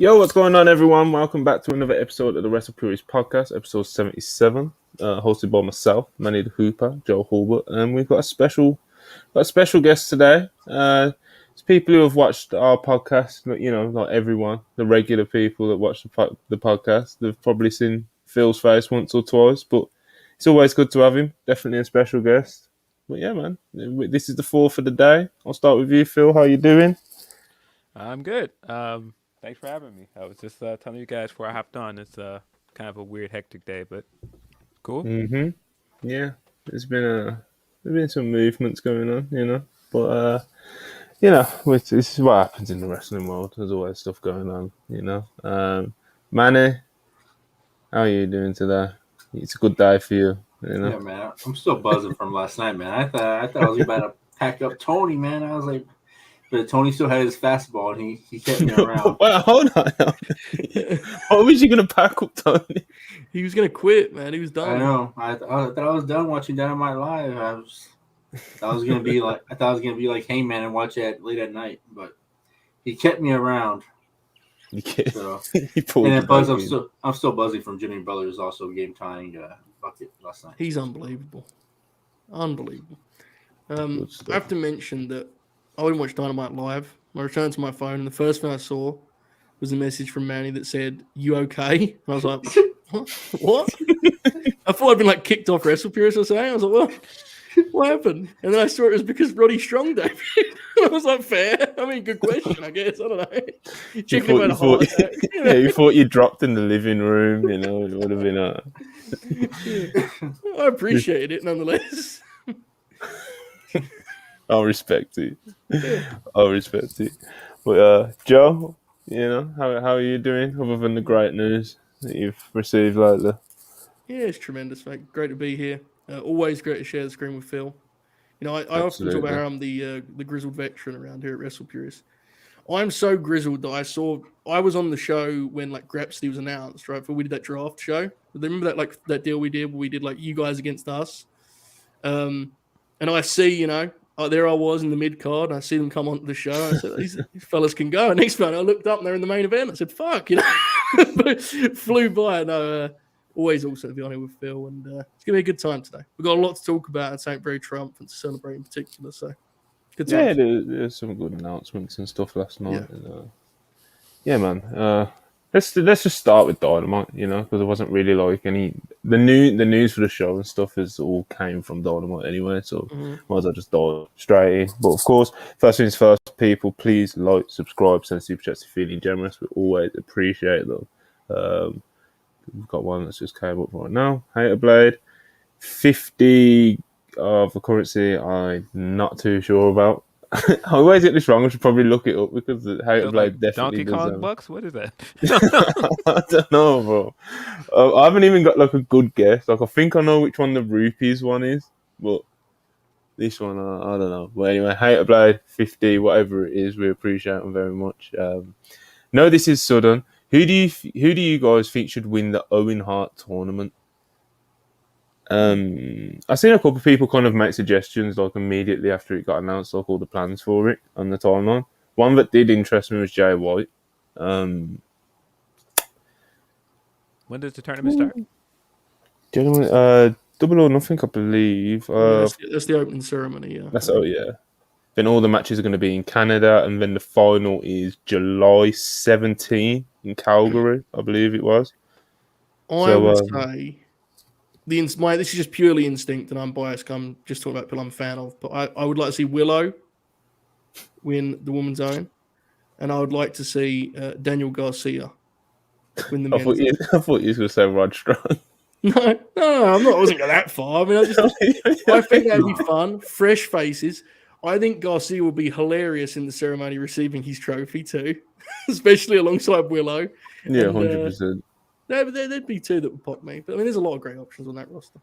Yo, what's going on, everyone? Welcome back to another episode of the WrestlePurists Podcast, episode 77, hosted by myself, Manny the Hooper, Joe Hulbert, and we've got a special guest today. It's people who have watched our podcast, not everyone, the regular people that watch the podcast. They've probably seen Phil's face once or twice, but it's always good to have him. Definitely a special guest. But yeah, man, this is the fourth of the day. I'll start with you, Phil. How you doing? I'm good. Thanks for having me. I was just telling you guys before I hopped on. It's kind of a weird, hectic day, but cool. Yeah, there's been some movements going on, but this is what happens in the wrestling world. There's always stuff going on, Manny, how are you doing today? It's a good day for you, Yeah, man. I'm still buzzing from last night, man. I thought I was about to pack up Tony, man. I was like, but Tony still had his fastball, and he kept me around. Well, hold on. What was you gonna pack up, Tony? He was gonna quit, man. He was done. I know. I thought I was done watching Dynamite Live. I thought I was gonna be like Heyman and watch it late at night, but he kept me around. So, and then plus, I'm still buzzing from Jimmy Brothers also game tying bucket last night. He's unbelievable. I have to mention that I wouldn't watch Dynamite Live. I returned to my phone, and the first thing I saw was a message from Manny that said, "You okay?" And I was like, "What?" I thought I'd been like kicked off WrestlePurists or something. I was like, what happened? And then I saw it was because Roderick Strong debuted. I was like, fair. I mean, good question, I guess. I don't know. Chicken about a heart attack. Yeah, you thought you dropped in the living room, it would have been I appreciated it nonetheless. I'll respect it. But Joe, how are you doing other than the great news that you've received lately? Yeah, it's tremendous, mate. Great to be here. Always great to share the screen with Phil. I often talk about how I'm the grizzled veteran around here at WrestlePurists. I'm so grizzled that I was on the show when like Grapsity was announced, right? For we did that draft show. Remember that deal we did where we did like you guys against us? And I see, there I was in the mid card, and I see them come onto the show. I said, these fellas can go. And next time I looked up and they're in the main event. I said, fuck, but flew by. Always also to be on here with Phil, and it's going to be a good time today. We've got a lot to talk about at St. Very Trump and to celebrate in particular, so good time. Yeah, there's some good announcements and stuff last night. Yeah, man. Let's just start with Dynamite, because there wasn't really like any the news for the show and stuff is all came from Dynamite anyway, so might as well just dive straight in. But of course, first things first, people, please like, subscribe, send super chats if you're feeling generous. We always appreciate them. We've got one that's just came up right now. Hater Blade, 50 of a currency I'm not too sure about. I always get this wrong. I should probably look it up because the Hater Blade definitely Donkey Kong bucks? What is that? I don't know, bro. I haven't even got like a good guess. Like I think I know which one the rupees one is, but this one I don't know. But anyway, Hater Blade, 50, whatever it is, we appreciate them very much. No, this is sudden. Who do you guys think should win the Owen Hart tournament? I've seen a couple of people kind of make suggestions like immediately after it got announced, like all the plans for it on the timeline. One that did interest me was Jay White. When does the tournament start? Double or Nothing, I believe. That's the opening ceremony, yeah. Yeah. Then all the matches are going to be in Canada, and then the final is July 17 in Calgary, I believe it was. I would say this is just purely instinct, and I'm biased. I'm just talking about people I'm a fan of, but I would like to see Willow win the woman's own, and I would like to see Daniel Garcia win the men's own. I thought you were going to say Rod Strong. No, I'm not. I wasn't going that far. I mean, I think that'd be fun. Fresh faces. I think Garcia will be hilarious in the ceremony receiving his trophy too, especially alongside Willow. Yeah, 100%. There'd be two that would pop me. But I mean, there's a lot of great options on that roster.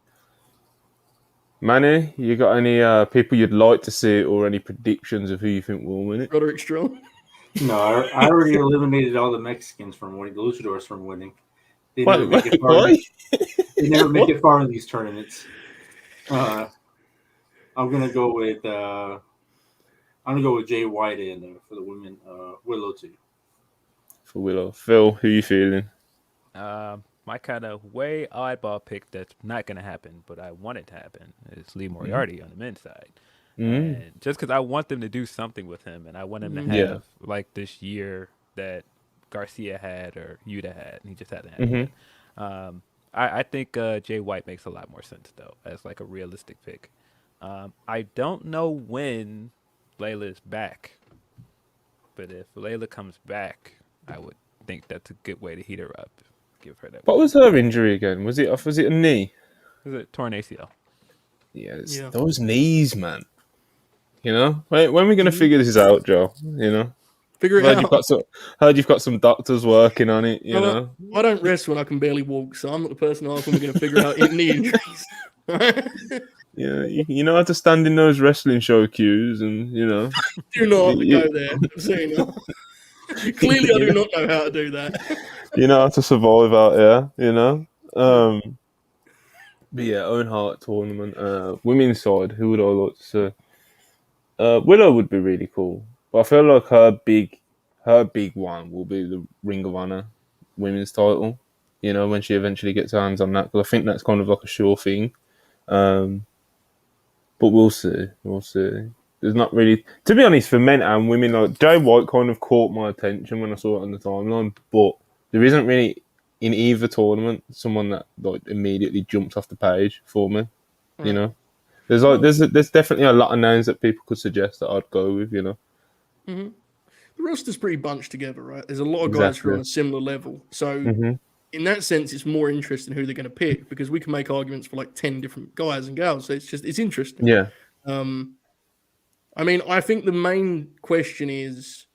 Manny, you got any people you'd like to see or any predictions of who you think will win it? Roderick Strong? No, I already eliminated all the Mexicans from winning, the luchadors from winning. They never make it far in these tournaments. I'm gonna go with Jay White and for the women, Willow too. for Willow. Phil, who you feeling? My kind of way oddball pick that's not going to happen, but I want it to happen, is Lee Moriarty on the men's side. And just because I want them to do something with him, and I want him to have like this year that Garcia had or Yuta had, and he just hasn't had it yet. I think Jay White makes a lot more sense, though, as like a realistic pick. I don't know when Layla is back, but if Layla comes back, I would think that's a good way to heat her up. Give her that. What was her injury again? Was it a knee? Was it torn ACL? Yeah, those knees, man. You know, when are we going to figure this out, Joe? You know, figure it out. Heard you've got some doctors working on it. You know, I don't rest when I can barely walk, so I'm not the person who we're going to figure out knee injuries. Yeah, you know how to stand in those wrestling show queues, and you know. Do not go there. Clearly, I do not know how to do that. You know how to survive out here, you know. But yeah, Owen Hart tournament, women's side. Who would I like to see? Willow would be really cool, but I feel like her big one will be the Ring of Honor women's title. You know, when she eventually gets her hands on that, because I think that's kind of like a sure thing. But we'll see. There's not really, to be honest, for men and women, like Jay White kind of caught my attention when I saw it on the timeline, but there isn't really in either tournament someone that like immediately jumps off the page for me. Right. You know, there's definitely a lot of names that people could suggest that I'd go with. You know, the roster's pretty bunched together, right? There's a lot of guys who are on a similar level, so in that sense, it's more interesting who they're going to pick because we can make arguments for like 10 different guys and gals. So it's interesting. Yeah. I mean, I think the main question is,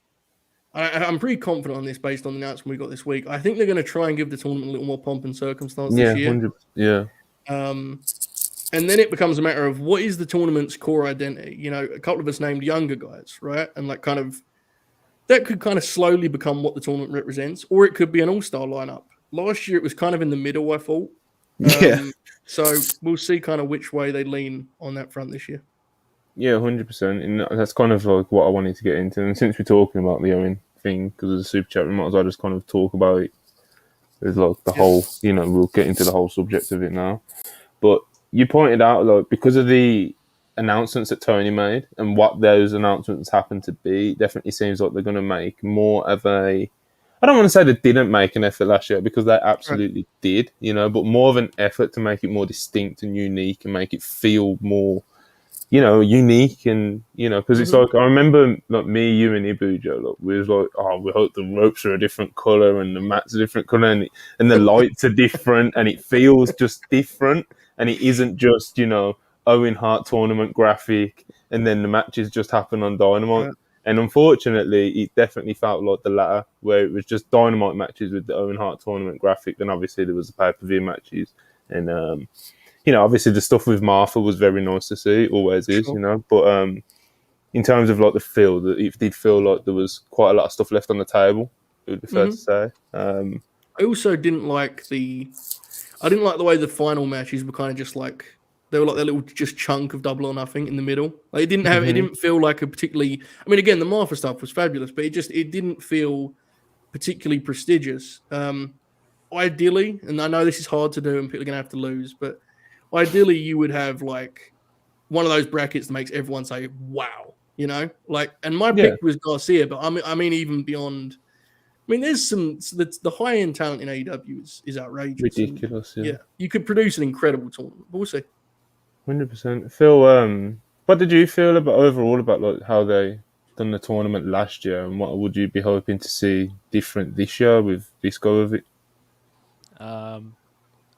I'm pretty confident on this based on the announcement we got this week. I think they're going to try and give the tournament a little more pomp and circumstance this year. 100%. Yeah. And then it becomes a matter of what is the tournament's core identity? You know, a couple of us named younger guys, right? And like kind of, that could kind of slowly become what the tournament represents, or it could be an all-star lineup. Last year, it was kind of in the middle, I thought. So we'll see kind of which way they lean on that front this year. Yeah, 100%. And that's kind of like what I wanted to get into. And since we're talking about the Owen thing, because of the super chat, we might as well just kind of talk about it. There's like the whole, you know, we'll get into the whole subject of it now. But you pointed out, like, because of the announcements that Tony made and what those announcements happen to be, it definitely seems like they're going to make more of a, I don't want to say they didn't make an effort last year because they absolutely did, you know, but more of an effort to make it more distinct and unique and make it feel more, you know, unique. And, you know, because it's like, I remember like me, you and Ibu, Joe, like, we was like, oh, we hope the ropes are a different colour and the mats are a different colour and the lights are different and it feels just different and it isn't just, you know, Owen Hart tournament graphic and then the matches just happen on Dynamite. And unfortunately, it definitely felt like the latter, where it was just Dynamite matches with the Owen Hart tournament graphic. Then obviously there was the pay-per-view matches. And, you know, obviously the stuff with Martha was very nice to see, always is, you know. But in terms of like the feel, it did feel like there was quite a lot of stuff left on the table, it would be fair to say. I also didn't like the way the final matches were kind of just like, they were like that little just chunk of Double or Nothing in the middle. Like it didn't feel like a particularly, I mean, again, the Martha stuff was fabulous, but it didn't feel particularly prestigious. Ideally, and I know this is hard to do and people are going to have to lose, but ideally you would have like one of those brackets that makes everyone say, wow, you know, like, and my pick was Garcia, but I mean, even beyond, I mean, there's the high end talent in AEW is outrageous. Ridiculous. And, you could produce an incredible tournament, but we'll see. 100%. Phil, what did you feel about overall about like how they done the tournament last year, and what would you be hoping to see different this year with this go of it?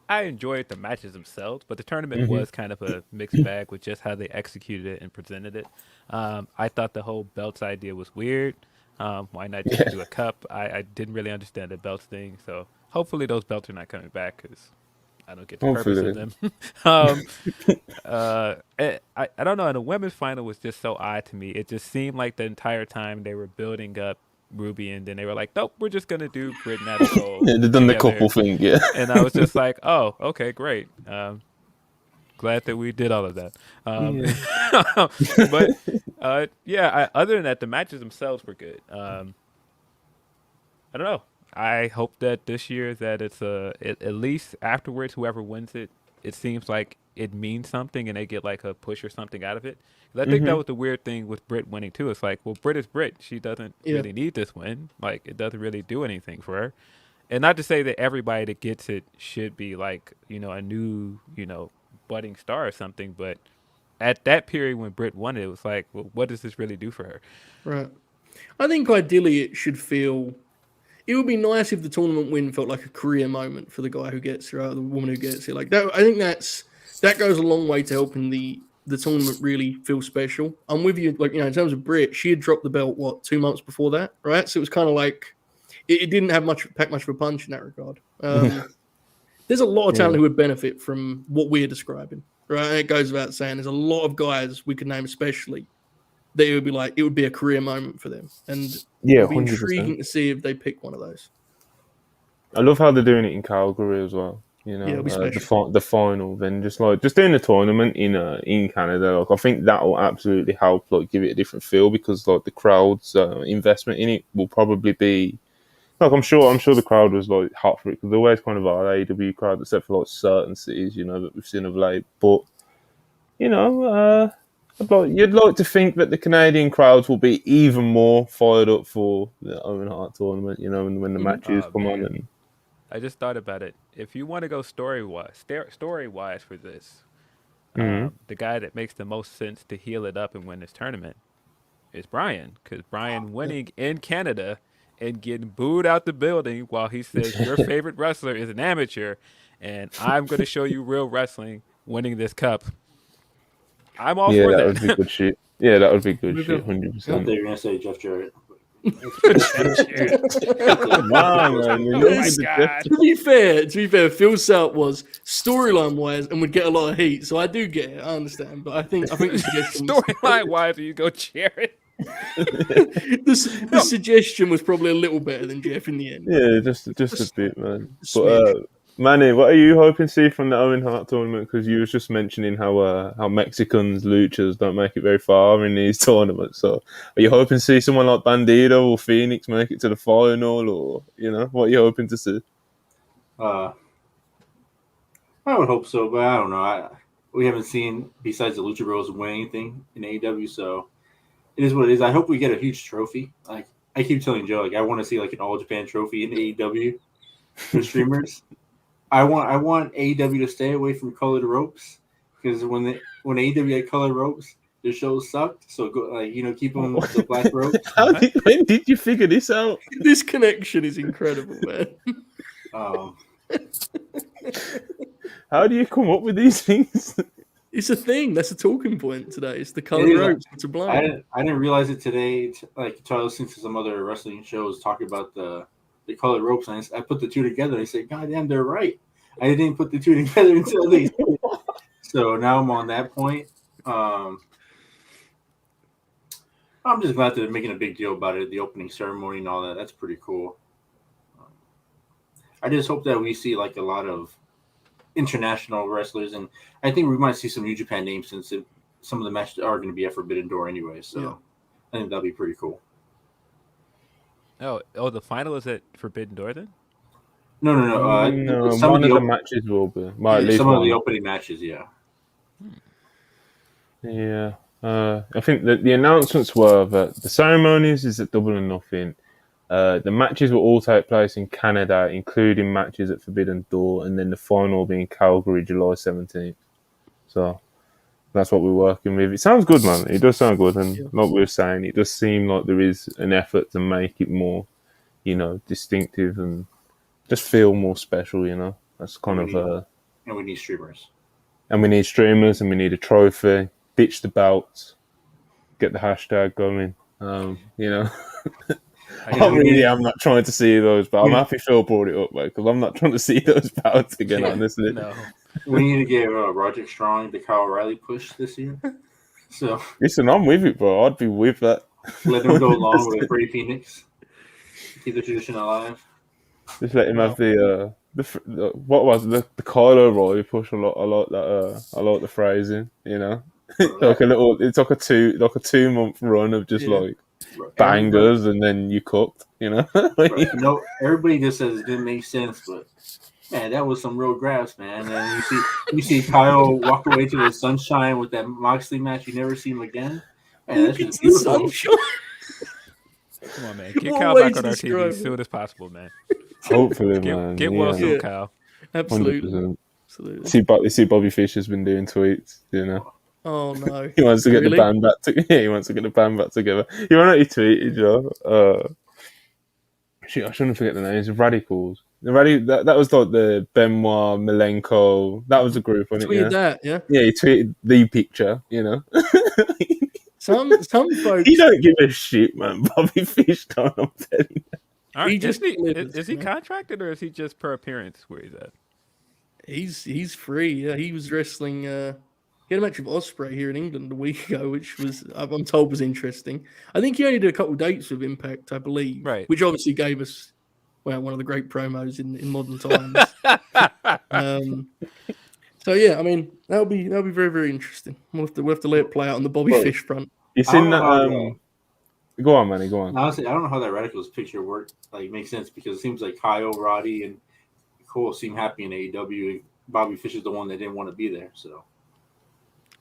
I enjoyed the matches themselves, but the tournament was kind of a mixed bag with just how they executed it and presented it. I thought the whole belts idea was weird. Why not just do a cup? I didn't really understand the belts thing, so hopefully those belts are not coming back because I don't get the purpose of them. I don't know. And the women's final was just so odd to me. It just seemed like the entire time they were building up Ruby, and then they were like, nope, we're just going to do Grid and Nicole. They've done the couple thing, And I was just like, oh, okay, great. Glad that we did all of that. But, other than that, the matches themselves were good. I don't know. I hope that this year that it's at least afterwards, whoever wins it, it seems like it means something and they get like a push or something out of it. 'Cause I think that was the weird thing with Britt winning too. It's like, well, Britt is Britt. She doesn't really need this win. Like, it doesn't really do anything for her. And not to say that everybody that gets it should be like, a new, budding star or something, but at that period when Britt won it, it was like, well, what does this really do for her? Right. I think ideally it should feel. It would be nice if the tournament win felt like a career moment for the guy who gets it, or the woman who gets it. Like that, I think that goes a long way to helping the tournament really feel special. I'm with you, like in terms of Britt, she had dropped the belt 2 months before that, right? So it was kind of like it didn't have pack much of a punch in that regard. There's a lot of talent who would benefit from what we're describing, right? And it goes without saying, there's a lot of guys we could name, especially that it would be a career moment for them, and it would be 100%. Intriguing to see if they pick one of those. I love how they're doing it in Calgary as well. It'll be special. The final, then just doing the tournament in Canada. Like, I think that will absolutely help, like, give it a different feel, because like the crowd's investment in it will probably be. Like, I'm sure the crowd was like hot for it, because there always kind of are AEW crowd, except for like certain cities, that we've seen of late. But you'd like to think that the Canadian crowds will be even more fired up for the Owen Hart tournament, when the matches come on. And I just thought about it. If you want to go story-wise for this, the guy that makes the most sense to heal it up and win this tournament is Brian, because Brian winning in Canada and getting booed out the building while he says your favorite wrestler is an amateur, and I'm going to show you real wrestling winning this cup. I'm all for that. That would be good shit. Yeah, that would be good shit, 100%. I thought you were going to say Jeff Jarrett. Wow, man. To be fair, Phil South was storyline wise and would get a lot of heat, so I do get it. I understand, but I think the suggestion storyline wise, you go Jarrett. the suggestion was probably a little better than Jeff in the end. Yeah, just a bit, man. But Manny, what are you hoping to see from the Owen Hart tournament? Because you was just mentioning how Mexicans, luchas, don't make it very far in these tournaments. So are you hoping to see someone like Bandido or Phoenix make it to the final, or what are you hoping to see? I would hope so, but I don't know. We haven't seen, besides the Lucha Bros, win anything in AEW, so it is what it is. I hope we get a huge trophy. Like, I keep telling Joe, I want to see like an All Japan trophy in AEW for streamers. I want AEW to stay away from colored ropes, because when AEW had colored ropes, the shows sucked. So go, keep them with the black ropes. When did you figure this out? This connection is incredible, man. How do you come up with these things? It's a thing. That's a talking point today. It's the colored ropes. It's a blind. I didn't realize it today. Until I listened to some other wrestling shows talking about the colored ropes, and I put the two together. And I said, "God damn, they're right." I didn't put the two together until they. So now I'm on that point. I'm just glad they're making a big deal about it. The opening ceremony and all that. That's pretty cool. I just hope that we see like a lot of international wrestlers, and I think we might see some New Japan names, since some of the matches are going to be at Forbidden Door anyway. So yeah. I think that'll be pretty cool. Oh, the final is at Forbidden Door then? No. Some of the matches will be. Some of the opening matches, yeah. Yeah. I think that the announcements were that the ceremonies is at Double or Nothing. The matches will all take place in Canada, including matches at Forbidden Door, and then the final will be in Calgary, July 17th. So that's what we're working with. It sounds good, man. It does sound good, and like we were saying, it does seem like there is an effort to make it more, distinctive and just feel more special. That's kind of. And we need streamers. And we need streamers, and we need a trophy. Ditch the belts. Get the hashtag going. I'm not trying to see those, but I'm happy Phil brought it up, mate, because I'm not trying to see those belts again, honestly. No. We need to give Roderick Strong the Kyle O'Reilly push this year. So listen, I'm with it, bro. I'd be with that. Let him go along with Brady Phoenix. Keep the tradition alive. Just let him have the Kyle O'Reilly push. I like that. I like the phrasing. It's like a 2 month run of just like bangers, and then you cooked. You know, everybody just says it didn't make sense, but man, that was some real grabs, man. And you see Kyle walk away to the sunshine with that Moxley match. You never see him again. Man, that's just beautiful. Sunshine. Come on, man. Get Kyle back on our TV as soon as possible, man. Hopefully, man. Get well soon, Kyle. Absolutely. 100%. Absolutely. See, Bobby Fish has been doing tweets. You know. Oh no. He wants to get the band back. He wants to get the band back together. You know what he tweeted, Joe? I shouldn't forget the names. Radicals. That was like the Benoit, Malenko. That was a group, wasn't it? Tweeted that, yeah. Yeah, he tweeted the picture. You know. Some folks. He don't give a shit, man. Bobby Fish don't. I'm telling you. Is he contracted or is he just per appearance where he's at? He's free. Yeah, he was wrestling. He had a match with Ospreay here in England a week ago, which was I'm told was interesting. I think he only did a couple of dates with Impact, I believe. Right. Which obviously gave us one of the great promos in modern times. So yeah, I mean that'll be very, very interesting. We'll have to let it play out on the Bobby Fish front. You seen that? Go on, Manny. Go on. Honestly, I don't know how that Radicals picture worked. Like, makes sense because it seems like Kyle, Roddy, and Cole seem happy in AEW. And Bobby Fish is the one that didn't want to be there. So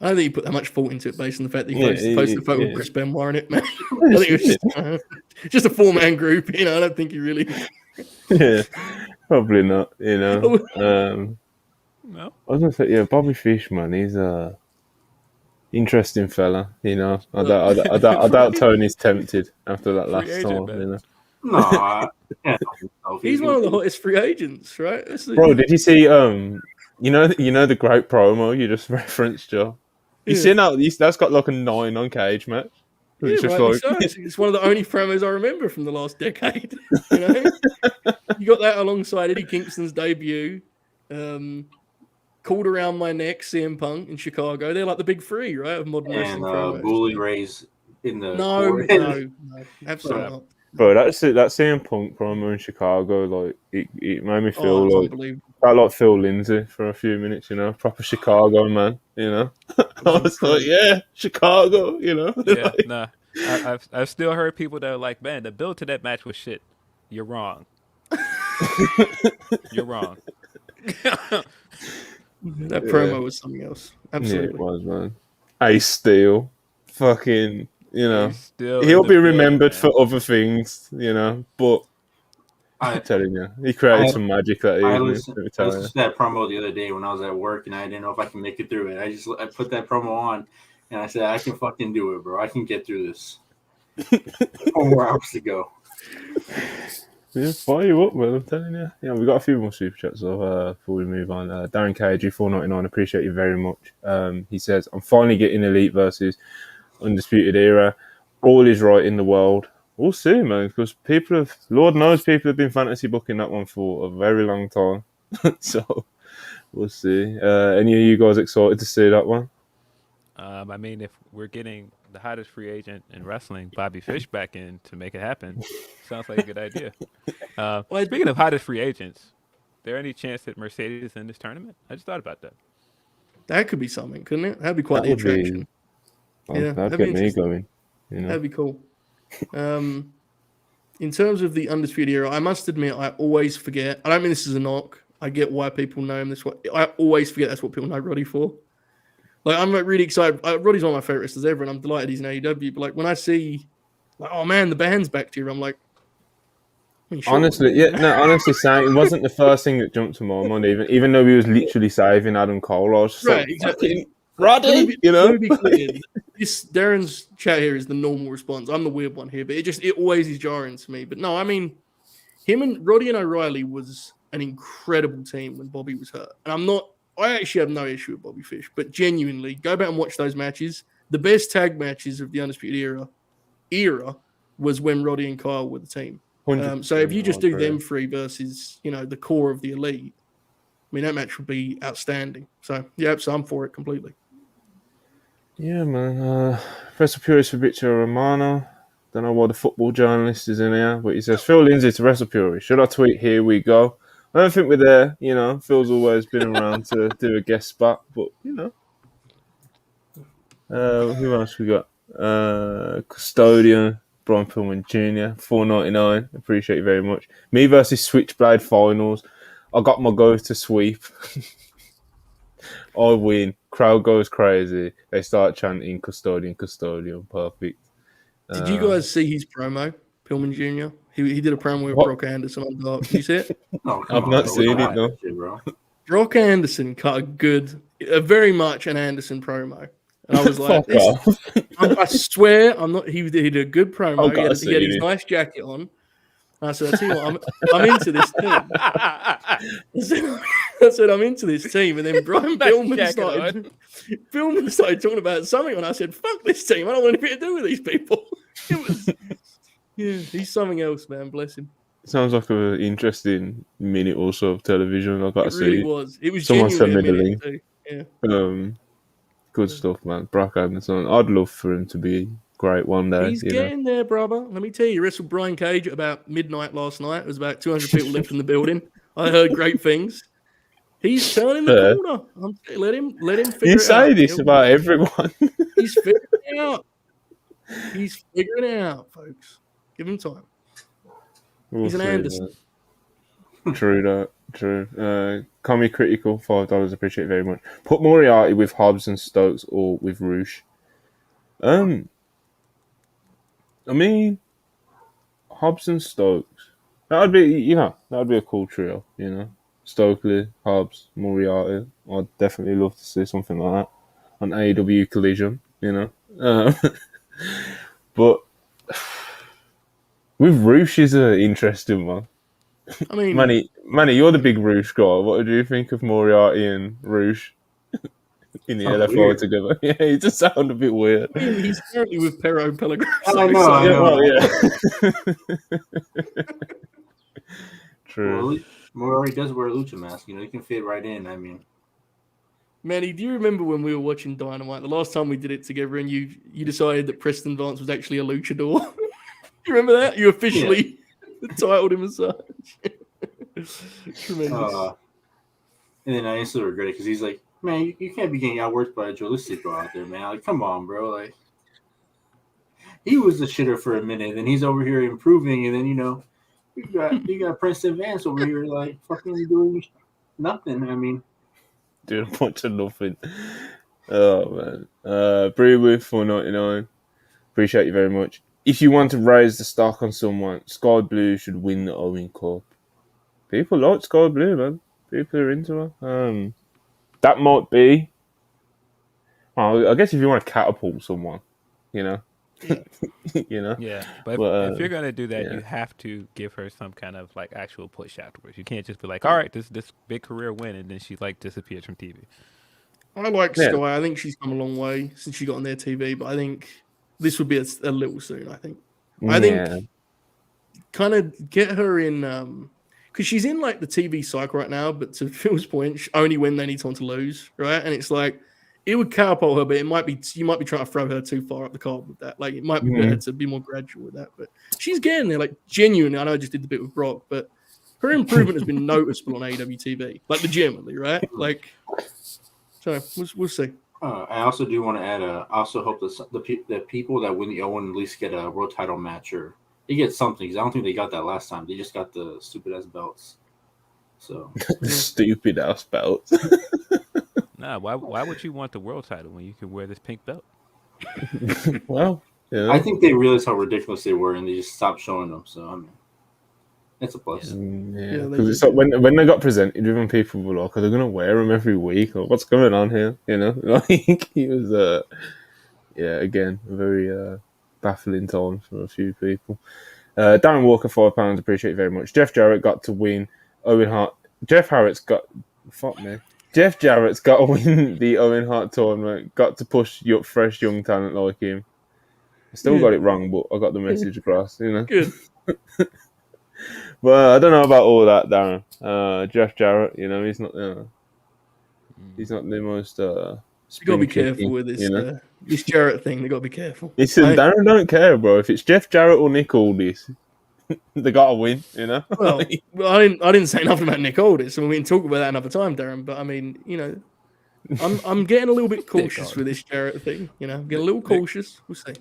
I don't think he put that much thought into it based on the fact that he posted a photo of Chris Benoit in it, man. I think it was just a 4-man group, you know. I don't think he really. Yeah, probably not. You know. No. I was gonna say, yeah, Bobby Fish, man. He's a interesting fella. You know, I doubt Tony's tempted after that last time. You know. No, he's one of the hottest free agents, right? Bro, did you see? You know the great promo you just referenced, Joe. You seen that? That's got like a 9 on Cage match. It's just it's one of the only promos I remember from the last decade. You know, you got that alongside Eddie Kingston's debut. Called Around My Neck, CM Punk in Chicago. They're like the big three, right, of modern wrestling promos. Bully Ray's in the no, absolutely not. Bro, that CM Punk promo in Chicago, like it made me feel like Phil Lindsay for a few minutes, you know, proper Chicago man, you know. I was like, yeah, Chicago, you know. Yeah, nah. I've still heard people that are like, man, the build to that match was shit. You're wrong. You're wrong. That promo was something else. Absolutely. Yeah, it was, man. Ace Steel, fucking, you know, still he'll be remembered for other things, you know, but I'm telling you, he created some magic that evening. I listened to that promo the other day when I was at work, and I didn't know if I can make it through it. I put that promo on, and I said, I can fucking do it, bro. I can get through this. 4 more hours to go. Yeah, fire you up, man. I'm telling you. Yeah, we've got a few more super chats before we move on. Darren KG, $4.99. Appreciate you very much. He says, I'm finally getting Elite versus Undisputed Era. All is right in the world. We'll see, man, because Lord knows people have been fantasy booking that one for a very long time. So, we'll see. Any of you guys excited to see that one? I mean, if we're getting the hottest free agent in wrestling, Bobby Fish, back in to make it happen, sounds like a good idea. Speaking of hottest free agents, there any chance that Mercedes is in this tournament? I just thought about that. That could be something, couldn't it? That'd be quite the attraction. That'd get me going. You know? That'd be cool. In terms of the Undisputed Era, I must admit, I always forget. I don't mean this is a knock. I get why people know him this way. I always forget that's what people know Roddy for. Like, I'm like really excited. Roddy's one of my favorite wrestlers ever, and I'm delighted he's in AEW. But like when I see, like, oh man, the band's back to you, I'm like, honestly, saying it wasn't the first thing that jumped to my mind. Even though he was literally saving Adam Cole, I was just like, exactly. Roddy, you know. This Darren's chat here is the normal response. I'm the weird one here, but it always is jarring to me. But no, I mean, him and Roddy and O'Reilly was an incredible team when Bobby was hurt, and I actually have no issue with Bobby Fish, but genuinely, go back and watch those matches. The best tag matches of the Undisputed Era was when Roddy and Kyle were the team. So if you just do them three versus, you know, the core of the Elite, I mean, that match would be outstanding. So, yeah, so I'm for it completely. Yeah, man. WrestlePurists for Victor Romano. Don't know why the football journalist is in here, but he says, Phil Lindsay to WrestlePurist. Should I tweet here we go? I don't think we're there, you know. Phil's always been around to do a guest spot, but, you know. Who else we got? Custodian. Brian Pillman Jr. $4.99. Appreciate you very much. Me versus Switchblade finals. I got my go to sweep. I win. Crowd goes crazy. They start chanting custodian, custodian. Perfect. Did you guys see his promo, Pillman Jr.? He did a promo with Brock Anderson on Dark. Did you see it? I've not seen it, no. Bro. Brock Anderson cut a very much an Anderson promo. And I was like, I swear, I'm not. He did a good promo. He had his nice jacket on. And I said, I tell you what, I'm into this team. I said, I'm into this team. And then Brian Pillman started talking about something. And I said, fuck this team. I don't want anything to do with these people. He's something else, man. Bless him. Sounds like an interesting minute also of television. I've got to see. It was. It was someone sent me the link. Too. Yeah. Good stuff, man. Brock Anderson. I'd love for him to be great one day. He's getting there, brother. Let me tell you, he wrestled Brian Cage at about midnight last night. There was about 200 people left in the building. I heard great things. He's turning the corner. Let him figure it out. You say this about everyone. He's figuring it out. He's figuring it out, folks. Give him time. He's an Anderson. True that. True. Commie Critical, $5. Appreciate it very much. Put Moriarty with Hobbs and Stokes or with Roosh. I mean, Hobbs and Stokes. That would be a cool trio, Stokely, Hobbs, Moriarty. I'd definitely love to see something like that on AEW Collision, But with Roosh is an interesting one. I mean, Manny, you're the big Roosh guy. What do you think of Moriarty and Roosh in the LFO together? Yeah, he just sound a bit weird. I mean, he's currently with Pero Pellegrino. I know. Yeah. True. Well, Moriarty does wear a lucha mask. He can fit right in. I mean, Manny, do you remember when we were watching Dynamite the last time we did it together, and you decided that Preston Vance was actually a luchador? You remember that? You officially titled him as such. Tremendous. And then I instantly regret it because he's like, man, you can't be getting outworked by a Jalistic out there, man. Like, come on, bro. Like, he was the shitter for a minute, and he's over here improving, and then you got Preston Vance over here like fucking doing nothing. I mean, doing a bunch of nothing. Oh man. Brew with $4.99. Appreciate you very much. If you want to raise the stock on someone, Sky Blue should win the Owen Cup. People like Sky Blue, man. People are into her. That might be. Well, I guess if you want to catapult someone, Yeah, but if you're gonna do that, you have to give her some kind of like actual push afterwards. You can't just be like, all right, this big career win, and then she like disappears from TV. I like Sky. I think she's come a long way since she got on their TV, but I think this would be a little soon, I think. I think kind of get her in, because she's in like the TV cycle right now, but to Phil's point, only when they need someone to lose, right? And it's like, it would catapult her, but you might be trying to throw her too far up the card with that. Like, it might be better to be more gradual with that. But she's getting there, like, genuinely. I know I just did the bit with Brock, but her improvement has been noticeable on AEW TV, like, legitimately, right? Like, so we'll see. I also do want to add. I also hope that the people that win the Owen at least get a world title match, or they get something. Because I don't think they got that last time. They just got the stupid ass belts. So stupid ass belts. Nah, why would you want the world title when you can wear this pink belt? Well, I think they realized how ridiculous they were, and they just stopped showing them. So I mean, it's a plus. Yeah, because it's like when they got presented, even people were like, "Are they gonna wear them every week? Or what's going on here?" Like he was, again, a very baffling time for a few people. Darren Walker, £5. Appreciate it very much. Jeff Jarrett got to win. Owen Hart. Jeff Jarrett's got to win the Owen Hart tournament. Got to push fresh young talent like him. I still got it wrong, but I got the message across. Good. Well, I don't know about all that, Darren. Jeff Jarrett, he's not the most. You got to be careful with this. This Jarrett thing. They got to be careful. Listen, Darren don't care, bro. If it's Jeff Jarrett or Nick Aldis, they got to win. Well, I didn't say nothing about Nick Aldis, and we can talk about that another time, Darren. But I mean, I'm getting a little bit cautious with this Jarrett thing. I'm getting a little cautious. We'll see.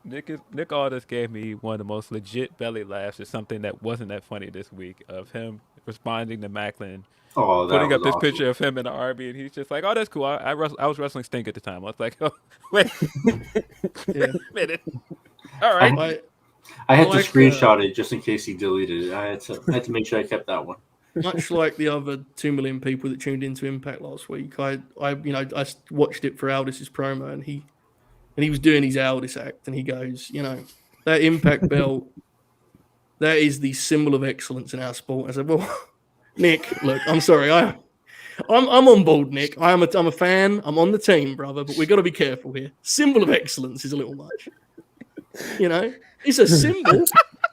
Nick Aldis gave me one of the most legit belly laughs at something that wasn't that funny this week of him responding to Macklin. Oh, that putting was up this awesome. picture of him in the RB, and he's just like, "Oh, that's cool. I was wrestling Sting at the time." I was like, "Oh, wait, Yeah. a minute. All right." I had to screenshot it just in case he deleted it. I had to make sure I kept that one. Much like the other 2 million people that tuned into Impact last week, I watched it for Aldis's promo, and he was doing his Aldis act, and he goes, that Impact belt, that is the symbol of excellence in our sport. I said, well, Nick, look, I'm sorry, I'm on board, Nick. I'm a fan. I'm on the team, brother. But we've got to be careful here. Symbol of excellence is a little much. It's a symbol.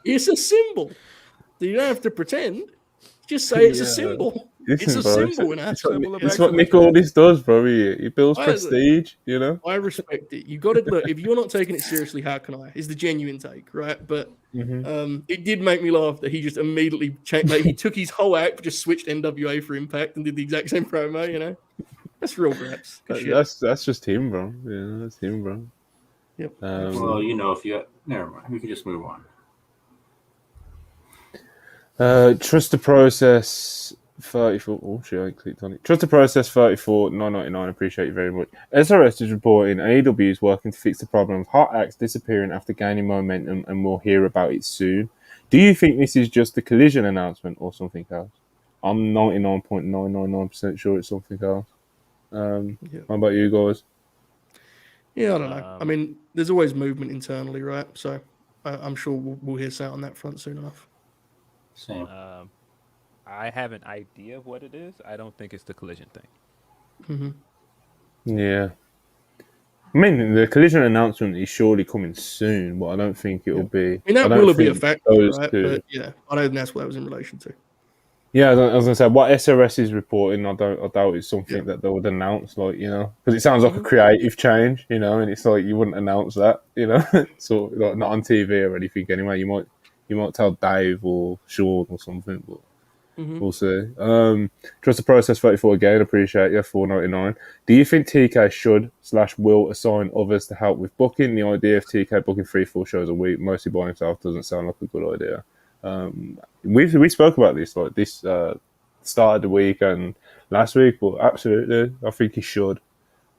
It's a symbol. You don't have to pretend. Just say it's a symbol. Listen, it's a symbol in our symbol of It's excellence. what Nick Aldis does, bro. He builds prestige, I respect it. You got to look. If you're not taking it seriously, how can I? Is the genuine take, right? But it did make me laugh that he just immediately changed. Like, he took his whole act, just switched NWA for Impact, and did the exact same promo. That's real graps. That's just him, bro. Yeah, that's him, bro. Yep. Well, if you never mind, we can just move on. Trust the process 34. Oh shit, I clicked on it. Trust the process 34 9.99. Appreciate you very much. SRS is reporting AEW is working to fix the problem of hot acts disappearing after gaining momentum, and we'll hear about it soon. Do you think this is just the Collision announcement or something else? I'm 99.999% sure it's something else. How about you guys? Yeah, I don't know. I mean, there's always movement internally, right? So I'm sure we'll hear something on that front soon enough. Same. I have an idea of what it is. I don't think it's the Collision thing. Mm-hmm. Yeah. I mean, the Collision announcement is surely coming soon, but I don't think it will be. I mean, that will be a factor, right? But yeah, I don't think that's what that was in relation to. Yeah, I was gonna say what SRS is reporting. I doubt it's something that they would announce, because it sounds like a creative change, and it's like you wouldn't announce that, so like, not on TV or anything. Anyway, you might tell Dave or Sean or something, but we'll see. Trust the process 34 again. Appreciate you. $4.99. Do you think TK should/will assign others to help with booking? The idea of TK booking 3-4 shows a week, mostly by himself, doesn't sound like a good idea. We spoke about this start of the week and last week, but absolutely, I think he should.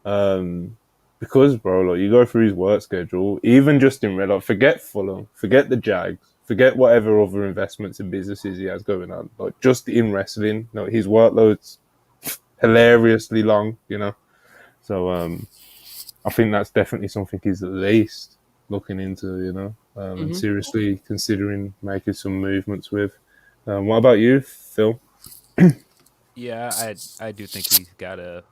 Because, bro, you go through his work schedule, even just in red, forget Fulham, forget the Jags, forget whatever other investments and businesses he has going on. Just in wrestling, his workload's hilariously long, So I think that's definitely something he's at least looking into, and seriously considering making some movements with. What about you, Phil? Yeah, I do think he's got to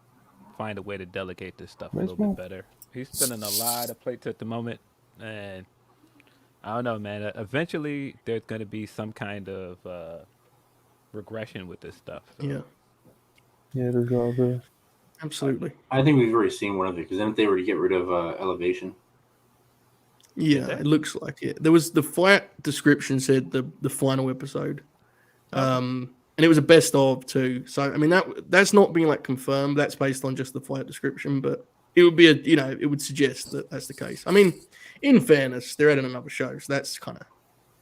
find a way to delegate this stuff a little bit better. He's spinning a lot of plates at the moment, and I don't know, man. Eventually, there's going to be some kind of regression with this stuff. So. Yeah, there's got to be. Absolutely. I think we've already seen one of it, because then if they were to get rid of Elevation. Yeah, it looks like it. There was the fight description said the final episode, and it was a best of too. So I mean that's not being confirmed. That's based on just the fight description, but it would be it would suggest that that's the case. I mean, in fairness, they're adding another show, so that's kind of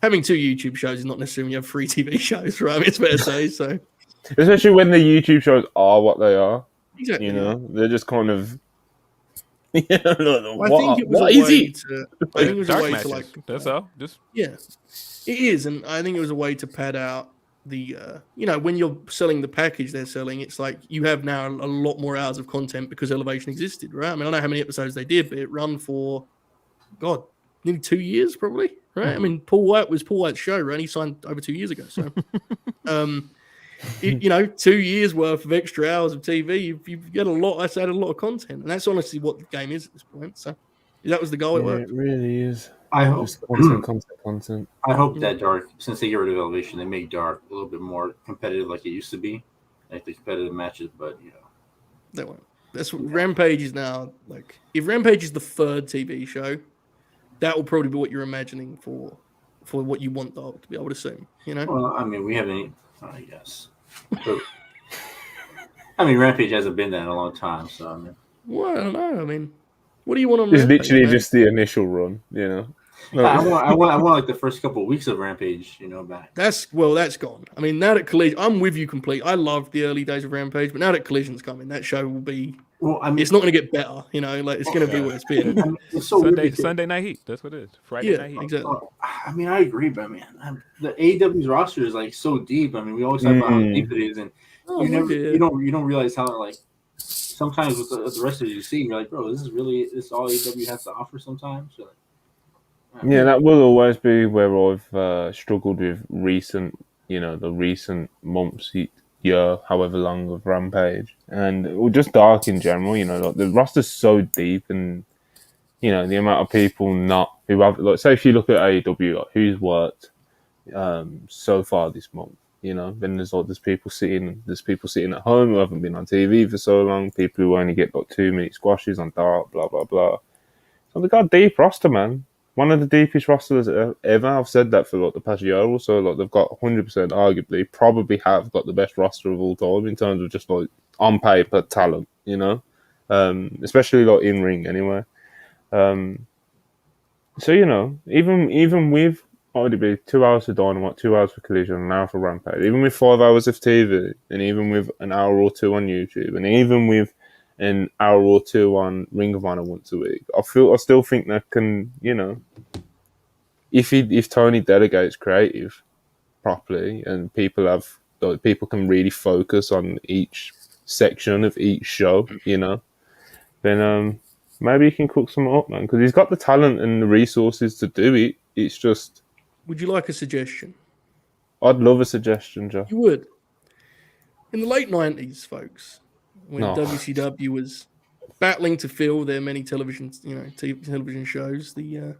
having 2 YouTube shows is not necessarily when you have 3 TV shows, right? I mean, it's fair to say. So especially when the YouTube shows are what they are, exactly, they're just kind of. I think it was a way to that's all. It is, and I think it was a way to pad out the when you're selling the package they're selling, it's like you have now a lot more hours of content because Elevation existed, right? I mean, I don't know how many episodes they did, but it ran for nearly 2 years probably, right? I mean, Paul White was Paul White's show, right? He signed over 2 years ago, so 2 years worth of extra hours of TV, you've got a lot. That's added a lot of content, and that's honestly what the game is at this point. So that was the goal. It worked. It really is. I hope content. I hope that Dark, since they get rid of Elevation, they make Dark a little bit more competitive, like it used to be, like the competitive matches. But that won't. That's what Rampage is now. If Rampage is the 3rd TV show, that will probably be what you're imagining for what you want Dark to be. I would assume. Well, I mean, we haven't. I guess. But, I mean, Rampage hasn't been that in a long time, so I mean. Well, I don't know. I mean, What do you want on It's Rampage, literally man? just the initial run, you know. I want like the first couple of weeks of Rampage, back. That's gone. I mean, now that Collision, I'm with you completely. I loved the early days of Rampage, but now that Collision's coming, that show will be. Well, I mean, it's not going to get better, like it's going to be what it's been. I mean, it's so Sunday Night Heat. That's what it is. Friday Night Heat. Exactly. I mean, I agree, but man, the AEW's roster is like so deep. I mean, we always talk about how deep it is, and you don't realize how like sometimes with the rest of you see, you're like, bro, this is all AEW has to offer sometimes. So, yeah, that will always be where I've struggled with the recent months, year, however long of Rampage, and just dark in general. Like the roster's so deep, and the amount of people who have, like, say if you look at AEW, like, who's worked so far this month. Then there's people sitting at home who haven't been on TV for so long. People who only get like 2-minute squashes on Dark, blah blah blah. So they got a deep roster, man. One of the deepest rosters ever. I've said that for like the past year or so. Like they've got 100%, arguably, probably have got the best roster of all time in terms of just like on paper talent. Especially like in ring anyway. So even with IDB, 2 hours for Dynamite, 2 hours for Collision, an hour for Rampage, even with 5 hours of TV, and even with an hour or two on YouTube, and even with an hour or two on Ring of Honor once a week, I still think that can, if Tony delegates creative properly, and people can really focus on each section of each show, then maybe he can cook something up, man, because he's got the talent and the resources to do it. It's just. Would you like a suggestion? I'd love a suggestion, Joe. You would. In the late 90s, folks, when WCW was battling to fill their many television shows, the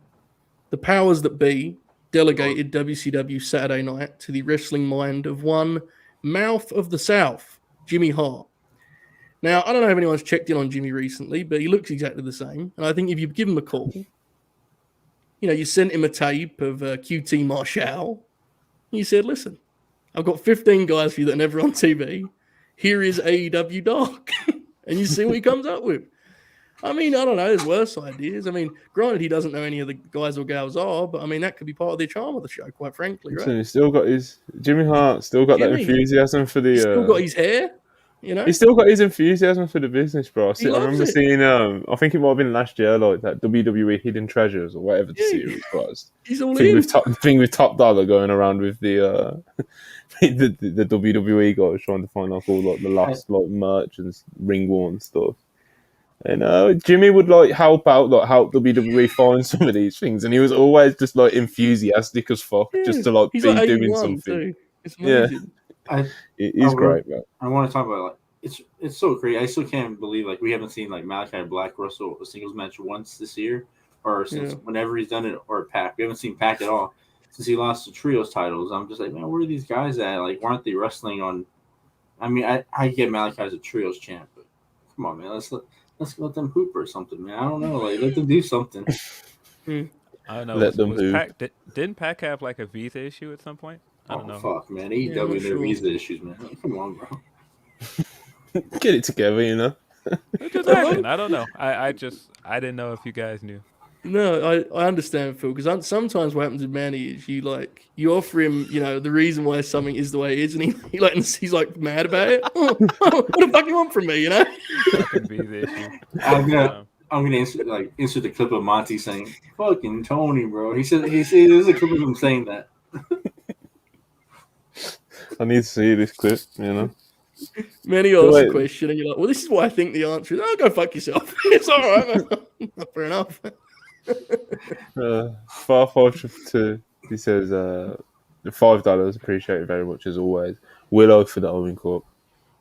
powers that be delegated WCW Saturday Night to the wrestling mind of one Mouth of the South, Jimmy Hart. Now, I don't know if anyone's checked in on Jimmy recently, but he looks exactly the same. And I think if you give him a call, you sent him a tape of QT Marshall. You said, listen, I've got 15 guys for you that are never on TV. Here is AEW Dark. And you see what he comes up with. I mean, I don't know. There's worse ideas. I mean, granted, he doesn't know any of the guys or gals are, but I mean, that could be part of the charm of the show, quite frankly, right? So he's still got Jimmy Hart still got that enthusiasm for the. He's still got his hair. He's still got his enthusiasm for the business, bro. I remember seeing, I think it might have been last year, like that WWE Hidden Treasures or whatever the series was. He's all in. Thing with Top Dollar going around with the the WWE guys trying to find like all like the last like merch and ring worn stuff. And Jimmy would like help help WWE find some of these things, and he was always just like enthusiastic as fuck, just to like be doing something. Too. It's amazing. He's great, man. I want to talk about it's so great. I still can't believe like we haven't seen like Malachi Black wrestle a singles match once this year, or since whenever he's done it, or Pac. We haven't seen Pac at all since he lost the trios titles. I'm just like, man, where are these guys at? Like, why aren't they wrestling on? I mean, I get Malachi as a trios champ, but come on, man, let's let them hoop or something, man. I don't know, like let them do something. I don't know. Let them hoop. Didn't Pac have like a visa issue at some point? I don't know. Fuck, man. AEW and their visa issues, man. Come on, bro. Get it together, It just happened. I don't know. I didn't know if you guys knew. No, I understand, Phil, because sometimes what happens with Manny is you offer him, the reason why something is the way it is, and he's like mad about it. What the fuck you want from me, Visa issue. I'm gonna insert the clip of Monty saying, "Fucking Tony, bro." He said there's a clip of him saying that. I need to see this clip, Many asks a question, and you're like, well, this is what I think the answer is. Oh, go fuck yourself. It's all right, man. Fair enough. 552. He says, $5. Appreciate it very much, as always. Willow for the Owen Cup.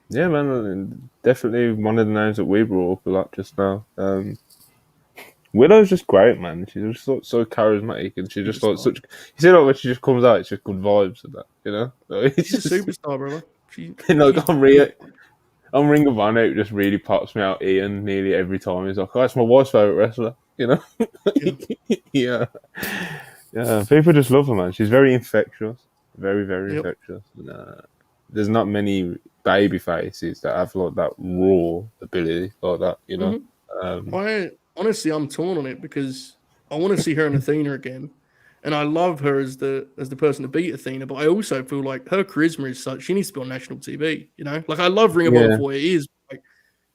Yeah, man. Definitely one of the names that we brought up a lot just now. Widow's just great, man. She's just so charismatic, and she's just like such. You see, like when she just comes out, it's just good vibes and that, Like, she's a superstar, brother. On Ring of Honor, it just really pops me out. Ian nearly every time he's like, "Oh, it's my wife's favorite wrestler," Yeah. People just love her, man. She's very infectious, very, very infectious. There's not many baby faces that have like that raw ability like that, Mm-hmm. honestly, I'm torn on it because I want to see her and Athena again. And I love her as the person to beat Athena, but I also feel like her charisma is such, she needs to be on national TV, you know? Like, I love Ring of Honor for what it is. Like,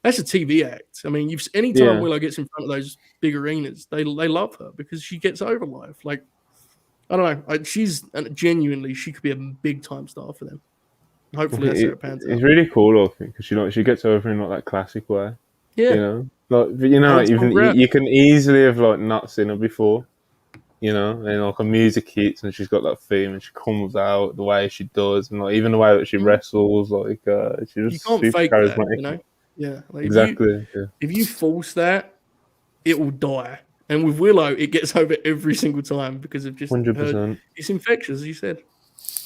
that's a TV act. I mean, anytime Willow gets in front of those big arenas, they love her because she gets over live. Like, I don't know. She's genuinely, she could be a big time star for them. Hopefully that's how it pans out. It's really cool, I think, because she gets over in like that classic way. Yeah. You know? Like, you can easily have like not seen her before. You know, and like her music hits, and she's got that theme, and she comes out the way she does, and like even the way that she wrestles, like she's just super fake charismatic. that, you know? Yeah, like exactly. If you force that, it will die. And with Willow, it gets over every single time because of just 100%. It's infectious, as you said.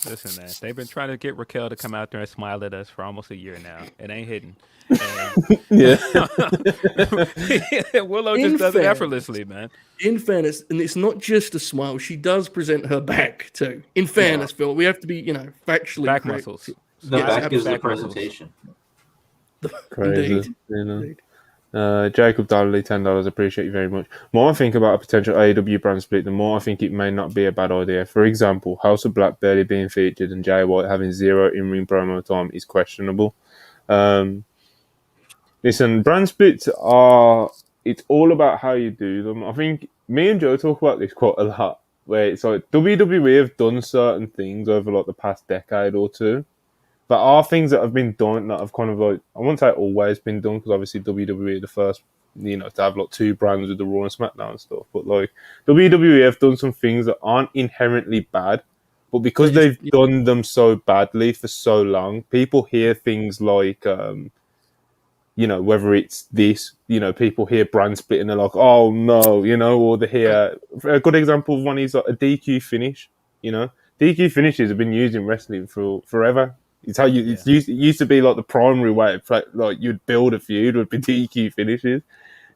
Listen, man, they've been trying to get Raquel to come out there and smile at us for almost a year now. It ain't hidden. Willow just does it effortlessly, man. In fairness, and it's not just a smile. She does present her back too. In fairness, Phil, we have to be, factually back correct. muscles. The back is the presentation. Crazy, Indeed. you know. Jacob Donnelly, $10. Appreciate you very much. More I think about a potential AEW brand split, the more I think it may not be a bad idea. For example, House of Black barely being featured and Jay White having 0 in-ring promo time is questionable. Listen, brand splits it's all about how you do them. I think me and Joe talk about this quite a lot, where it's like WWE have done certain things over like the past decade or two, but are things that have been done that have kind of like, I won't say always been done, because obviously WWE are the first, to have like 2 brands with the Raw and SmackDown and stuff, but like WWE have done some things that aren't inherently bad, but because they've done them so badly for so long, people hear things like, whether it's this, people hear brand split and they're like, oh no, or they hear, a good example of one is like a DQ finish, DQ finishes have been used in wrestling for forever. It's how it used to be like the primary way of play, like you'd build a feud would be DQ finishes.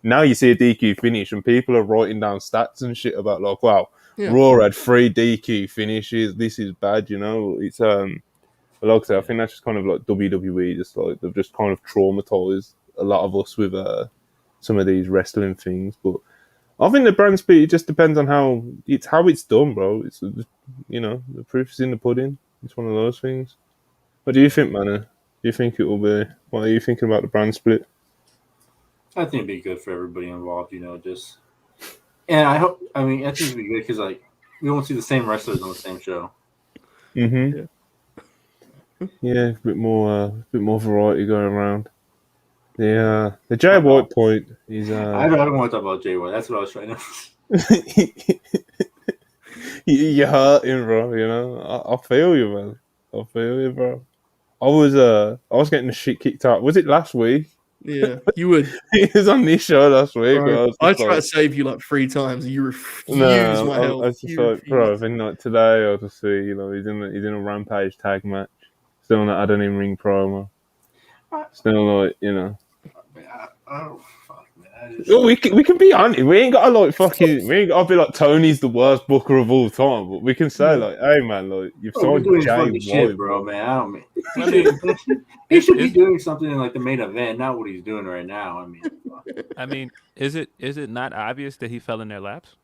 Now you see a DQ finish and people are writing down stats and shit about like, wow, Raw had 3 DQ finishes, this is bad, it's, like I say, I think that's just kind of like WWE, just like they've just kind of traumatized a lot of us with some of these wrestling things. But I think the brand split, it just depends on how it's done, bro. It's the proof is in the pudding. It's one of those things. What do you think, Manny? Do you think it will be? What are you thinking about the brand split? I think it'd be good for everybody involved. And I think it'd be good because like we won't see the same wrestlers on the same show. Mm-hmm. Yeah, a bit more variety going around. The Jay White point is. I don't want to talk about Jay White. That's what I was trying to. You're hurting, bro. I feel you, man. I feel you, bro. I was getting the shit kicked out. Was it last week? Yeah, you would. He was on this show last week. Bro, I tried to save you like 3 times. You refused my help. I was just like, bro. I think like today, I'll just see. He's in a Rampage tag match. Still not had an in-ring promo. Still like, Oh fuck, man! We can be honest. We ain't gotta like fucking. We ain't gotta be like Tony's the worst booker of all time. But we can say like, hey man, like you've signed Jay White, shit, bro, man. I don't mean he should be doing something in like the main event, not what he's doing right now. I mean, is it not obvious that he fell in their laps?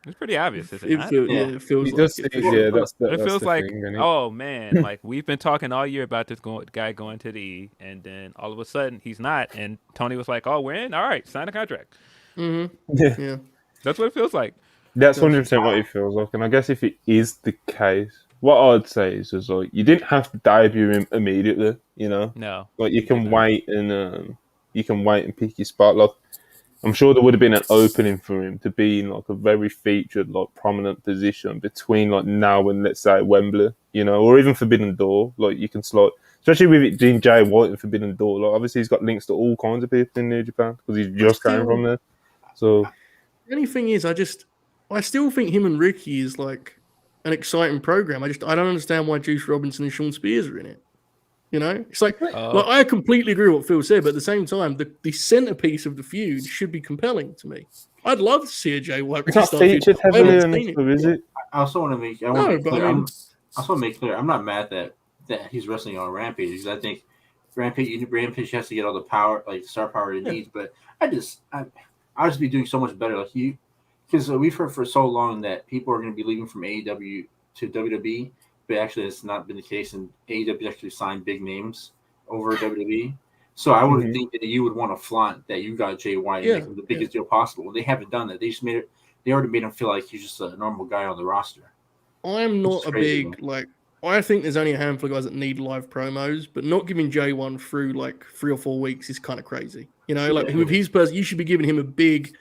It's pretty obvious, is it not? It feels like it. It feels like, oh man, like we've been talking all year about this guy going to the E, and then all of a sudden he's not, and Tony was like, "Oh, we're in. All right, sign a contract." Mm-hmm. Yeah, that's what it feels like. That's 100% what it feels like, and I guess if it is the case, what I'd say is like you didn't have to debut him immediately, No, like you can wait and pick your spot. Like I'm sure there would have been an opening for him to be in like a very featured, like prominent position between like now and let's say Wembley, or even Forbidden Door. Like you can slot, especially with it being Jay White and Forbidden Door. Like obviously he's got links to all kinds of people in New Japan because he's just came from there. So the only thing is, I still think him and Ricky is like an exciting program. I don't understand why Juice Robinson and Sean Spears are in it. It's like I completely agree with what Phil said, but at the same time, the centerpiece of the feud should be compelling to me. I'd love to see a Jay White. It's not featured heavily enough, is it? I also want to make. Clear. I'm not mad that he's wrestling on Rampage because I think Rampage has to get all the power, like star power it needs. But I I'd just be doing so much better. Like because we've heard for so long that people are going to be leaving from AEW to WWE, but actually it's not been the case. And AEW actually signed big names over WWE. So I would think that you would want to flaunt that you got Jay White and make him the biggest deal possible. They haven't done that. They just made it. They already made him feel like he's just a normal guy on the roster. I'm not a big like. I think there's only a handful of guys that need live promos, but not giving Jay one through like 3 or 4 weeks is kind of crazy. You know, like with his person, you should be giving him a big.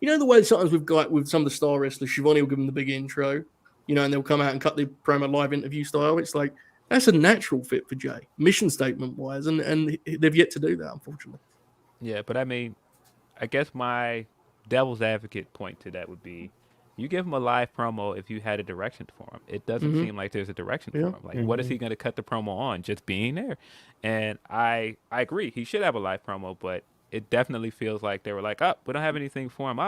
You know the way sometimes we've got with some of the star wrestlers, Shivani will give them the big intro, you know, and they'll come out and cut the promo live interview style. It's like that's a natural fit for Jay, mission statement wise, and they've yet to do that, unfortunately. Yeah, but I mean, I guess my devil's advocate point to that would be, you give him a live promo if you had a direction for him. It doesn't seem like there's a direction for him. Like, what is he going to cut the promo on? Just being there. And I agree. He should have a live promo, but it definitely feels like they were like, oh, we don't have anything for him.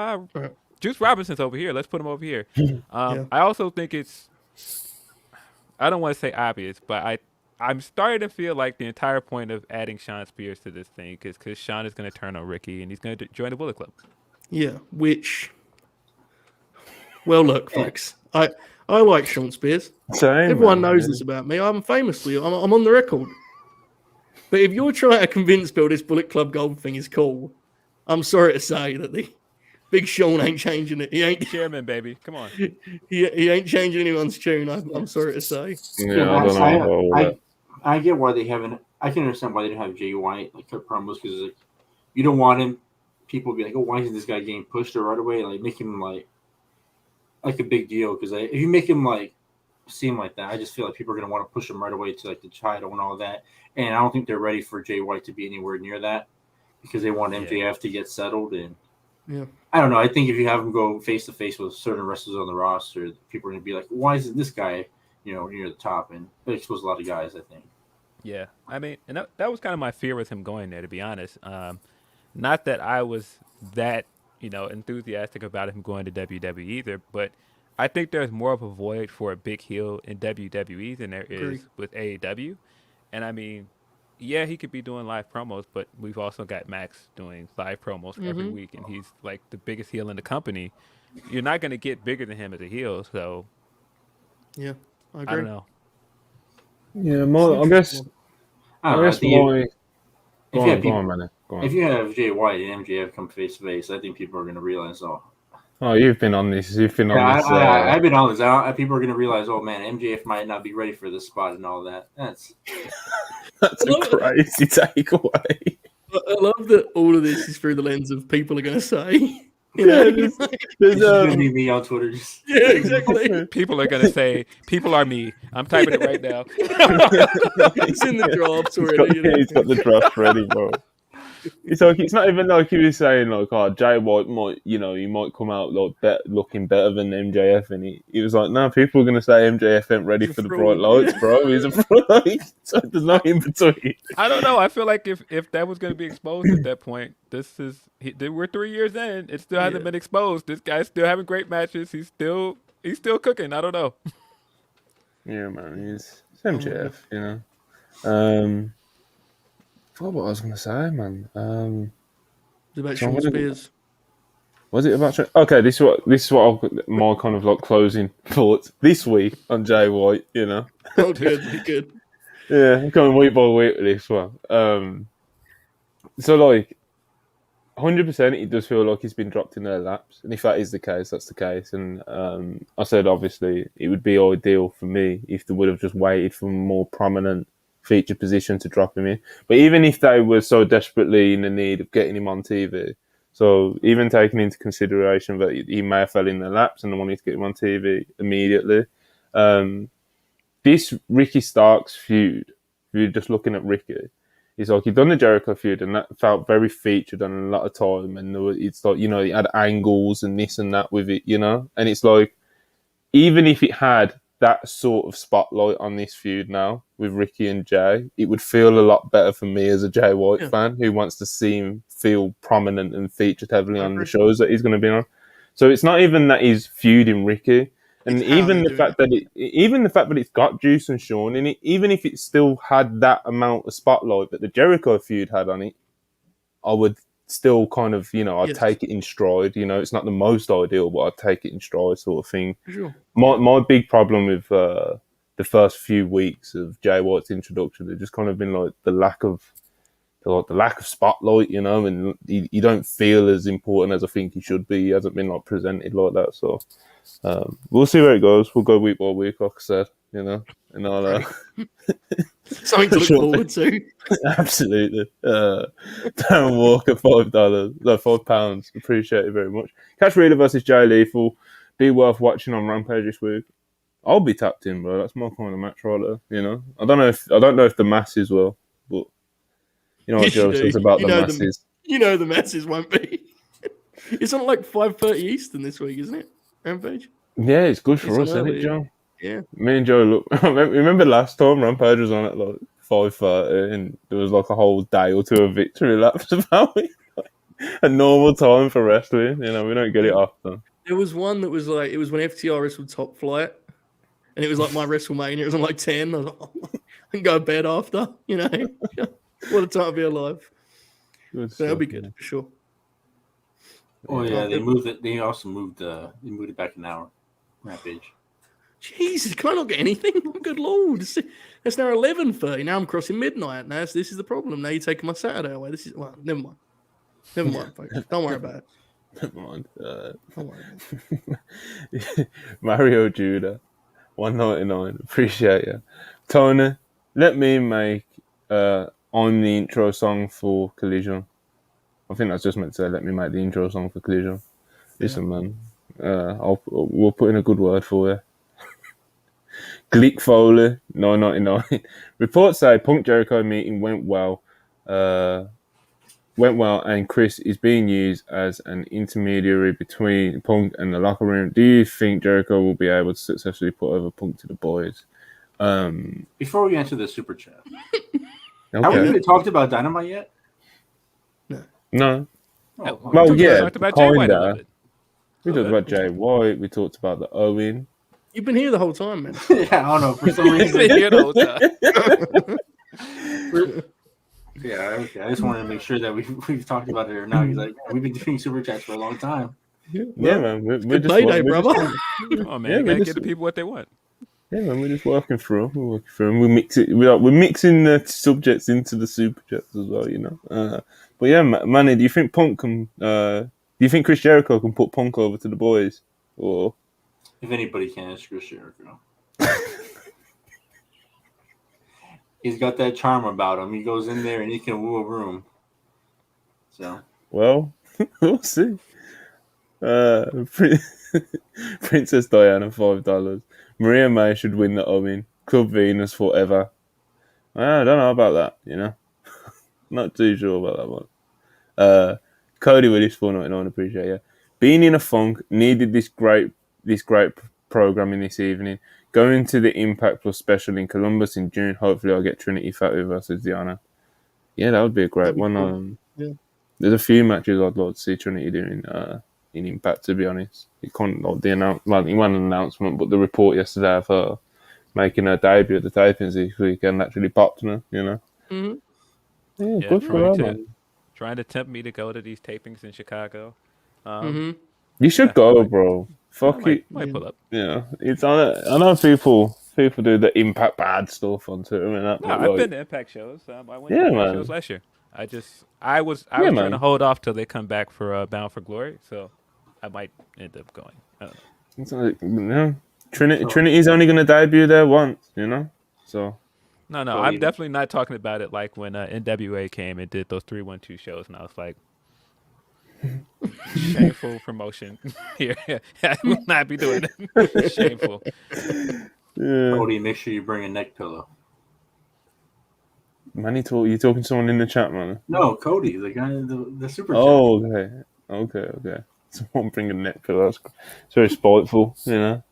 Juice Robinson's over here. Let's put him over here. I also think it's, I don't want to say obvious, but I'm starting to feel like the entire point of adding Sean Spears to this thing is because Sean is going to turn on Ricky and he's going to join the Bullet Club. Yeah, which... Well, look, folks, I like Sean Spears. Everyone knows this about me. I'm on the record. But if you're trying to convince Bill this Bullet Club Gold thing is cool, I'm sorry to say that the Big Sean ain't changing it. He ain't chairman, baby. Come on. He ain't changing anyone's tune. I'm sorry to say. Yeah, I don't know. I get why they haven't. I can understand why they didn't have Jay White like cut promos because like, you don't want him. People be like, oh, why isn't this guy getting pushed right away? Like make him like a big deal because if you make him like seem like that, I just feel like people are gonna want to push him right away to like the title and all that. And I don't think they're ready for Jay White to be anywhere near that because they want MJF to get settled. And I don't know. I think if you have him go face to face with certain wrestlers on the roster, people are gonna be like, why isn't this guy, near the top? And it exposes a lot of guys, I think. Yeah, I mean, and that was kind of my fear with him going there, to be honest. Not that I was that enthusiastic about him going to WWE either, but I think there's more of a void for a big heel in WWE than there is with AEW. And I mean, yeah, he could be doing live promos, but we've also got Max doing live promos every week, and he's like the biggest heel in the company. You're not going to get bigger than him as a heel, so yeah, I agree. I don't know. Yeah, more. I guess more. If you have Jay White and MJF come face to face, I think people are going to realize, oh, you've been on this. I've been on this. People are going to realize, oh man, MJF might not be ready for this spot and all that. That's a crazy takeaway. I love that all of this is through the lens of people are going to say. There's going to be me on Twitter. Yeah, exactly. People are going to say, people are me. I'm typing it right now. It's in the drafts already. He's got the draft ready, bro. It's like it's not even like he was saying like, oh, Jay White might, he might come out like looking better than MJF, and he was like, no, people are gonna say MJF ain't ready for the bright lights, bro. He's a fraud. So there's no in between. I don't know. I feel like if that was gonna be exposed at that point, we're 3 years in. It still hasn't been exposed. This guy's still having great matches. He's still cooking. I don't know. Yeah, man. He's MJF. What I was going to say, man. It's about Sean Spears. Was it about? Okay, this is what my kind of like closing thoughts this week on Jay White. Oh, good. Yeah, I'm going week by week with this one. So like, 100%, it does feel like he's been dropped in their laps, and if that is the case, that's the case. And I said obviously it would be ideal for me if they would have just waited for a more prominent feature position to drop him in. But even if they were so desperately in the need of getting him on TV, so even taking into consideration that he may have fell in their laps and they wanted to get him on TV immediately, this Ricky Starks feud, if you're just looking at Ricky, it's like he'd done the Jericho feud and that felt very featured on a lot of time, and it's like, he had angles and this and that with it, and it's like, even if it had that sort of spotlight on this feud now with Ricky and Jay, it would feel a lot better for me as a Jay White fan who wants to see him feel prominent and featured heavily on the shows that he's going to be on. So it's not even that he's feuding Ricky, and even the fact that it's got Juice and Sean in it, even if it still had that amount of spotlight that the Jericho feud had on it, I would still kind of, I'd Yes. take it in stride. It's not the most ideal, but I'd take it in stride, sort of thing. For sure. My big problem with the first few weeks of Jay White's introduction, they've just kind of been like the lack of spotlight, and you don't feel as important as I think he should be. He hasn't been like presented like that, so we'll see where it goes. We'll go week by week, like I said, and I'll something to look forward to. Absolutely. Darren Walker, £5, appreciate it very much. Cash Reader versus Jay Lethal, be worth watching on Rampage this week. I'll be tapped in, bro. That's my kind of match right there. I don't know if the masses will, but what Joe says about the masses. The masses won't be. It's on like 5:30 Eastern this week, isn't it? Rampage. Yeah, it's good for us, isn't it, Joe? Yeah. Me and Joe look. Remember last time Rampage was on at like 5:30, and there was like a whole day or two of victory laps about it. A normal time for wrestling. We don't get it often. There was one that was like, it was when FTR wrestled Top Flight, and it was like my WrestleMania. It was on like 10. I was like, I can go to bed after. What a time to be alive. That'll be good for sure. Oh yeah, they moved it. They also moved. They moved it back an hour. Rampage. Jesus, can I not get anything? Oh, good lord! It's now 11:30. Now I'm crossing midnight. Now this is the problem. Now you're taking my Saturday away. Never mind. Never mind, folks. Don't worry about it. Never mind. Don't worry about it. Mario Judah, $1.99. Appreciate you, Tony. Let me make I'm the intro song for Collision. I think that's just meant to say, let me make the intro song for Collision. Listen, man, we'll put in a good word for you. Glick Foley, $9.99. Reports say Punk Jericho meeting went well, and Chris is being used as an intermediary between Punk and the locker room. Do you think Jericho will be able to successfully put over Punk to the boys? Before we enter the super chat, Okay. have we even talked about Dynamite yet? No. Oh, Well, We yeah, talked about Jay White a little kinda. bit. We talked about Jay White. We talked about the Owen. You've been here the whole time, man. yeah, I don't know. For some He's been reason, here the whole time. yeah. Okay, I just wanted to make sure that we've talked about it or not. He's like, we've been doing super chats for a long time. Yeah, man. We're Good just payday, we're brother. just- Oh man, Yeah, you we gotta just- give the people what they want. Yeah, man, we're just working through them. We mix it. We're mixing the subjects into the super chats as well, But yeah, Manny, do you think Punk can? Do you think Chris Jericho can put Punk over to the boys? Or If anybody can, it's Chris Jericho. He's got that charm about him. He goes in there and he can woo a room. So, well, we'll see. Princess Diana, $5. Maria May should win the Owen. Club Venus forever. I don't know about that. Not too sure about that one. Cody Willis, $4.99. Appreciate you. Being in a funk, needed this great programming this evening. Going to the Impact Plus special in Columbus in June. Hopefully, I'll get Trinity Fatu versus Diana. Yeah, that would be a great one. Cool. Yeah. There's a few matches I'd like to see Trinity doing in Impact. To be honest, it can't like it wasn't an announcement, but the report yesterday of her making her debut at the tapings this weekend actually popped me. Mm-hmm. Yeah, good for her, man. Trying to tempt me to go to these tapings in Chicago. You should go, bro. Fuck it. Might pull up. Yeah, it's on. I know people do the Impact bad stuff on Twitter and that. No, but, I've like, been to Impact shows. I went to Yeah, Impact man. shows last year. I was trying man. to hold off till they come back for Bound for Glory, so I might end up going. I don't know. It's like, Trinity's only going to debut there once, So No, Well, I'm even- definitely not talking about it like when NWA came and did those 312 shows, and I was like, shameful promotion here. I will not be doing it. Shameful. yeah. Cody, make sure you bring a neck pillow. Man, you talking to someone in the chat, man? No, Cody, the guy, the super chat. Oh, okay. Someone bring a neck pillow. It's very spiteful, But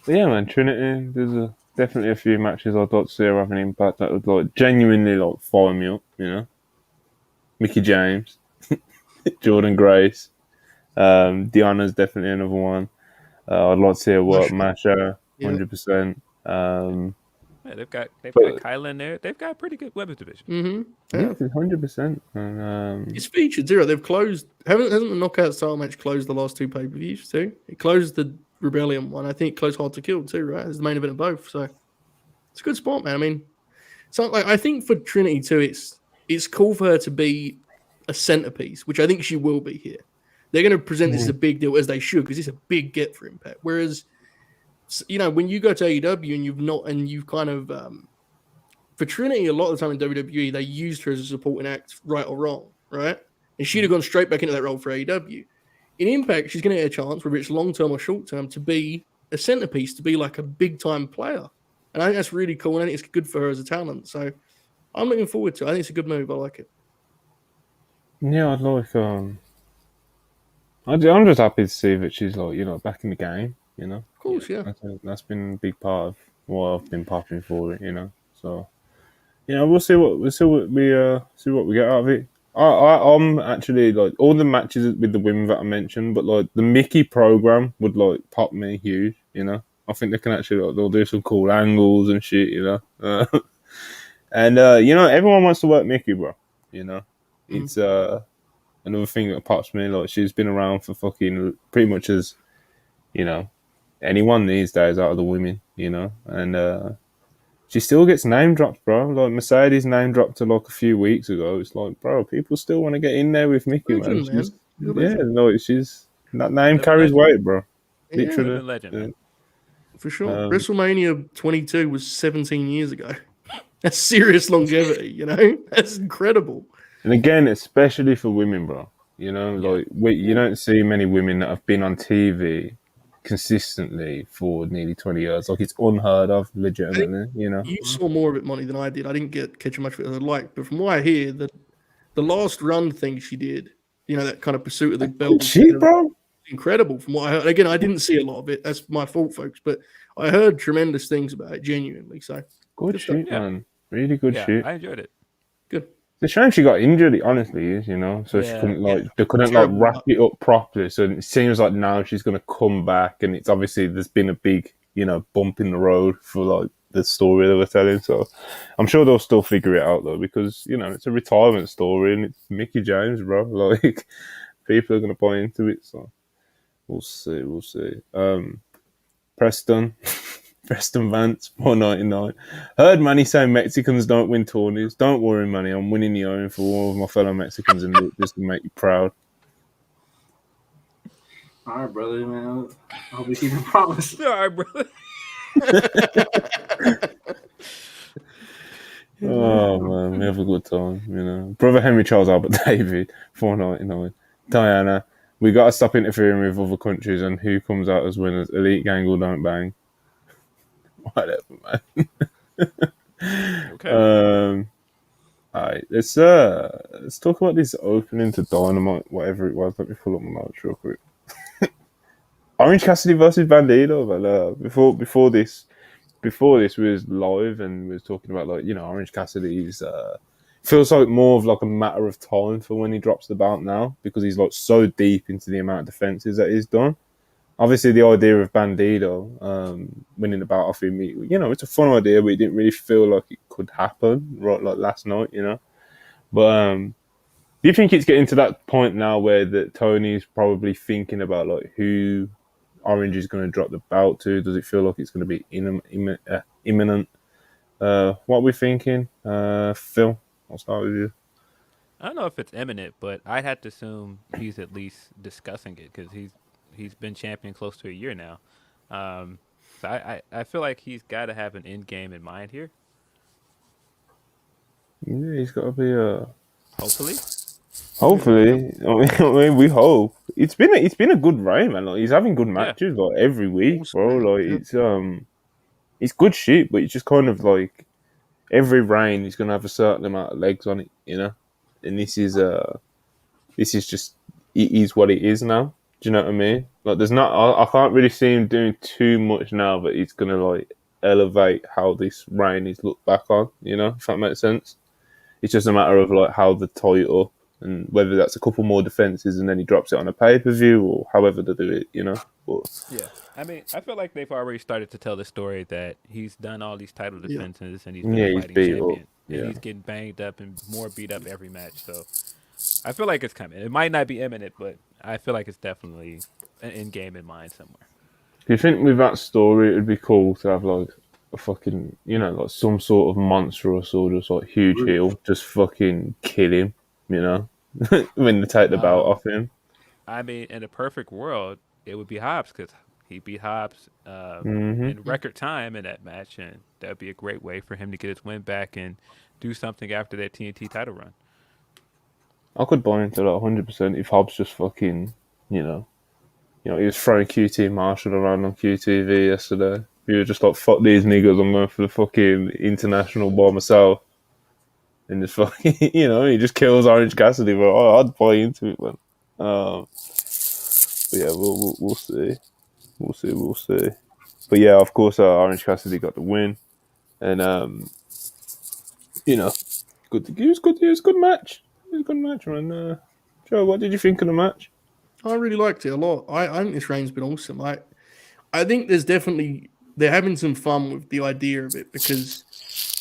yeah, man, Trinity. There's definitely a few matches I'd like to see her have an impact that would genuinely fire me up, Mickey James, Jordan Grace, Deanna's definitely another one. I'd like to see her work Masha, 100%. Oh Yeah, they've got Kyla in there. They've got a pretty good women's division. Mm-hmm. Yeah, 100%. And it's featured zero. They've closed. Hasn't the knockout style match closed the last 2 pay-per-views too? It closed the Rebellion one. I think it closed Hard to Kill too, right? It's the main event of both. So it's a good spot, man. I mean, so like I think for Trinity too, it's cool for her to be a centerpiece, which I think she will be here. They're going to present this as a big deal, as they should, because it's a big get for Impact. Whereas, you know, when you go to AEW and you've kind of for Trinity, a lot of the time in WWE, they used her as a supporting act, right or wrong, right? And she'd have gone straight back into that role for AEW. In Impact, she's going to get a chance, whether it's long-term or short-term, to be a centerpiece, to be like a big-time player. And I think that's really cool, and I think it's good for her as a talent. So I'm looking forward to it. I think it's a good move. I like it. Yeah, I'd like... I'm just happy to see that she's, like, you know, back in the game, you know? Of course, yeah. That's been a big part of what I've been popping for it, you know? So, you know, we'll see what we get out of it. I'm actually like all the matches with the women that I mentioned, but like the Mickey program would like pop me huge, you know. I think they can actually like, they'll do some cool angles and shit, you know. And you know, everyone wants to work Mickey, bro. You know, it's another thing that pops me. Like she's been around for fucking pretty much as, you know, anyone these days out of the women, you know, and she still gets name dropped, bro. Like Mercedes name dropped her like a few weeks ago. It's like, bro, people still want to get in there with Mickey, man. She's that name carries weight, bro. Yeah. Literally, legend, man. For sure. WrestleMania 22 was 17 years ago. That's serious longevity, you know. That's incredible. And again, especially for women, bro. You know, like you don't see many women that have been on TV consistently for nearly 20 years. Like it's unheard of, legitimately, you know. You saw more of it, Monty, than I did. I didn't catch much of it as I'd like, but from what I hear, the last run thing she did, you know, that kind of pursuit of the belt, bro, incredible. From what I heard, again, I didn't see a lot of it. That's my fault, folks, but I heard tremendous things about it, genuinely. So good shit, man. Really good shit. I enjoyed it. Good. The shame she got injured, it honestly is, you know. So she couldn't they couldn't like wrap it up properly. So it seems like now she's gonna come back, and it's obviously there's been a big, you know, bump in the road for like the story they were telling. So I'm sure they'll still figure it out though, because you know it's a retirement story and it's Mickey James, bro. Like people are gonna buy into it. So we'll see. Preston Vance, 499. Heard Manny say Mexicans don't win tourneys. Don't worry, Manny. I'm winning the iron for all of my fellow Mexicans and just to make you proud. All right, brother, man. I hope you keep your promise. All right, brother. Oh, man. We have a good time, you know. Brother Henry Charles Albert David, 499. Diana, we got to stop interfering with other countries and who comes out as winners. Elite gang or don't bang. Whatever, man. Okay. All right, let's talk about this opening to Dynamite, whatever it was. Let me pull up my notes real quick. Orange Cassidy versus Bandito, but before this we was live and we was talking about like, you know, Orange Cassidy's feels like more of like a matter of time for when he drops the belt now, because he's like so deep into the amount of defenses that he's done. Obviously, the idea of Bandito winning the belt off him, you know, it's a fun idea, but it didn't really feel like it could happen, right? Like last night, you know. But do you think it's getting to that point now where that Tony's probably thinking about like who Orange is going to drop the belt to? Does it feel like it's going to be imminent? What are we thinking, Phil? I'll start with you. I don't know if it's imminent, but I'd have to assume he's at least discussing it because he's been champion close to a year now. So I feel like he's got to have an end game in mind here. Yeah, he's got to be Hopefully. I mean, we hope. It's been a good reign, man. Like he's having good matches like every week, bro. Like it's good shit, but it's just kind of like every reign he's gonna have a certain amount of legs on it, you know. And this is just it is what it is now. Do you know what I mean? Like there's not I can't really see him doing too much now, but he's gonna like elevate how this reign is looked back on, you know, if that makes sense. It's just a matter of like how the tie it up And whether that's a couple more defenses and then he drops it on a pay-per-view or however they do it, you know. But yeah, I mean, I feel like they've already started to tell the story that he's done all these title defenses and he's been a he's fighting beat champion. up. And he's getting banged up and more beat up every match. So I feel like it's coming. It might not be imminent, but I feel like it's definitely an end game in mind somewhere. Do you think with that story it would be cool to have like a fucking, you know, like some sort of monstrous or just like huge heel just fucking kill him, you know, when they take the belt off him? I mean, in a perfect world, it would be Hobbs because he beat Hobbs in record time in that match, and that would be a great way for him to get his win back and do something after that TNT title run. I could buy into that 100% if Hobbs just fucking, you know, he was throwing QT Marshall around on QTV yesterday. He was just like, fuck these niggas, I'm going for the fucking international by myself. And just fucking, you know, he just kills Orange Cassidy, but I'd buy into it, man. But yeah, we'll see. We'll see. But yeah, of course, Orange Cassidy got the win. And, you know, it was good match. It was a good match, man. Joe, what did you think of the match? I really liked it a lot. I think this reign's been awesome. I think they're having some fun with the idea of it because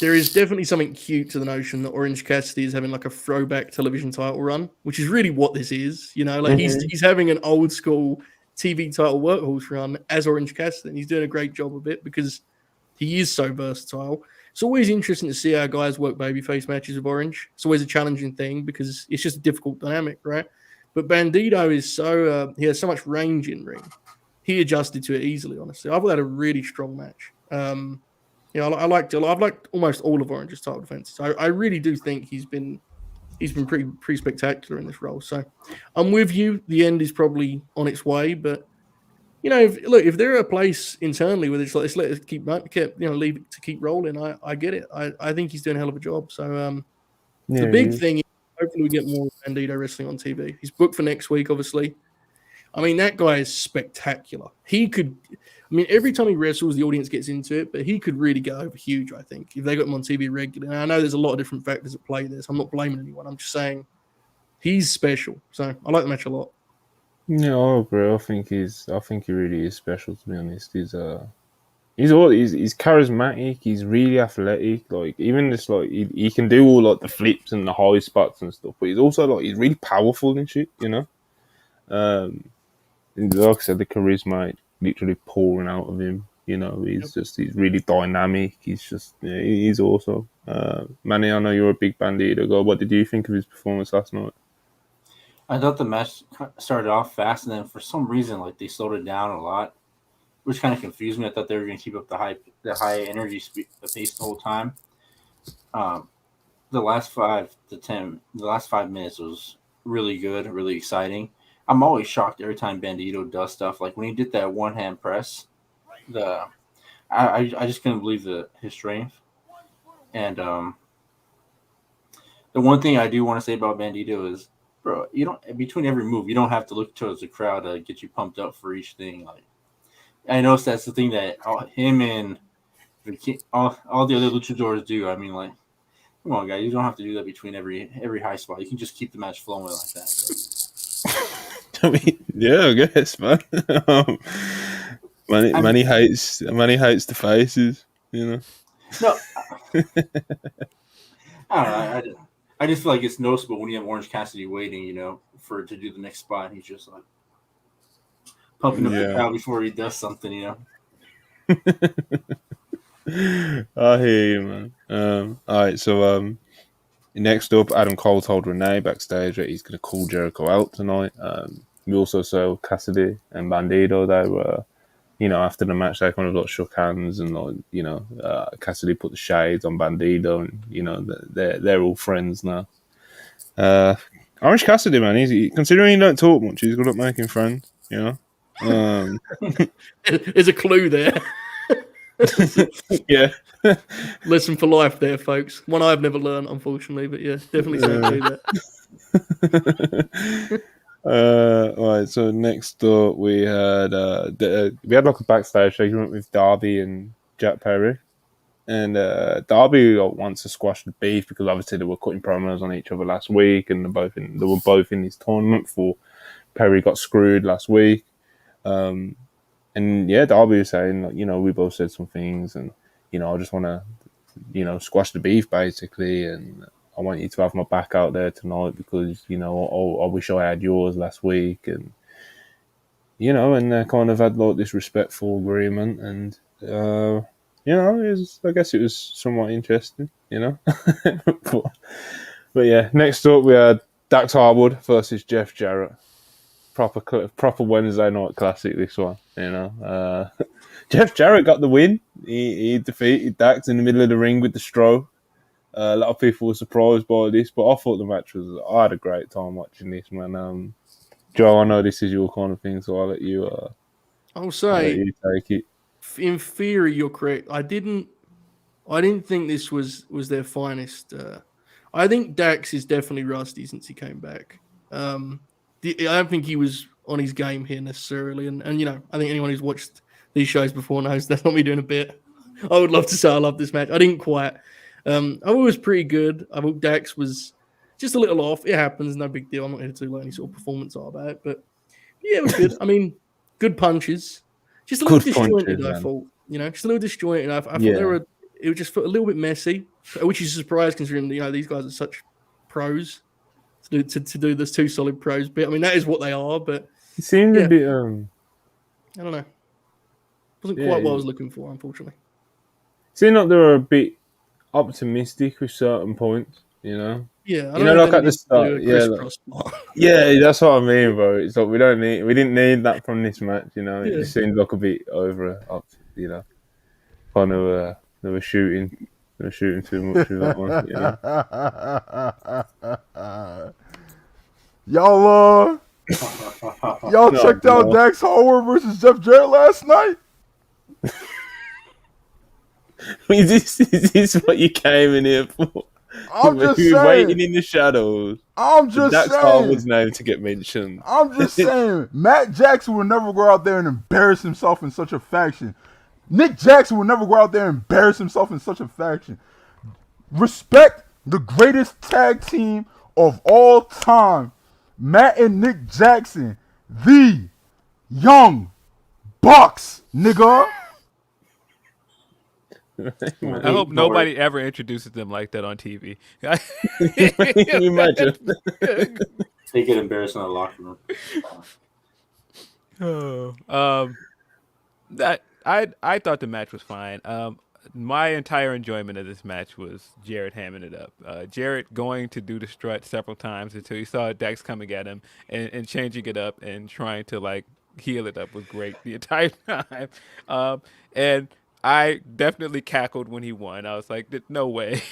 there is definitely something cute to the notion that Orange Cassidy is having like a throwback television title run, which is really what this is. You know, like he's having an old school TV title workhorse run as Orange Cassidy, and he's doing a great job of it because he is so versatile. It's always interesting to see how guys work babyface matches with Orange. It's always a challenging thing because it's just a difficult dynamic, right? But Bandito is he has so much range in ring. He adjusted to it easily, honestly. I thought that a really strong match. I liked it. I've liked almost all of Orange's title defenses. I really do think he's been pretty spectacular in this role. So I'm with you. The end is probably on its way, but you know, if they're a place internally where it's like, let's let it leave it to keep rolling, I get it. I think he's doing a hell of a job. So the big thing is hopefully we get more Bandito wrestling on TV. He's booked for next week, obviously. I mean, that guy is spectacular. Every time he wrestles, the audience gets into it, but he could really go over huge, I think, if they got him on TV regularly. And I know there's a lot of different factors at play there, so I'm not blaming anyone. I'm just saying he's special. So I like the match a lot. Yeah, I agree. I think he really is special, to be honest. He's charismatic. He's really athletic. Like even just like he can do all like the flips and the high spots and stuff. But he's also like he's really powerful and shit. You know. And like I said, the charisma literally pouring out of him. You know, he's really dynamic. He's awesome. Manny, I know you're a big Bandito guy. What did you think of his performance last night? I thought the match started off fast, and then for some reason, like they slowed it down a lot, which kind of confused me. I thought they were going to keep up the high energy pace the whole time. The last 5 minutes was really good, really exciting. I'm always shocked every time Bandito does stuff. Like when he did that one-hand press, I just couldn't believe his strength. And the one thing I do want to say about Bandito is, bro, you don't between every move, you don't have to look towards the crowd to get you pumped up for each thing. Like I know that's the thing that him and all the other luchadors do. I mean, like, come on, guys, you don't have to do that between every high spot. You can just keep the match flowing like that. I mean, yeah, I guess, man. Many hates the faces, you know. No, I don't know. I just feel like it's noticeable when you have Orange Cassidy waiting, you know, to do the next spot. He's just like pumping up the crowd before he does something, you know. I hear you, man. All right, so next up, Adam Cole told Renee backstage that he's going to call Jericho out tonight. We also saw Cassidy and Bandito. They were, you know, after the match, they kind of like shook hands and like, you know, Cassidy put the shades on Bandito, and you know they're all friends now. Orange Cassidy, man, considering he don't talk much, he's good at making friends. You know, there's a clue there. Yeah. Lesson for life there, folks. One I've never learned, unfortunately, but yeah, definitely something to do that. All right, so next up we had like a backstage segment with Darby and Jack Perry. And Darby wants to squash the beef because obviously they were cutting promos on each other last week, and they were both in this tournament for Perry got screwed last week. And yeah, Darby was saying, like, we both said some things, and I just want to, squash the beef basically, and I want you to have my back out there tonight because I wish I had yours last week, and and they kind of had like this respectful agreement, and I guess it was somewhat interesting, but yeah, next up we had Dax Harwood versus Jeff Jarrett. Proper Wednesday night classic, this one, Jeff Jarrett got the win. He defeated Dax in the middle of the ring with the stroke. A lot of people were surprised by this, but I thought the match I had a great time watching this, man. Joe, I know this is your kind of thing, so I'll let you. I'll say, you take it. In theory, you're correct. I didn't think this was their finest. I think Dax is definitely rusty since he came back. I don't think he was on his game here necessarily, and I think anyone who's watched these shows before knows that's not me doing a bit. I would love to say I love this match. I didn't quite. I thought it was pretty good. I thought Dax was just a little off. It happens, no big deal. I'm not here to do any sort of performance art about it, but yeah, it was good. I mean, good punches. Just a little disjointed, I thought. Just a little disjointed. I thought it was just a little bit messy, which is a surprise considering these guys are such pros. To do this, two solid pros bit. I mean, that is what they are, but it seemed a bit. I don't know. Wasn't quite what I was looking for, unfortunately. It seemed like they were a bit optimistic with certain points. Yeah, I don't like at the start. Yeah, that's what I mean, bro. It's like we didn't need that from this match. It just seemed like a bit over. Kind of they were shooting. They're shooting too much with that one. Y'all checked out Dax Harwood versus Jeff Jarrett last night? Is this what you came in here for? I'm just saying. Waiting in the shadows. I'm just saying. Dax Harwood's name to get mentioned. I'm just saying. Matt Jackson would never go out there and embarrass himself in such a faction. Nick Jackson would never go out there and embarrass himself in such a faction. Respect the greatest tag team of all time. Matt and Nick Jackson. The Young Bucks, nigga. I hope nobody ever introduces them like that on TV. Can you imagine? They get embarrassed in the locker room. I thought the match was fine. My entire enjoyment of this match was Jarrett hamming it up. Jarrett going to do the strut several times until he saw Dax coming at him and changing it up and trying to heal it up was great the entire time. And I definitely cackled when he won. I was like, no way.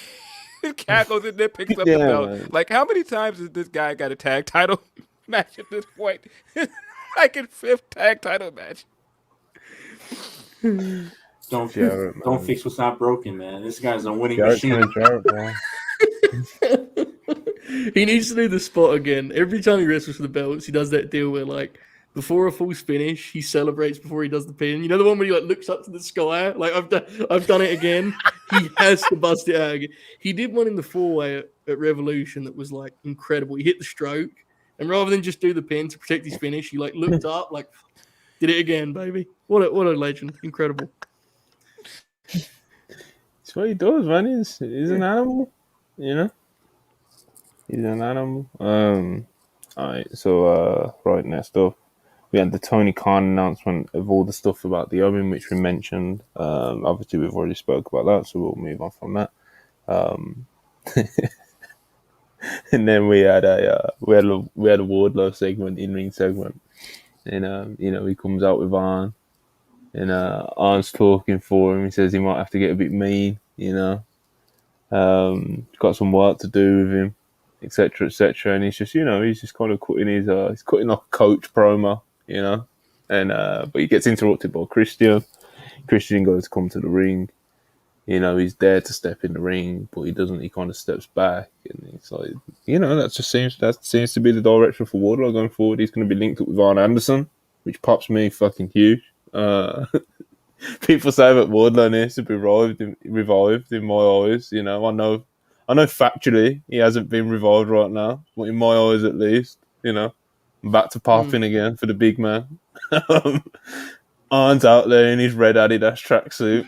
Cackles and then picks up the belt. Man. Like, how many times has this guy got a tag title match at this point? Like in 5th tag title match. Don't fix what's not broken, man. This guy's a winning machine. Jarrett, he needs to do the spot again. Every time he wrestles for the belts, he does that deal where, before a full finish, he celebrates before he does the pin. You know the one where he looks up to the sky? I've done it again. He has to bust it out again. He did one in the 4-way at Revolution that was incredible. He hit the stroke, and rather than just do the pin to protect his finish, he looked up, did it again, baby. What a legend. Incredible. That's what he does, man. He's an animal, He's an animal. All right, so right next up, we had the Tony Khan announcement of all the stuff about the Owen, which we mentioned. Obviously, we've already spoke about that, so we'll move on from that. And then we had a Wardlow segment, in-ring segment, and he comes out with Arn, and Arn's talking for him. He says he might have to get a bit mean, got some work to do with him, etc., etc. And he's just, he's just kind of cutting he's cutting like a coach promo, and but he gets interrupted by Christian. Christian goes to come to the ring. He's there to step in the ring, but he doesn't. He kind of steps back, and it's like, that seems to be the direction for Wardlow going forward. He's going to be linked up with Arn Anderson, which pops me fucking huge. People say that Wardlow needs to be revived in my eyes. You know, I know factually he hasn't been revived right now, but in my eyes at least, you know, I'm back to popping again for the big man. Arn's out there in his red Adidas tracksuit.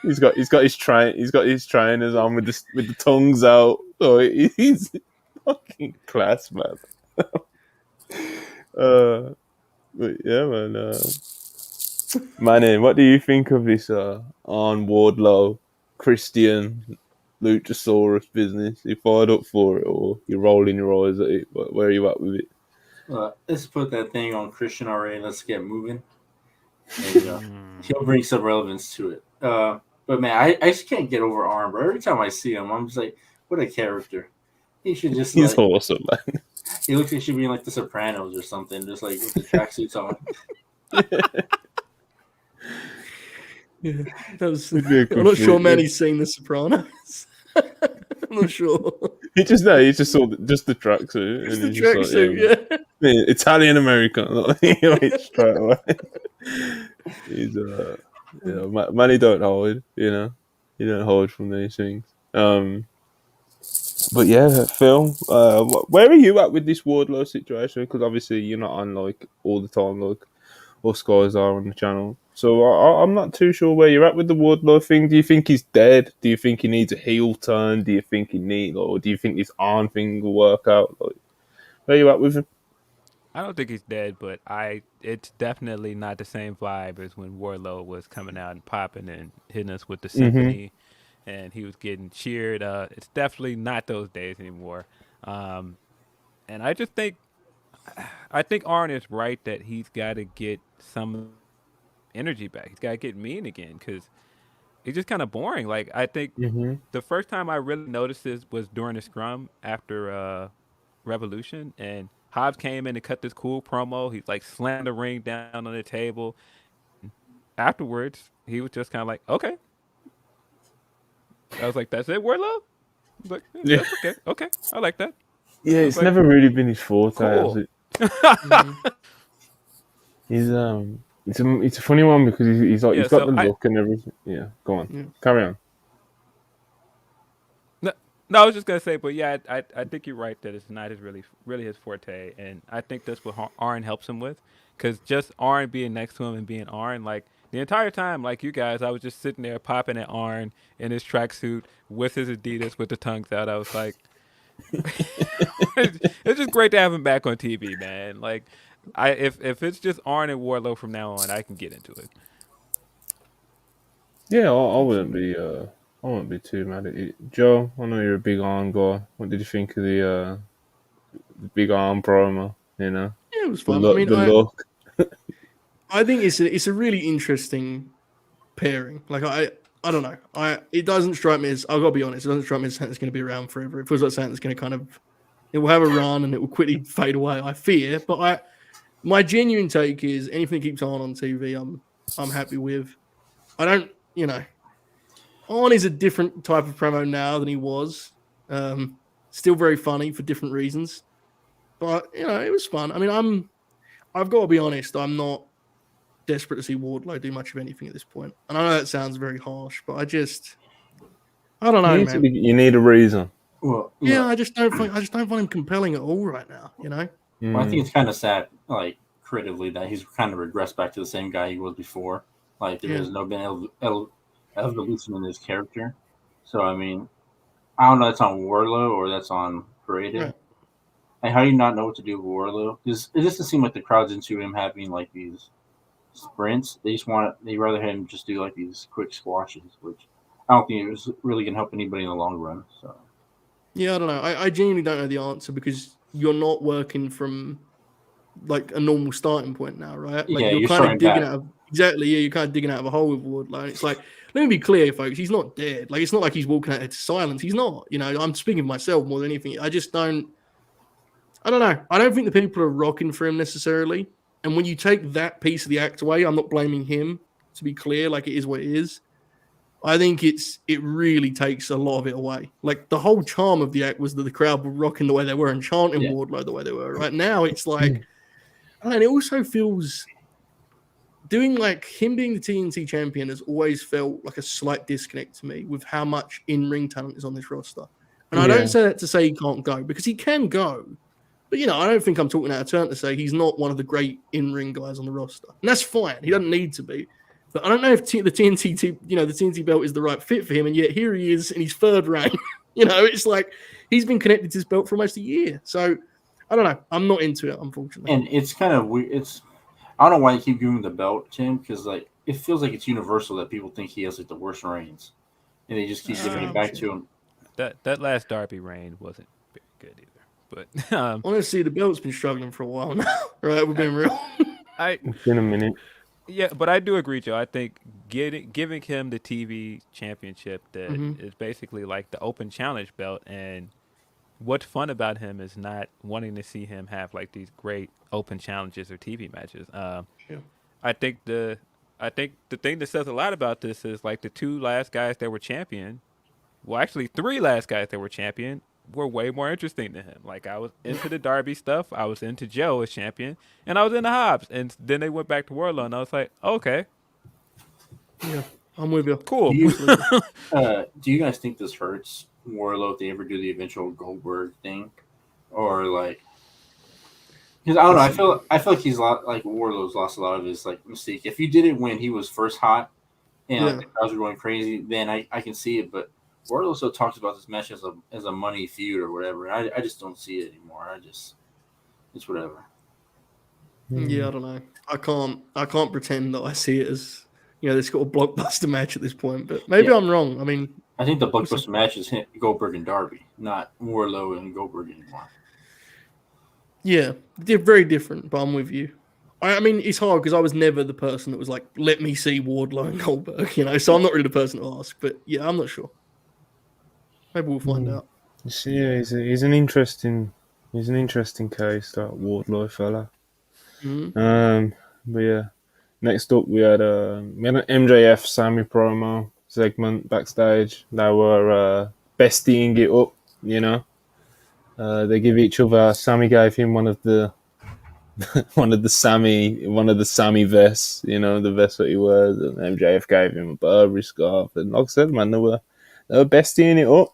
He's got his trainers on with the tongues out. So he's fucking class, man. But yeah, man. Manny, what do you think of this Arn Wardlow Christian Luchasaurus business? You fired up for it, or you're rolling your eyes at it? Where are you at with it? Let's put that thing on Christian already. Let's get moving. And, he'll bring some relevance to it. But man, I just can't get over Arn, bro. Every time I see him, I'm just like, what a character. He should just He's awesome, man. He looks like he should be in like the Sopranos or something, just like with the tracksuits on. Yeah, that was. I'm not sure Manny's seen the Sopranos. I'm not sure. He just saw just the tracksuit. Just the tracksuit, like, yeah. Italian American. Straight away. He's Manny don't hide. You know, you don't hide from these things. But yeah, Phil, where are you at with this Wardlow situation? Because obviously you're not on like all the time, like us guys are on the channel. So I'm not too sure where you're at with the Wardlow thing. Do you think he's dead? Do you think he needs a heel turn? Do you think or do you think this Arn thing will work out? Like, where are you at with him? I don't think he's dead, but it's definitely not the same vibe as when Wardlow was coming out and popping and hitting us with the symphony, and he was getting cheered. It's definitely not those days anymore. And I just think Arn is right that he's got to get some energy back. He's got to get mean again because it's just kind of boring. Like, I think the first time I really noticed this was during the scrum after Revolution, and Hobbs came in and cut this cool promo. He like slammed the ring down on the table. Afterwards, he was just kind of like, okay. I was like, that's it, Wardlow? I was like, yeah. Okay, I like that. Yeah, it's never really been his forte, cool. has it? He's it's a funny one because he's got the look and everything. Yeah, go on, carry on. No, I was just gonna say, but yeah, I think you're right that it's not really his forte, and I think that's what Arn helps him with, because just Arn being next to him and being Arn, like the entire time, like you guys, I was just sitting there popping at Arn in his tracksuit with his Adidas with the tongues out. I was like, it's just great to have him back on TV, man. Like, if it's just Arn and Wardlow from now on, I can get into it. Yeah, I wouldn't be too mad at it. Joe, I know you're a big Arn guy. What did you think of the big Arn promo? You know, yeah, it was fun. The look. I think it's a really interesting pairing. Like I don't know. It doesn't strike me as, I've got to be honest, it doesn't strike me as something that's going to be around forever. It feels like something that's going to it will have a run and it will quickly fade away, I fear. But my genuine take is anything that keeps on TV, I'm happy with. I don't, Arn is a different type of promo now than he was. Still very funny for different reasons. But, it was fun. I mean, I've got to be honest, I'm not desperate to see Wardlow do much of anything at this point. And I know that sounds very harsh, but I don't know, man. You need a reason. Well, yeah, I just don't find him compelling at all right now, Well, I think it's kind of sad, like, creatively, that he's kind of regressed back to the same guy he was before. Like, there has no been evolution in his character. So, I mean, I don't know if that's on Wardlow or that's on creative. Right. Like, how do you not know what to do with Wardlow? Because it doesn't seem like the crowd's into him having, like, these sprints. They'd rather have him just do, like, these quick squashes, which I don't think it was really going to help anybody in the long run. So. Yeah, I don't know. I genuinely don't know the answer because you're not working from like a normal starting point now, right? Like you're kind of digging out you're kind of digging out of a hole with Wardlow. It's like, let me be clear, folks, he's not dead. Like, it's not like he's walking out into silence. He's not. I'm speaking of myself more than anything. I don't know. I don't think the people are rocking for him necessarily. And when you take that piece of the act away, I'm not blaming him, to be clear, like it is what it is. I think it really takes a lot of it away. Like, the whole charm of the act was that the crowd were rocking the way they were and chanting Wardlow the way they were. Right now, it's like, and it also feels doing like him being the TNT champion has always felt like a slight disconnect to me with how much in-ring talent is on this roster. And I don't say that to say he can't go, because he can go. But, I don't think I'm talking out of turn to say he's not one of the great in-ring guys on the roster. And that's fine. He doesn't need to be. But I don't know if the TNT belt is the right fit for him. And yet here he is in his third reign. It's like he's been connected to his belt for almost a year. So I don't know. I'm not into it, unfortunately. And it's kind of weird. I don't know why you keep giving the belt to him, because like it feels like it's universal that people think he has like the worst reigns, and they just keep giving it back to him. That last Darby reign wasn't very good either. But honestly, the belt's been struggling for a while now. Right, we've been real. It's been a minute. Yeah, but I do agree, Joe. I think giving him the TV championship that is basically like the open challenge belt, and what's fun about him is not wanting to see him have like these great open challenges or TV matches. I think the thing that says a lot about this is like the two last guys that were champion. Well, actually, three last guys that were champion were way more interesting to him. Like I was into the Darby stuff, I was into Joe as champion, and I was into Hobbs. And then they went back to Wardlow, and I was like, okay, yeah, I'm with you. Cool. Do you guys think this hurts Wardlow if they ever do the eventual Goldberg thing, or like? Because I don't know. I feel like he's like Wardlow's lost a lot of his like mystique. If you did it when he was first hot and like, the crowds were going crazy, then I can see it. But Wardlow still talks about this match as a money feud or whatever. I just don't see it anymore. It's whatever. Yeah, I don't know. I can't pretend that I see it as this got a blockbuster match at this point. But maybe I'm wrong. I mean, I think the blockbuster match is Goldberg and Darby, not Wardlow and Goldberg anymore. Yeah, they're very different, but I'm with you. I mean, it's hard because I was never the person that was like, let me see Wardlow and Goldberg, so I'm not really the person to ask. But yeah, I'm not sure. Maybe we'll find out. Yeah, he's an interesting case, that Wardlow fella. But yeah, next up we had an MJF Sammy promo segment backstage. They were bestying it up, They give each other. Sammy gave him one of the Sammy vests, the vest that he wears, and MJF gave him a Burberry scarf. And like I said, man, they were bestying it up.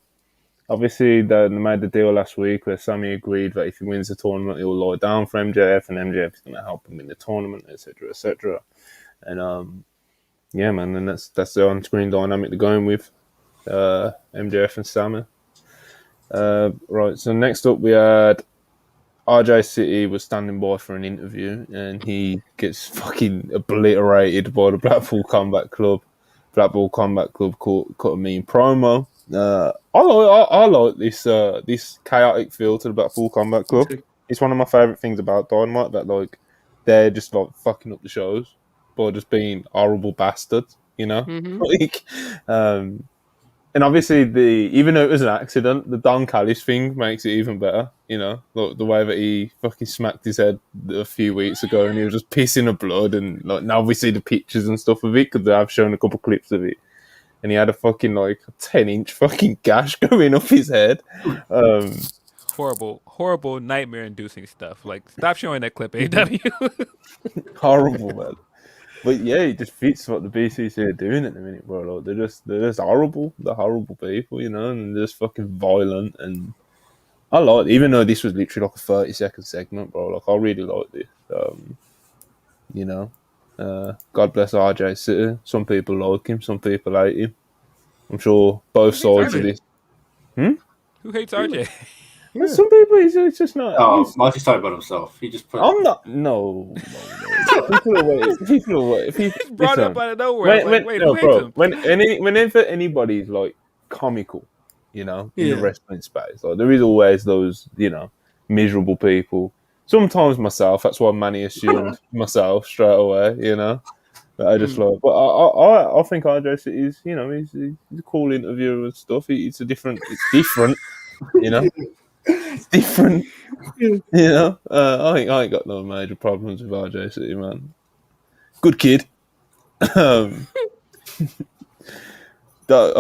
Obviously, they made the deal last week where Sammy agreed that if he wins the tournament, he'll lie down for MJF, and MJF is going to help him in the tournament, etc., etc. And yeah, man, and that's the on-screen dynamic they're going with, MJF and Sammy. Right, so next up we had RJ City was standing by for an interview, and he gets fucking obliterated by the Blackpool Combat Club. Blackpool Combat Club cut a mean promo. I like this chaotic feel to the Blackpool Combat Club. It's one of my favourite things about Dynamite, that like they're just like fucking up the shows by just being horrible bastards, and obviously, even though it was an accident, the Don Callis thing makes it even better. Like the way that he fucking smacked his head a few weeks ago, and he was just pissing of blood. And like now we see the pictures and stuff of it, because I've shown a couple of clips of it. And he had a fucking 10-inch fucking gash going up his head. Horrible, nightmare-inducing stuff. Like, stop showing that clip, AEW. Horrible, man. But yeah, it just fits what the BCC are doing at the minute, bro. Like, they're just horrible. They're horrible people, and they're just fucking violent. And I like it, even though this was literally like a 30-second segment, bro. Like, I really like this. God bless RJ City. Some people like him, some people hate him. I'm sure both sides of this. Who hates RJ? Some people, he's just not. Oh, Marty's talking about himself. He just put. I'm not. No. People are away. He brought up out of nowhere. Whenever anybody's like comical, in the wrestling space, like there is always those, miserable people. Sometimes myself. That's why Manny assumed myself straight away. But I just like. But I think RJ City is, he's a cool interviewer and stuff. It's different. It's different. I ain't got no major problems with RJ City, man. Good kid. All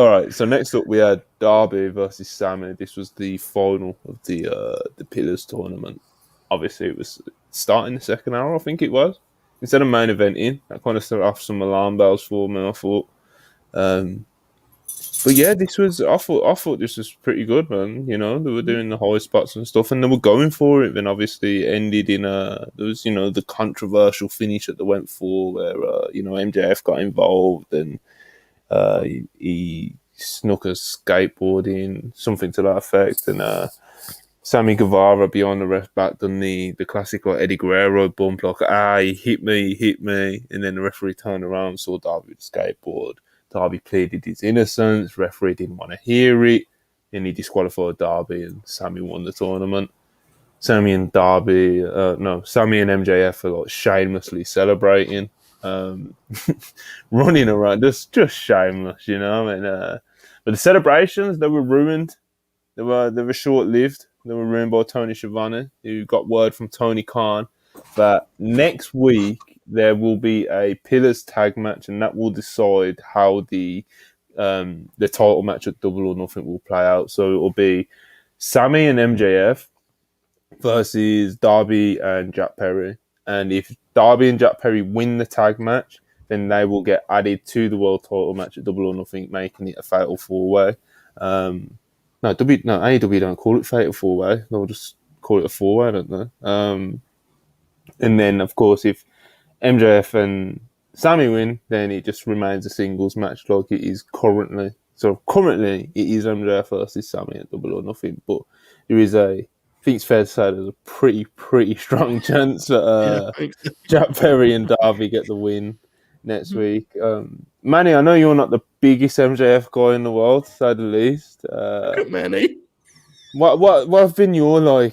right, so next up we had Darby versus Sammy. This was the final of the Pillars tournament. Obviously, it was starting the second hour, I think it was. instead of main eventing, that kind of set off some alarm bells for me. I thought. But yeah, I thought this was pretty good, man. You know, they were doing the high spots and stuff, and they were going for it. Then obviously ended in there was the controversial finish that they went for, where MJF got involved and he snuck a skateboard in, something to that effect, and Sammy Guevara behind the ref back done the classic like Eddie Guerrero bump, like he hit me, and then the referee turned around, saw Darby with the skateboard. Darby pleaded his innocence. Referee didn't want to hear it, and he disqualified Darby, and Sammy won the tournament. Sammy and MJF are like shamelessly celebrating, running around, just shameless, but the celebrations, they were ruined. They were short lived. They were ruined by Tony Schiavone, who got word from Tony Khan that next week there will be a Pillars tag match, and that will decide how the title match at Double or Nothing will play out. So it will be Sammy and MJF versus Darby and Jack Perry. And if Darby and Jack Perry win the tag match, then they will get added to the world title match at Double or Nothing, making it a fatal four-way. AEW don't call it fatal four-way. They'll just call it a four-way, don't they? And then, of course, if MJF and Sammy win, then it just remains a singles match like it is currently. So currently, it is MJF versus Sammy at Double or Nothing. But there is I think it's fair to say there's a pretty strong chance that Jack Perry and Darby get the win next week. Manny, I know you're not the biggest MJF guy in the world, to say the least. Manny, what have been your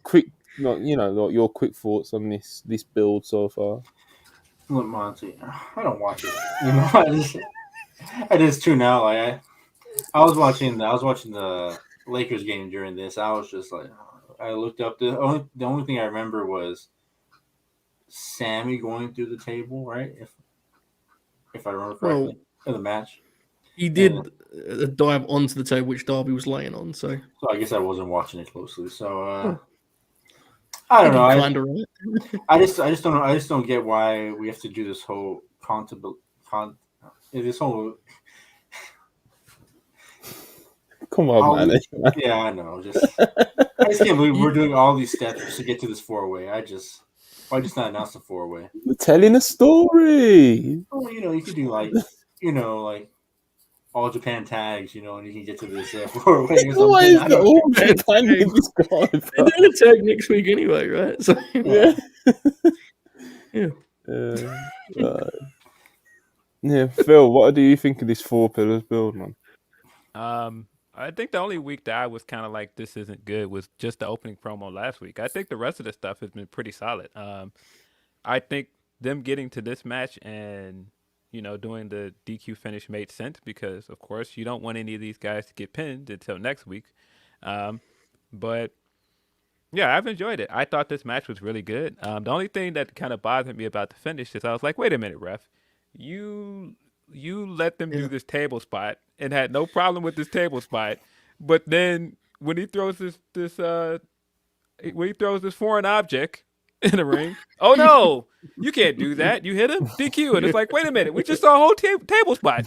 quick, your quick thoughts on this build so far? Look, Monty, I don't watch it. I just tune out. I was watching the Lakers game during this. I was just like, I looked up. The only thing I remember was Sammy going through the table, right? If I remember correctly, in the match. He did dive onto the table which Darby was laying on. So I guess I wasn't watching it closely. So I don't know. I just don't know. I just don't get why we have to do this whole this whole. Come on, man. Yeah, I know. I just can't believe we're doing all these steps to get to this four-way. Why just not announce the four-way? We're telling a story. Oh, you could do like all Japan tags, and you can get to this four-way. Why is the all Japan described? They're doing a tag next week anyway, right? So, yeah. Yeah. Phil, what do you think of this 4 pillars build, man? I think the only week that I was kind of like, this isn't good, was just the opening promo last week. I think the rest of the stuff has been pretty solid. I think them getting to this match and, doing the DQ finish made sense because, of course, you don't want any of these guys to get pinned until next week. But, yeah, I've enjoyed it. I thought this match was really good. The only thing that kind of bothered me about the finish is I was like, wait a minute, ref. You let them do this table spot and had no problem with this table spot, but then when he throws this foreign object in the ring, oh no, you can't do that. You hit him, DQ, and it's like, wait a minute, we just saw a whole table spot.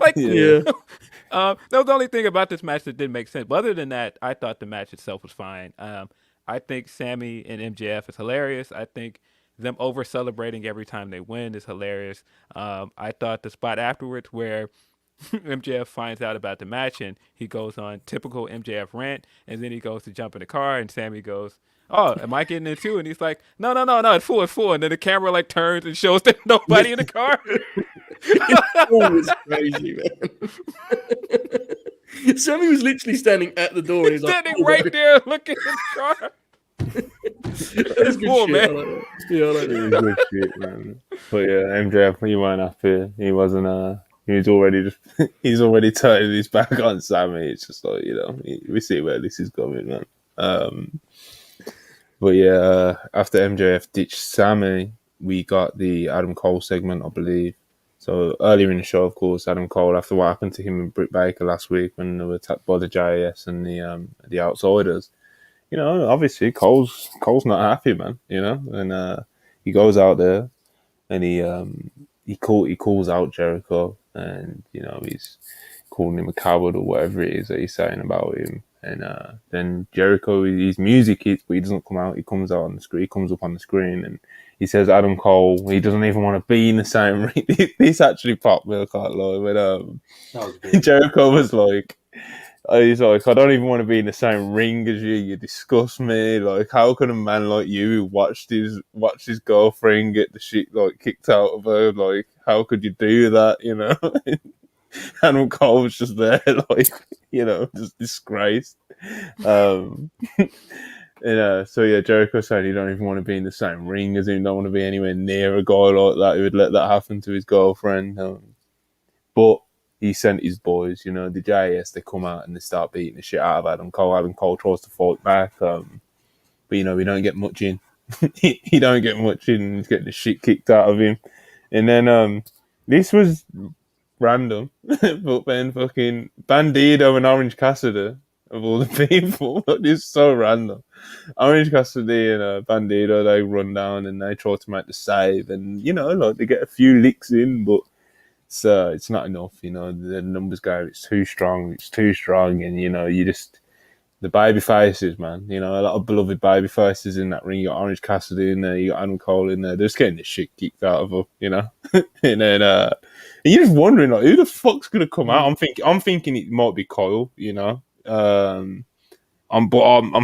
That was the only thing about this match that didn't make sense. But other than that, I thought the match itself was fine. I think Sammy and MJF is hilarious. I think them over celebrating every time they win is hilarious. I thought the spot afterwards where MJF finds out about the match and he goes on typical MJF rant, and then he goes to jump in the car and Sammy goes, "Oh, am I getting in too?" And he's like, No, it's full. And then the camera turns and shows that nobody in the car. It was crazy, man. Sammy was literally standing at the door. He's standing right there looking at the car. That's cool, man. I like it was good shit, man. But yeah, MJF, he weren't happy. He wasn't. He's already turning his back on Sammy. It's just like, we see where this is going, man. But yeah, after MJF ditched Sammy, we got the Adam Cole segment, I believe. So earlier in the show, of course, Adam Cole, after what happened to him and Britt Baker last week when they were attacked by the JAS and the Outsiders, obviously Cole's not happy, man. And he goes out there and he calls out Jericho, and he's calling him a coward or whatever it is that he's saying about him. And then Jericho, his music hits, but he doesn't come out. He comes out on the screen. He comes up on the screen, and he says Adam Cole. He doesn't even want to be in the same ring. This actually popped me. I can't lie. But Jericho was like, he's like, I don't even want to be in the same ring as you. You disgust me. Like, how could a man like you who watched his girlfriend get the shit like kicked out of her? Like, how could you do that? Adam Cole was just there, like, just disgraced. So yeah, Jericho saying he don't even want to be in the same ring as him, don't want to be anywhere near a guy like that who would let that happen to his girlfriend. But he sent his boys, the JAS, they come out and they start beating the shit out of Adam Cole. Adam Cole tries to fight back, but we don't get much in. He don't get much in. He's getting the shit kicked out of him. And then this was random, but then fucking Bandido and Orange Cassidy, of all the people, it's so random. Orange Cassidy and Bandido, they run down and they try to make the save, and they get a few licks in, but it's not enough. The numbers go, it's too strong, and you just, the baby faces, man. A lot of beloved baby faces in that ring. You got Orange Cassidy in there, you got Adam Cole in there. They're just getting the shit kicked out of them, and then and you're just wondering, like, who the fuck's gonna come out? I'm thinking it might be Kyle, I'm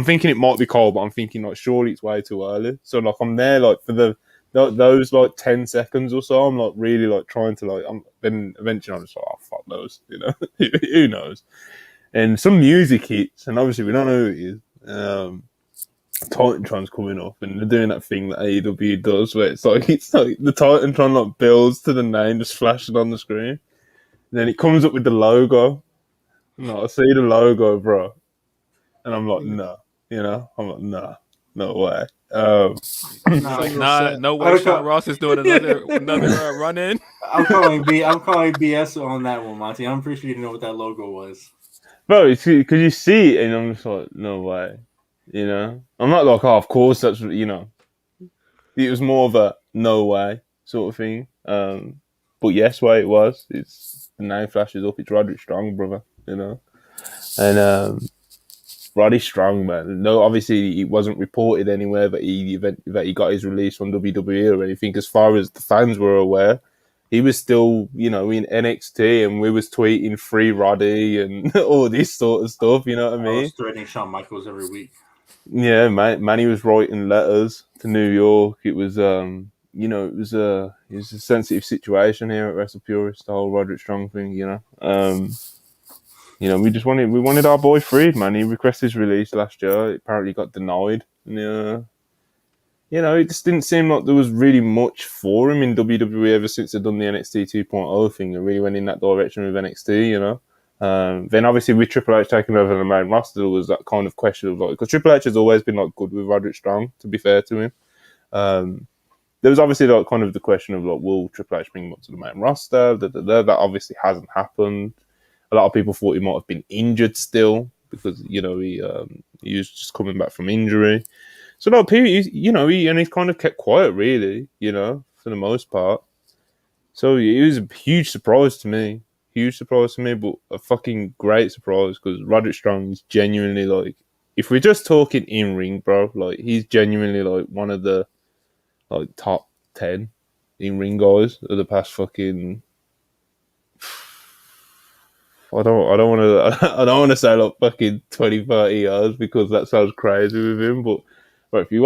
thinking it might be Cole, but I'm thinking like surely it's way too early. So like I'm there like for those like 10 seconds or so. I'm like really like trying to like. Then eventually I'm just like, oh fuck those, who knows? And some music hits, and obviously we don't know who it is. Titantron's coming up, and they're doing that thing that AEW does, where it's like the Titantron like builds to the name, just flashing on the screen, and then it comes up with the logo. No, I see the logo, bro, and I'm like, no, I'm like, nah, no way. No way. Sean Ross is doing another run in. I'm calling BS on that one, Monty. I'm pretty sure you know what that logo was. Bro, it's because you see it, and I'm just like, no way. I'm not like, oh, of course, that's, it was more of a no way sort of thing. But yes, way it was. It's the name flashes up. It's Roderick Strong, brother, and Roddy Strong, man. No, obviously it wasn't reported anywhere that he got his release from WWE or anything. As far as the fans were aware, he was still, in NXT, and we was tweeting free Roddy and all this sort of stuff. You know what I mean? I was threatening Shawn Michaels every week. Yeah, Manny was writing letters to New York. It was, it was a sensitive situation here at WrestlePurists, the whole Roderick Strong thing. We wanted our boy freed, man. He requested his release last year. It apparently got denied. And, it just didn't seem like there was really much for him in WWE ever since they'd done the NXT 2.0 thing. It really went in that direction with NXT, Then obviously with Triple H taking over the main roster, there was that kind of question of like, because Triple H has always been like good with Roderick Strong, to be fair to him. There was obviously like kind of the question of like, will Triple H bring him up to the main roster? That obviously hasn't happened. A lot of people thought he might have been injured still because he was just coming back from injury. So no, he's kind of kept quiet really, for the most part. So it was a huge surprise to me. But a fucking great surprise because Roderick Strong is genuinely like, if we're just talking in ring, bro, like he's genuinely like one of the like top 10 in ring guys of the past fucking. I don't want to say like fucking 20, 30 years because that sounds crazy with him. But if you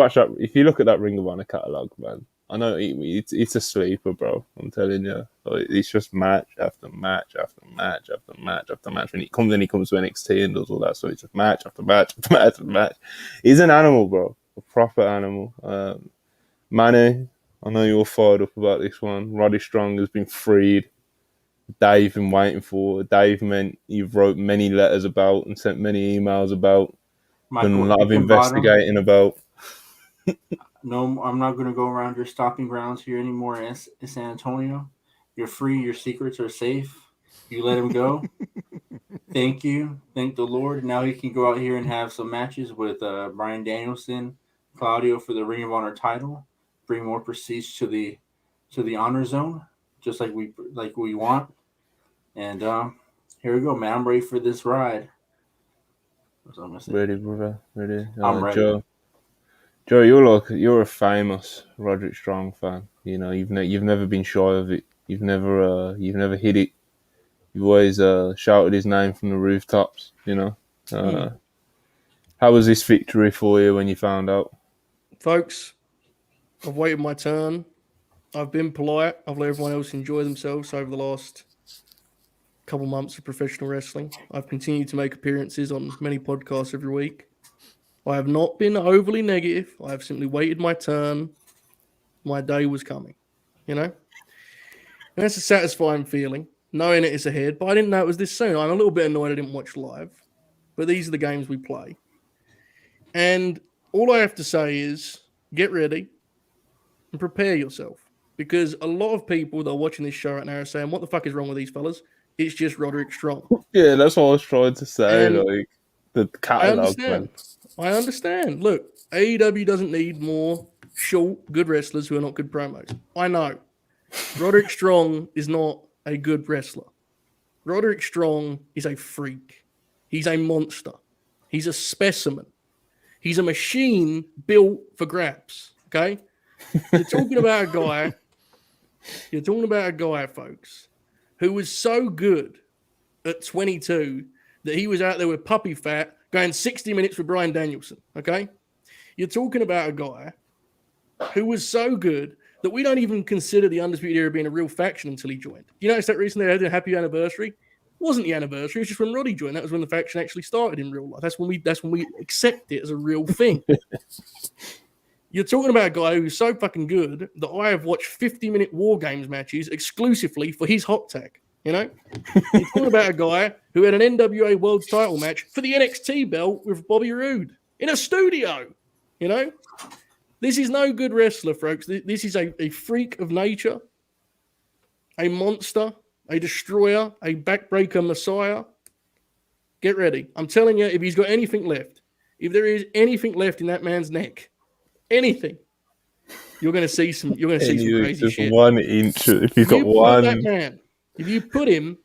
look at that Ring of Honor catalog, man, I know it's a sleeper, bro. I'm telling you, like, it's just match after match after match after match after match. When he comes to NXT and does all that, so it's just match after match after match after match. He's an animal, bro, a proper animal. Manny, I know you're fired up about this one. Roddy Strong has been freed. Day you've been waiting for. Dave meant you've wrote many letters about and sent many emails about. Done a lot of investigating about. No, I'm not going to go around your stomping grounds here anymore in San Antonio. You're free. Your secrets are safe. You let him go. Thank you. Thank the Lord. Now he can go out here and have some matches with Bryan Danielson, Claudio for the Ring of Honor title. bring more prestige to the honor zone, just like we want. And here we go, man. I'm ready for this ride. Ready, brother. Ready. I'm ready. Joe, you're a famous Roderick Strong fan. You know, you've never been shy of it. You've never hid it. You've always shouted his name from the rooftops. You know. How was this victory for you when you found out? Folks, I've waited my turn. I've been polite. I've let everyone else enjoy themselves over the last couple months of professional wrestling. I've continued to make appearances on many podcasts every week. I have not been overly negative. I have simply waited my turn. My day was coming, you know? And that's a satisfying feeling, knowing it is ahead, but I didn't know it was this soon. I'm a little bit annoyed I didn't watch live, but these are the games we play. And all I have to say is get ready and prepare yourself, because a lot of people that are watching this show right now are saying, what the fuck is wrong with these fellas? It's just Roderick Strong. Yeah, that's what I was trying to say. And like the catalog, I understand. Look, AEW doesn't need more short, good wrestlers who are not good promos. I know. Roderick Strong is not a good wrestler. Roderick Strong is a freak. He's a monster. He's a specimen. He's a machine built for grabs. Okay? You're talking about a guy, folks, who was so good at 22 that he was out there with puppy fat going 60 minutes with Bryan Danielson, okay? You're talking about a guy who was so good that we don't even consider the Undisputed Era being a real faction until he joined. You notice that recently they had a happy anniversary? It wasn't the anniversary, it was just when Roddy joined. That was when the faction actually started in real life. That's when we accept it as a real thing. You're talking about a guy who's so fucking good that I have watched 50-minute War Games matches exclusively for his hot tag. You know? You're talking about a guy who had an NWA World title match for the NXT belt with Bobby Roode in a studio. You know? This is no good wrestler, folks. This is a freak of nature, a monster, a destroyer, a backbreaker messiah. Get ready. I'm telling you, if he's got anything left, if there is anything left in that man's neck, anything, you're going to see some crazy just shit. 1 inch. If he's got one, that man, if you put him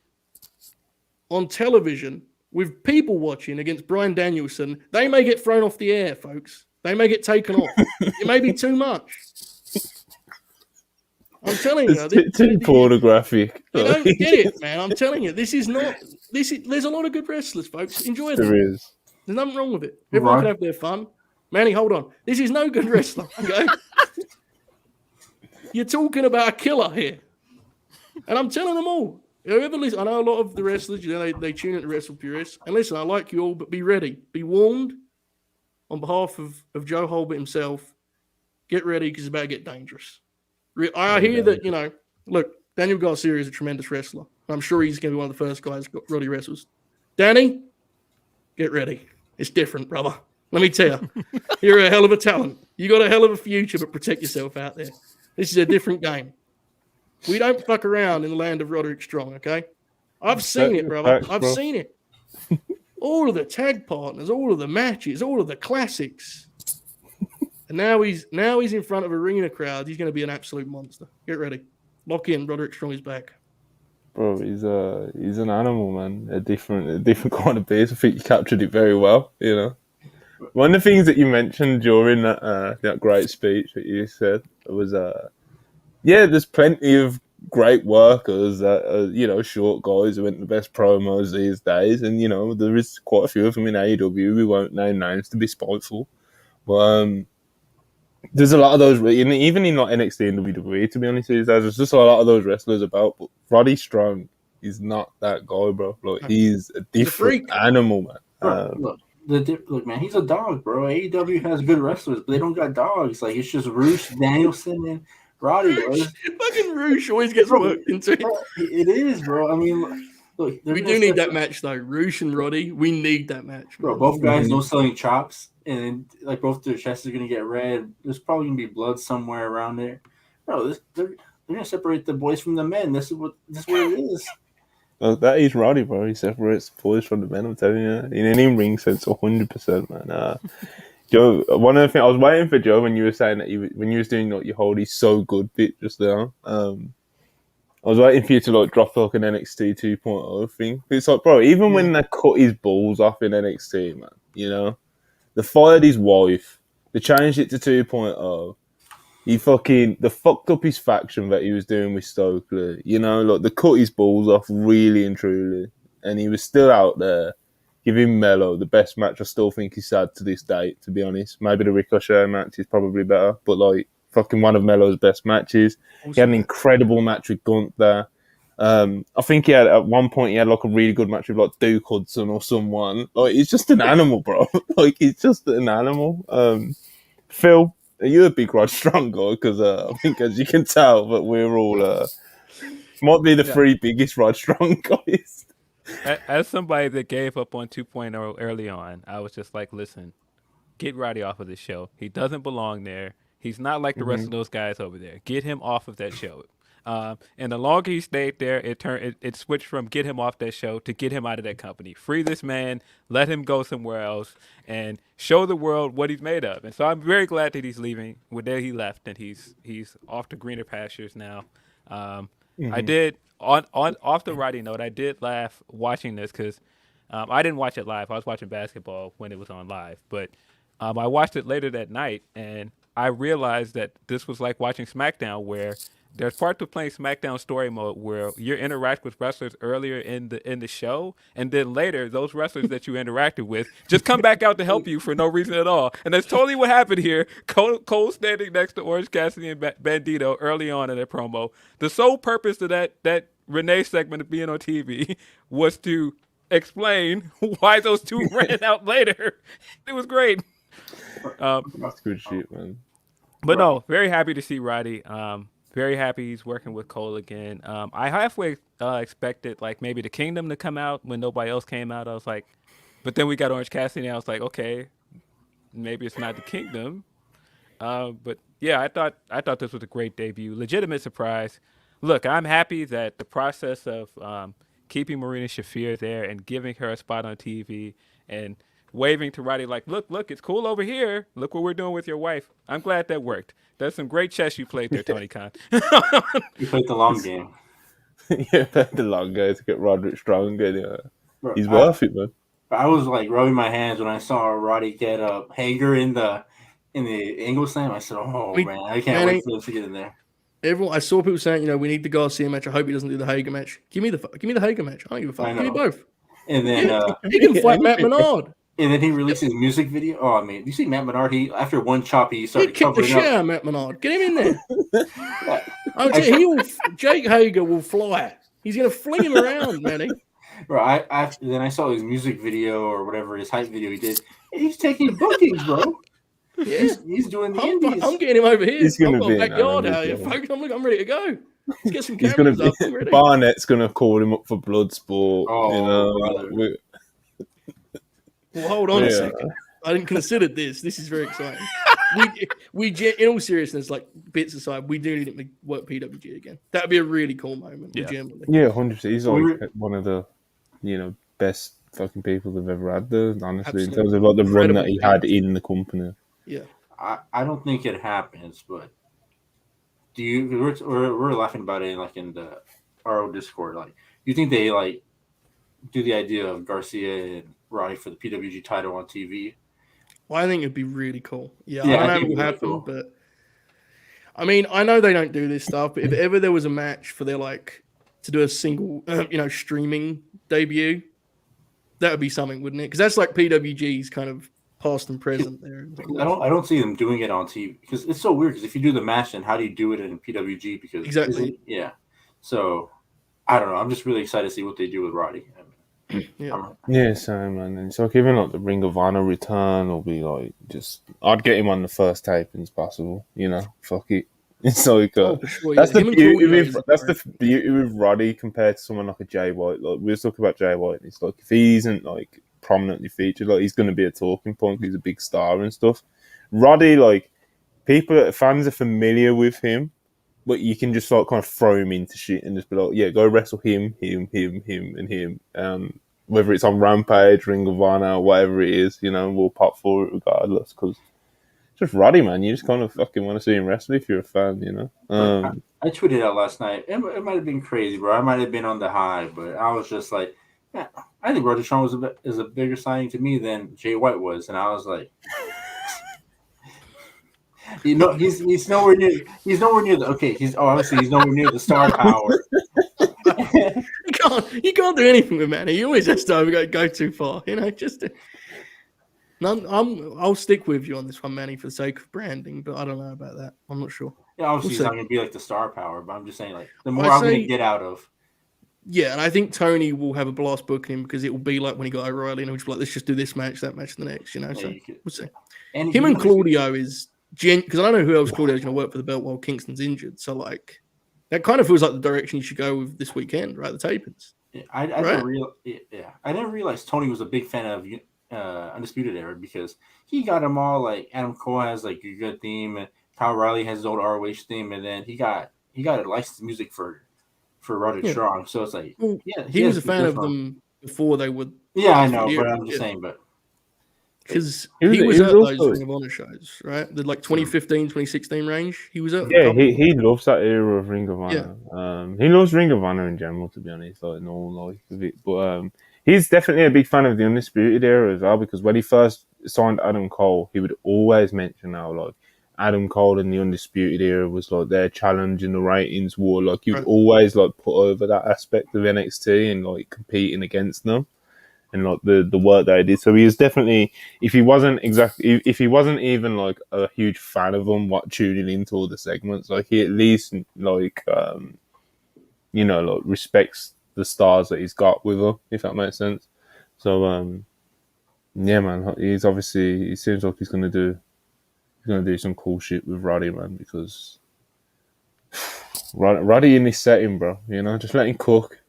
on television with people watching against Bryan Danielson, they may get thrown off the air, folks. They may get taken off. It may be too much. I'm telling you. It's too pornographic. You don't get it, man. I'm telling you. There's a lot of good wrestlers, folks. Enjoy them. There is. There's nothing wrong with it. Everyone can have their fun. Manny, hold on. This is no good wrestler, okay? You're talking about a killer here. And I'm telling them all. Whoever listen, I know a lot of the wrestlers, they tune into WrestlePurists. And listen, I like you all, but be ready. Be warned. On behalf of Joe Holbert himself, get ready because it's about to get dangerous. I hear that, look, Daniel Garcia is a tremendous wrestler. I'm sure he's going to be one of the first guys Roddy wrestles. Danny, get ready. It's different, brother. Let me tell you, you're a hell of a talent. You got a hell of a future, but protect yourself out there. This is a different game. We don't fuck around in the land of Roderick Strong, okay? I've seen it, brother. I've seen it. All of the tag partners, all of the matches, all of the classics. And now he's in front of arena crowds. He's going to be an absolute monster. Get ready. Lock in. Roderick Strong is back. Bro, he's an animal, man. A different kind of beast. I think you captured it very well, you know. One of the things that you mentioned during that great speech that you said was, there's plenty of great workers that short guys who went the best promos these days, and there is quite a few of them in AEW. We won't name names to be spiteful, but there's a lot of those, even in NXT and WWE, to be honest with you, there's just a lot of those wrestlers about. But Roddy Strong is not that guy, bro. Like, he's a different animal, man. Look, man, he's a dog, bro. AEW has good wrestlers, but they don't got dogs. Like, it's just Roosh, Danielson, and Roddy, bro. Fucking Roosh always gets worked into it. Bro, it is, bro. I mean, look, we do need that match, though. Roosh and Roddy, we need that match, bro. Both guys know selling chops, and like both their chests are gonna get red. There's probably gonna be blood somewhere around there, bro. They're gonna separate the boys from the men. This is what it is. Well, that is Roddy, bro. He separates the boys from the men. I'm telling you, in any ring sense, 100%, man. Joe, one of the things I was waiting for Joe when you were saying that when you was doing like your whole "he's so good" bit just now. I was waiting for you to like drop like an NXT 2.0 thing. It's like, bro, even when they cut his balls off in NXT, man, you know, they fired his wife, they changed it to 2.0. They fucked up his faction that he was doing with Stokely. You know, like they cut his balls off really and truly, and he was still out there giving Melo the best match. I still think he's sad to this day, to be honest. Maybe the Ricochet match is probably better, but like fucking one of Melo's best matches. He had an incredible match with Gunther. I think at one point he had like a really good match with like Duke Hudson or someone. Like he's just an animal, bro. Like he's just an animal. Phil, are you a big Rod Strong guy? Because I think, as you can tell, that we're all might be the three biggest Rod Strong guys. As somebody that gave up on 2.0 early on, I was just like, listen, get Roddy off of this show. He doesn't belong there. He's not like the rest of those guys over there. Get him off of that show. And the longer he stayed there, it switched from get him off that show to get him out of that company. Free this man, let him go somewhere else, and show the world what he's made of. And so I'm very glad that he's leaving. Well, there he left, and he's off to greener pastures now. I did off the Roddy note. I did laugh watching this because I didn't watch it live. I was watching basketball when it was on live, but I watched it later that night, and I realized that this was like watching SmackDown, where there's parts of playing SmackDown story mode where you interact with wrestlers earlier in the show, and then later those wrestlers that you interacted with just come back out to help you for no reason at all. And that's totally what happened here. Cole standing next to Orange Cassidy and Bandito early on in their promo. The sole purpose of that Renee segment of being on TV was to explain why those two ran out later. It was great. That's good shit, man. But no, very happy to see Roddy. Very happy he's working with Cole again. I halfway expected like maybe the Kingdom to come out when nobody else came out. I was like, but then we got Orange Cassidy, and I was like, okay, maybe it's not the Kingdom. But yeah, I thought this was a great debut, legitimate surprise. Look, I'm happy that the process of keeping Marina Shafir there and giving her a spot on TV and waving to Roddy like, look, it's cool over here. Look what we're doing with your wife. I'm glad that worked. That's some great chess you played there, Tony Khan. You played the long game. Yeah, the long game to get Roderick Strong. And, he's worth it, man. I was like rubbing my hands when I saw Roddy get Hager in the angle slam. I said, man, I can't wait for him to get in there. Everyone, I saw people saying, we need the Garcia match. I hope he doesn't do the Hager match. Give me the Hager match. I don't give a fuck. Give me both. And then he can fight Matt Menard. And then he released his music video. Oh, I mean, you see Matt Menard? He after one chop, he started kick the shit out of Matt Menard. Get him in there. Jake Hager will fly. He's gonna fling him around, Manny. Bro, then I saw his music video or whatever his hype video he did. He's taking bookings, bro. Yeah, he's doing the indies. I'm getting him over here. He's gonna be backyard out here, folks. I'm ready to go. Let's get some cameras up. Barnett's gonna call him up for Bloodsport. Well, hold on a second. I didn't consider this. This is very exciting. we in all seriousness, like bits aside, we do need him to work PWG again. That'd be a really cool moment. Yeah, 100%. He's like one of the, best fucking people they've ever had there, honestly, in terms of like the run that he had in the company. Yeah. I don't think it happens, but we're laughing about it in the RO Discord. Like, do you think they do the idea of Garcia and Roddy for the PWG title on TV? Well, I think it'd be really cool. Yeah, I don't know if it will happen, but I mean, I know they don't do this stuff, but if ever there was a match for their to do a single, streaming debut, that would be something, wouldn't it? Because that's like PWG's kind of past and present there. I don't see them doing it on TV because it's so weird. Because if you do the match, then how do you do it in PWG? Because exactly, So I don't know. I'm just really excited to see what they do with Roddy. Same, man. And it's like even the Ring of Honor return will be I'd get him on the first tapings possible. Fuck it. It's like that's the beauty with Roddy compared to someone like a Jay White. Like we were talking about Jay White, and it's like if he isn't prominently featured, he's going to be a talking point. He's a big star and stuff. Roddy, fans are familiar with him, but you can just kind of throw him into shit and just be like, yeah, go wrestle him, and him. whether it's on Rampage, Ring of Honor, whatever it is, we'll pop for it regardless. Because just Roddy, man, you just kind of fucking want to see him wrestle if you're a fan, I tweeted out last night. It might have been crazy, bro. I might have been on the high, but I was just like, man, I think Roderick Strong is a bigger signing to me than Jay White was, and I was like, he's nowhere near. He's nowhere near the. Okay, he's nowhere near the star power. You can't do anything with Manny. You always have to go too far. I'll stick with you on this one, Manny, for the sake of branding, but I don't know about that. I'm not sure. Yeah, obviously he's not going to be like the star power, but I'm just saying, like, the more I'm going to get out of. Yeah, and I think Tony will have a blast booking him because it will be like when he got O'Reilly, and he'll just be like, let's just do this match, that match, the next, So we'll see. And him and Claudio is because I don't know who else Claudio's going to work for the belt while Kingston's injured. So like, that kind of feels like the direction you should go with this weekend, right? The tapings. Yeah, I didn't realize Tony was a big fan of Undisputed Era because he got them all. Like Adam Cole has like a good theme, and Kyle O'Reilly has his old ROH theme, and then he got a licensed music for Roderick Strong. So it's like, he was a fan of them before they would. Yeah, I know, but I'm just saying, but. Because he was at those Ring of Honor shows, right? The 2015, 2016 range. He was at. Yeah, he loves that era of Ring of Honor. Yeah. He loves Ring of Honor in general, to be honest. Like in all life of it, but he's definitely a big fan of the Undisputed Era as well. Because when he first signed Adam Cole, he would always mention how like Adam Cole and the Undisputed Era was like their challenge in the ratings war. Like he would always like put over that aspect of NXT and like competing against them. And like the work that I did, so he is definitely. If he wasn't even like a huge fan of them, tuning into all the segments, like he at least like respects the stars that he's got with him, if that makes sense. So yeah, man, he seems like he's gonna do some cool shit with Roddy, man, because Roddy in this setting, bro, just let him cook.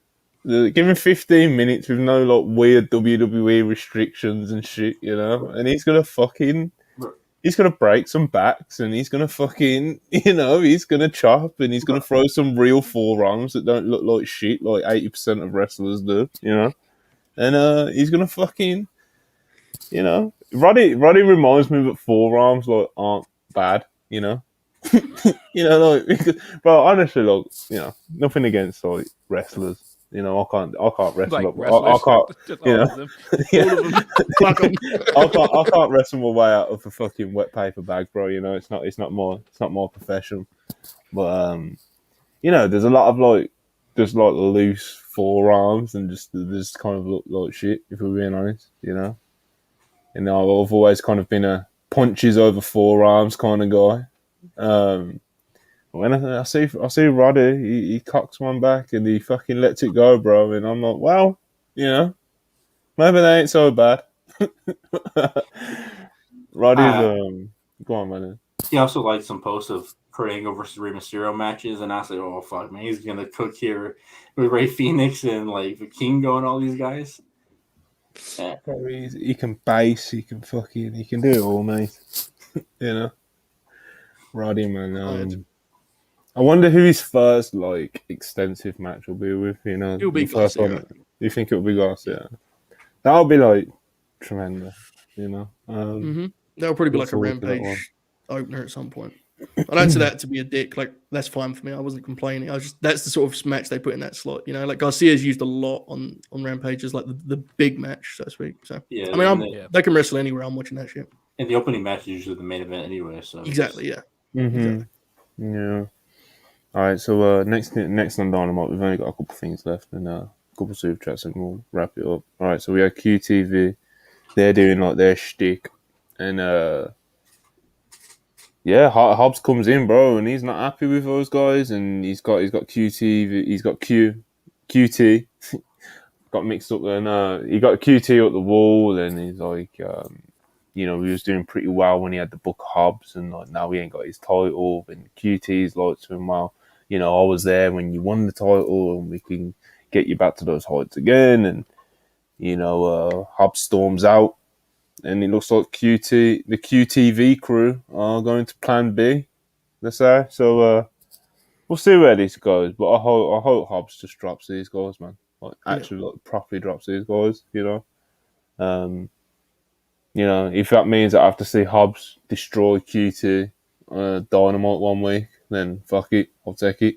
Give him 15 minutes with no like weird WWE restrictions and shit, and he's gonna break some backs and he's gonna fucking, he's gonna chop and he's gonna throw some real forearms that don't look like shit, like 80% of wrestlers do, and he's gonna fucking, Roddy reminds me that forearms like aren't bad, like because, bro, honestly, like, nothing against like wrestlers. I can't wrestle. Like I can't. I can't wrestle my way out of a fucking wet paper bag, bro. It's not more professional. But there's a lot of like just like loose forearms and just kind of look like shit, if we're being honest. And I've always kind of been a punches over forearms kind of guy. When I see Roddy, he cocks one back and he fucking lets it go, bro. And I'm like, well, maybe they ain't so bad. Roddy's go on, man. He also liked some posts of Kurt Angle versus Rey Mysterio matches, and I said, oh fuck, man, he's gonna cook here with Ray Phoenix and like Vikingo and all these guys. Yeah. He can base, he can do it all, mate. Roddy, man. I wonder who his first like extensive match will be with. It'll be the first Garcia. one. You think it'll be Garcia? That'll be like tremendous. That'll probably be like a Rampage opener at some point. I don't say that to be a dick. Like that's fine for me. I wasn't complaining. That's the sort of match they put in that slot. Like Garcia's used a lot on Rampages, like the big match, so to speak. So yeah, I mean, they can wrestle anywhere. I'm watching that shit. And the opening match is usually the main event anyway. So exactly, yeah. Exactly. Yeah. All right, so next on Dynamite, we've only got a couple of things left and a couple of super chats and we'll wrap it up. All right, so we have QTV. They're doing like their shtick. And Hobbs comes in, bro, and he's not happy with those guys. And he's got QTV, he's got QT. Got mixed up there. He got QT up the wall and he's like, he was doing pretty well when he had the book Hobbs, and like now he ain't got his title. And QT's like to him, well, I was there when you won the title, and we can get you back to those heights again. And Hobbs storms out, and it looks like the QTV crew are going to Plan B. Let's say so. We'll see where this goes, but I hope Hobbs just drops these guys, man. like actually like properly drops these guys. If that means I have to see Hobbs destroy QT Dynamite one week, then fuck it, I'll take it.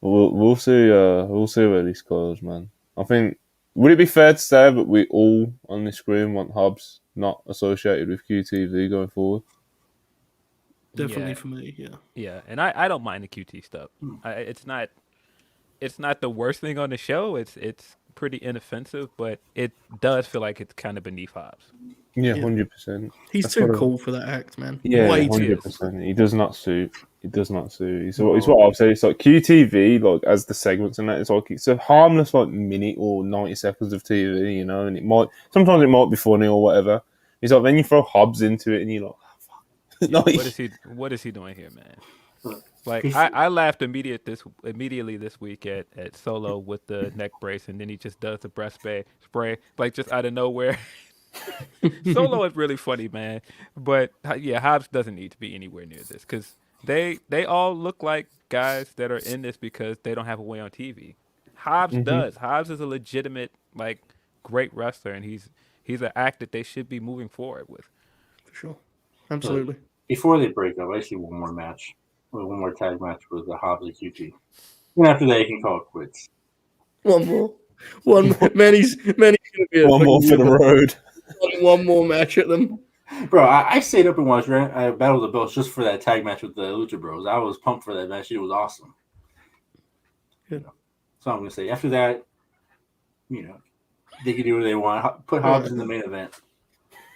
We'll see. We'll see where this goes, man. I think. Would it be fair to say that we all on this screen want Hobbs not associated with QTV going forward? Definitely for me, yeah. Yeah, and I don't mind the QT stuff. It's not the worst thing on the show. It's pretty inoffensive, but it does feel like it's kind of beneath Hobbs. Yeah, 100%. He's too cool for that act, man. Yeah, 100%. He does not suit. It's what I've said. It's like QTV, like as the segments and that. It's a harmless like minute or 90 seconds of TV, and sometimes it might be funny or whatever. It's like then you throw Hobbs into it and you're like, oh, fuck. Yeah, what is he doing here, man? Like I laughed immediately this week at Solo with the neck brace, and then he just does the breast spray like just out of nowhere. Solo is really funny, man. But yeah, Hobbs doesn't need to be anywhere near this because they all look like guys that are in this because they don't have a way on TV. Hobbs does. Hobbs is a legitimate, like, great wrestler, and he's an act that they should be moving forward with. For sure. Absolutely. Before they break up, I see one more tag match with the Hobbs and QT. And after that, you can call it quits. One more. Manny's gonna be one more for the road. One more match at them. Bro, I stayed up and watched Battle of the Belts just for that tag match with the Lucha Bros. I was pumped for that match. It was awesome. Good. So I'm going to say, after that, they can do what they want. Put Hobbs in the main event.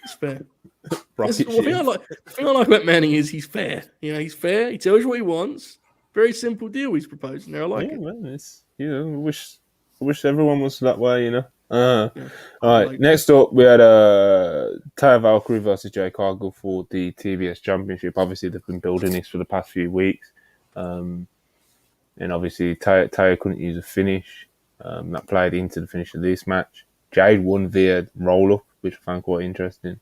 It's fair. The thing I like about Manny is he's fair. He's fair. He tells you what he wants. Very simple deal he's proposing there. I like it. Man, I wish everyone was that way, All right, next up, we had Taya Valkyrie versus Jade Cargill for the TBS Championship. Obviously, they've been building this for the past few weeks. And obviously, Taya couldn't use a finish. That played into the finish of this match. Jade won via roll-up, which I found quite interesting.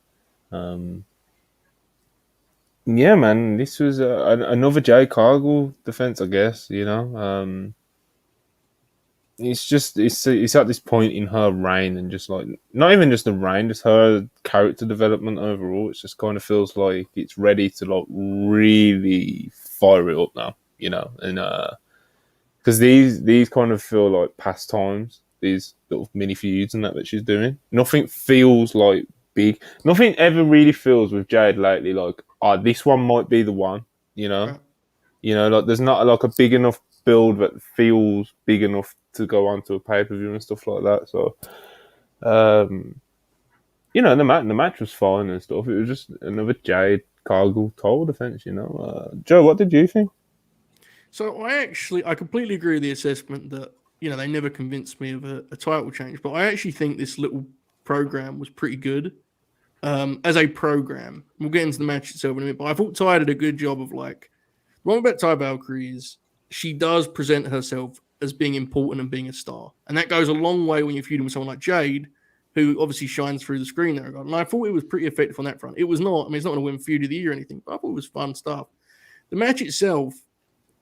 Yeah, man, this was another Jade Cargill defense, I guess, It's at this point in her reign, and just like not even just the reign, just her character development overall. It just kind of feels like it's ready to like really fire it up now, and because these kind of feel like pastimes, these little mini feuds and that she's doing. Nothing feels like big. Nothing ever really feels with Jade lately like, this one might be the one, like there's not like a big enough build that feels big enough to go onto a pay-per-view and stuff like that. So, the match was fine and stuff. It was just another Jade Cargill title defense, Joe, what did you think? So I completely agree with the assessment that, they never convinced me of a title change, but I actually think this little program was pretty good. As a program, we'll get into the match itself in a minute, but I thought Taya did a good job of the one about Taya Valkyrie is she does present herself as being important and being a star. And that goes a long way when you're feuding with someone like Jade, who obviously shines through the screen there. And I thought it was pretty effective on that front. It was not. It's not going to win feud of the year or anything, but I thought it was fun stuff. The match itself,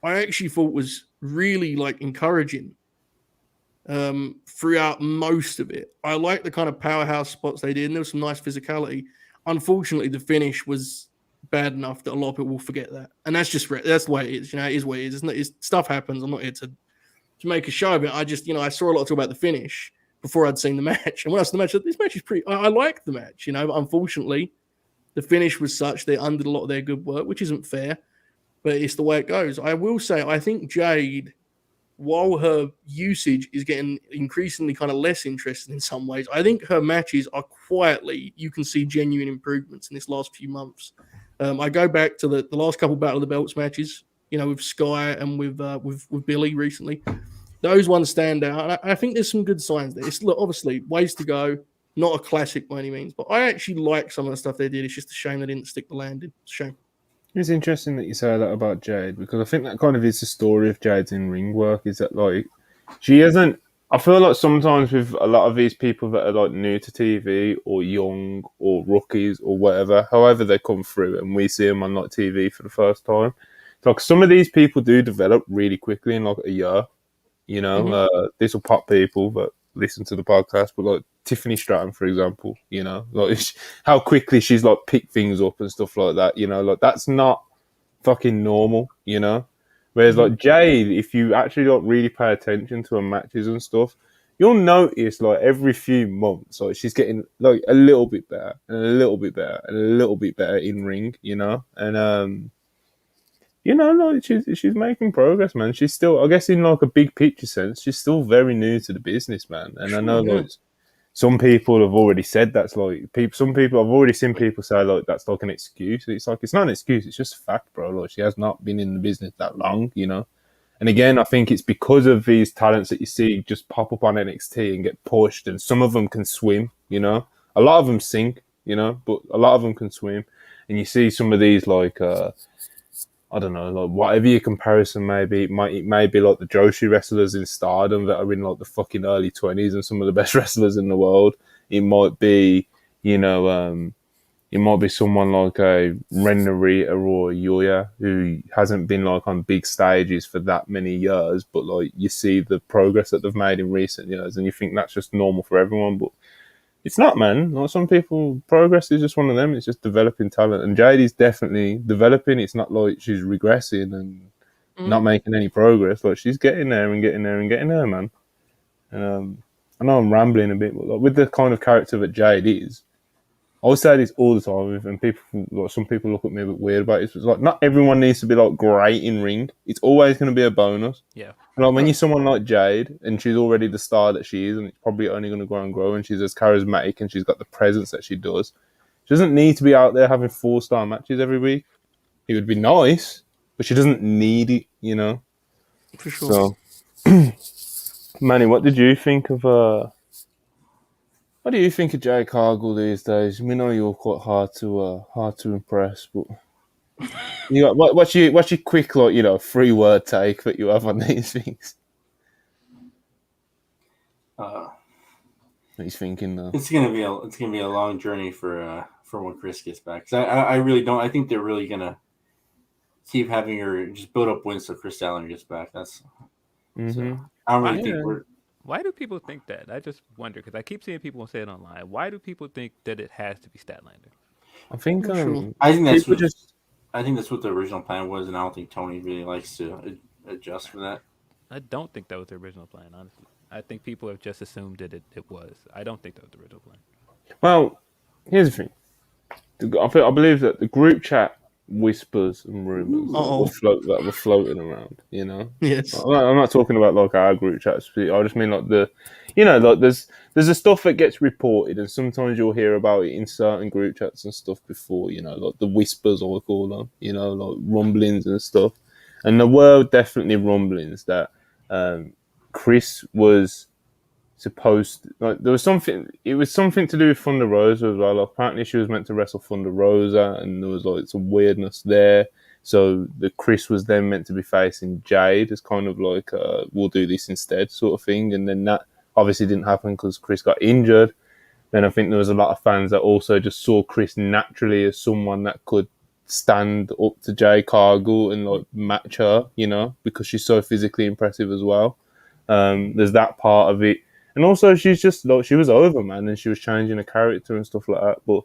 I actually thought was really encouraging throughout most of it. I like the kind of powerhouse spots they did, and there was some nice physicality. Unfortunately, the finish was bad enough that a lot of people will forget that. And that's the way it is. It is what it is. Stuff happens. I'm not here to make a show of it. I just, I saw a lot of talk about the finish before I'd seen the match. And when I saw the match, this match is I liked the match, but unfortunately, the finish was such they undid a lot of their good work, which isn't fair, but it's the way it goes. I will say, I think Jade, while her usage is getting increasingly kind of less interesting in some ways, I think her matches are quietly, you can see genuine improvements in this last few months. I go back to the last couple Battle of the Belts matches, with Sky and with Billy recently. Those ones stand out. And I think there's some good signs there. It's obviously ways to go, not a classic by any means, but I actually like some of the stuff they did. It's just a shame they didn't stick the landing. It's a shame. It's interesting that you say that about Jade, because I think that kind of is the story of Jade's in-ring work, is that she hasn't. I feel like sometimes with a lot of these people that are new to TV or young or rookies or whatever, however they come through, and we see them on TV for the first time, some of these people do develop really quickly in a year, You know, this will pop people that listen to the podcast, but like Tiffany Stratton, for example, you know, like how quickly she's like picked things up and stuff like that. You know, like that's not fucking normal. You know, whereas like Jade, if you actually don't really pay attention to her matches and stuff, you'll notice like every few months, like she's getting like a little bit better and a little bit better and a little bit better in ring. You know, and you know, like she's making progress, man. She's still, I guess, in like a big picture sense, she's still very new to the business, man. And I know like some people have already said that's like some people I've already seen people say like that's like an excuse. It's like it's not an excuse, it's just a fact, bro. Like she has not been in the business that long, you know. And again, I think it's because of these talents that you see just pop up on NXT and get pushed, and some of them can swim, you know. A lot of them sink, you know, but a lot of them can swim. And you see some of these like I don't know, like whatever your comparison may be, it may be like the Joshi wrestlers in Stardom that are in like the fucking early 20s and some of the best wrestlers in the world. It might be, you know, it might be someone like a Ren Narita or Yuya who hasn't been like on big stages for that many years, but like you see the progress that they've made in recent years and you think that's just normal for everyone, but it's not, man. Like some people, progress is just one of them. It's just developing talent. And Jade is definitely developing. It's not like she's regressing and not making any progress. Like she's getting there and getting there and getting there, man. And I know I'm rambling a bit, but like, with the kind of character that Jade is, I always say this all the time, and people, like some people look at me a bit weird about it. It's like not everyone needs to be like great in ring. It's always going to be a bonus. Yeah. And like, when you're someone like Jade, and she's already the star that she is, and it's probably only going to grow and grow, and she's as charismatic, and she's got the presence that she does. She doesn't need to be out there having 4-star matches every week. It would be nice, but she doesn't need it, you know. For sure. So, Manny, what did you think of? What do you think of Jade Cargill these days? We know you're quite hard to impress, but you got what's your quick, like, you know, 3-word take that you have on these things? He's thinking though. It's gonna be a long journey for when Chris gets back. 'Cause I really don't. I think they're really gonna keep having her just build up wins so Chris Allen gets back. That's. So I don't really think we're. Why do people think that? I just wonder because I keep seeing people say it online. Why do people think that it has to be Statlander? I think I think that's what, I think that's what the original plan was, and I don't think Tony really likes to adjust for that. I don't think that was the original plan, honestly. I think people have just assumed that it was. I don't think that was the original plan. Well, here's the thing. I believe that the group chat whispers and rumors that were floating around, you know. Yes. I'm not talking about like our group chats. I just mean like like there's the stuff that gets reported, and sometimes you'll hear about it in certain group chats and stuff before, you know, like the whispers, I call them, you know, like rumblings and stuff. And there were definitely rumblings that Chris was supposed, like, there was something. It was something to do with Thunder Rosa as well. Like, apparently, she was meant to wrestle Thunder Rosa, and there was like some weirdness there. So the Chris was then meant to be facing Jade as kind of like we'll do this instead sort of thing. And then that obviously didn't happen because Chris got injured. Then I think there was a lot of fans that also just saw Chris naturally as someone that could stand up to Jade Cargill and like match her, you know, because she's so physically impressive as well. There's that part of it. And also, she's just like, she was over, man, and she was changing her character and stuff like that. But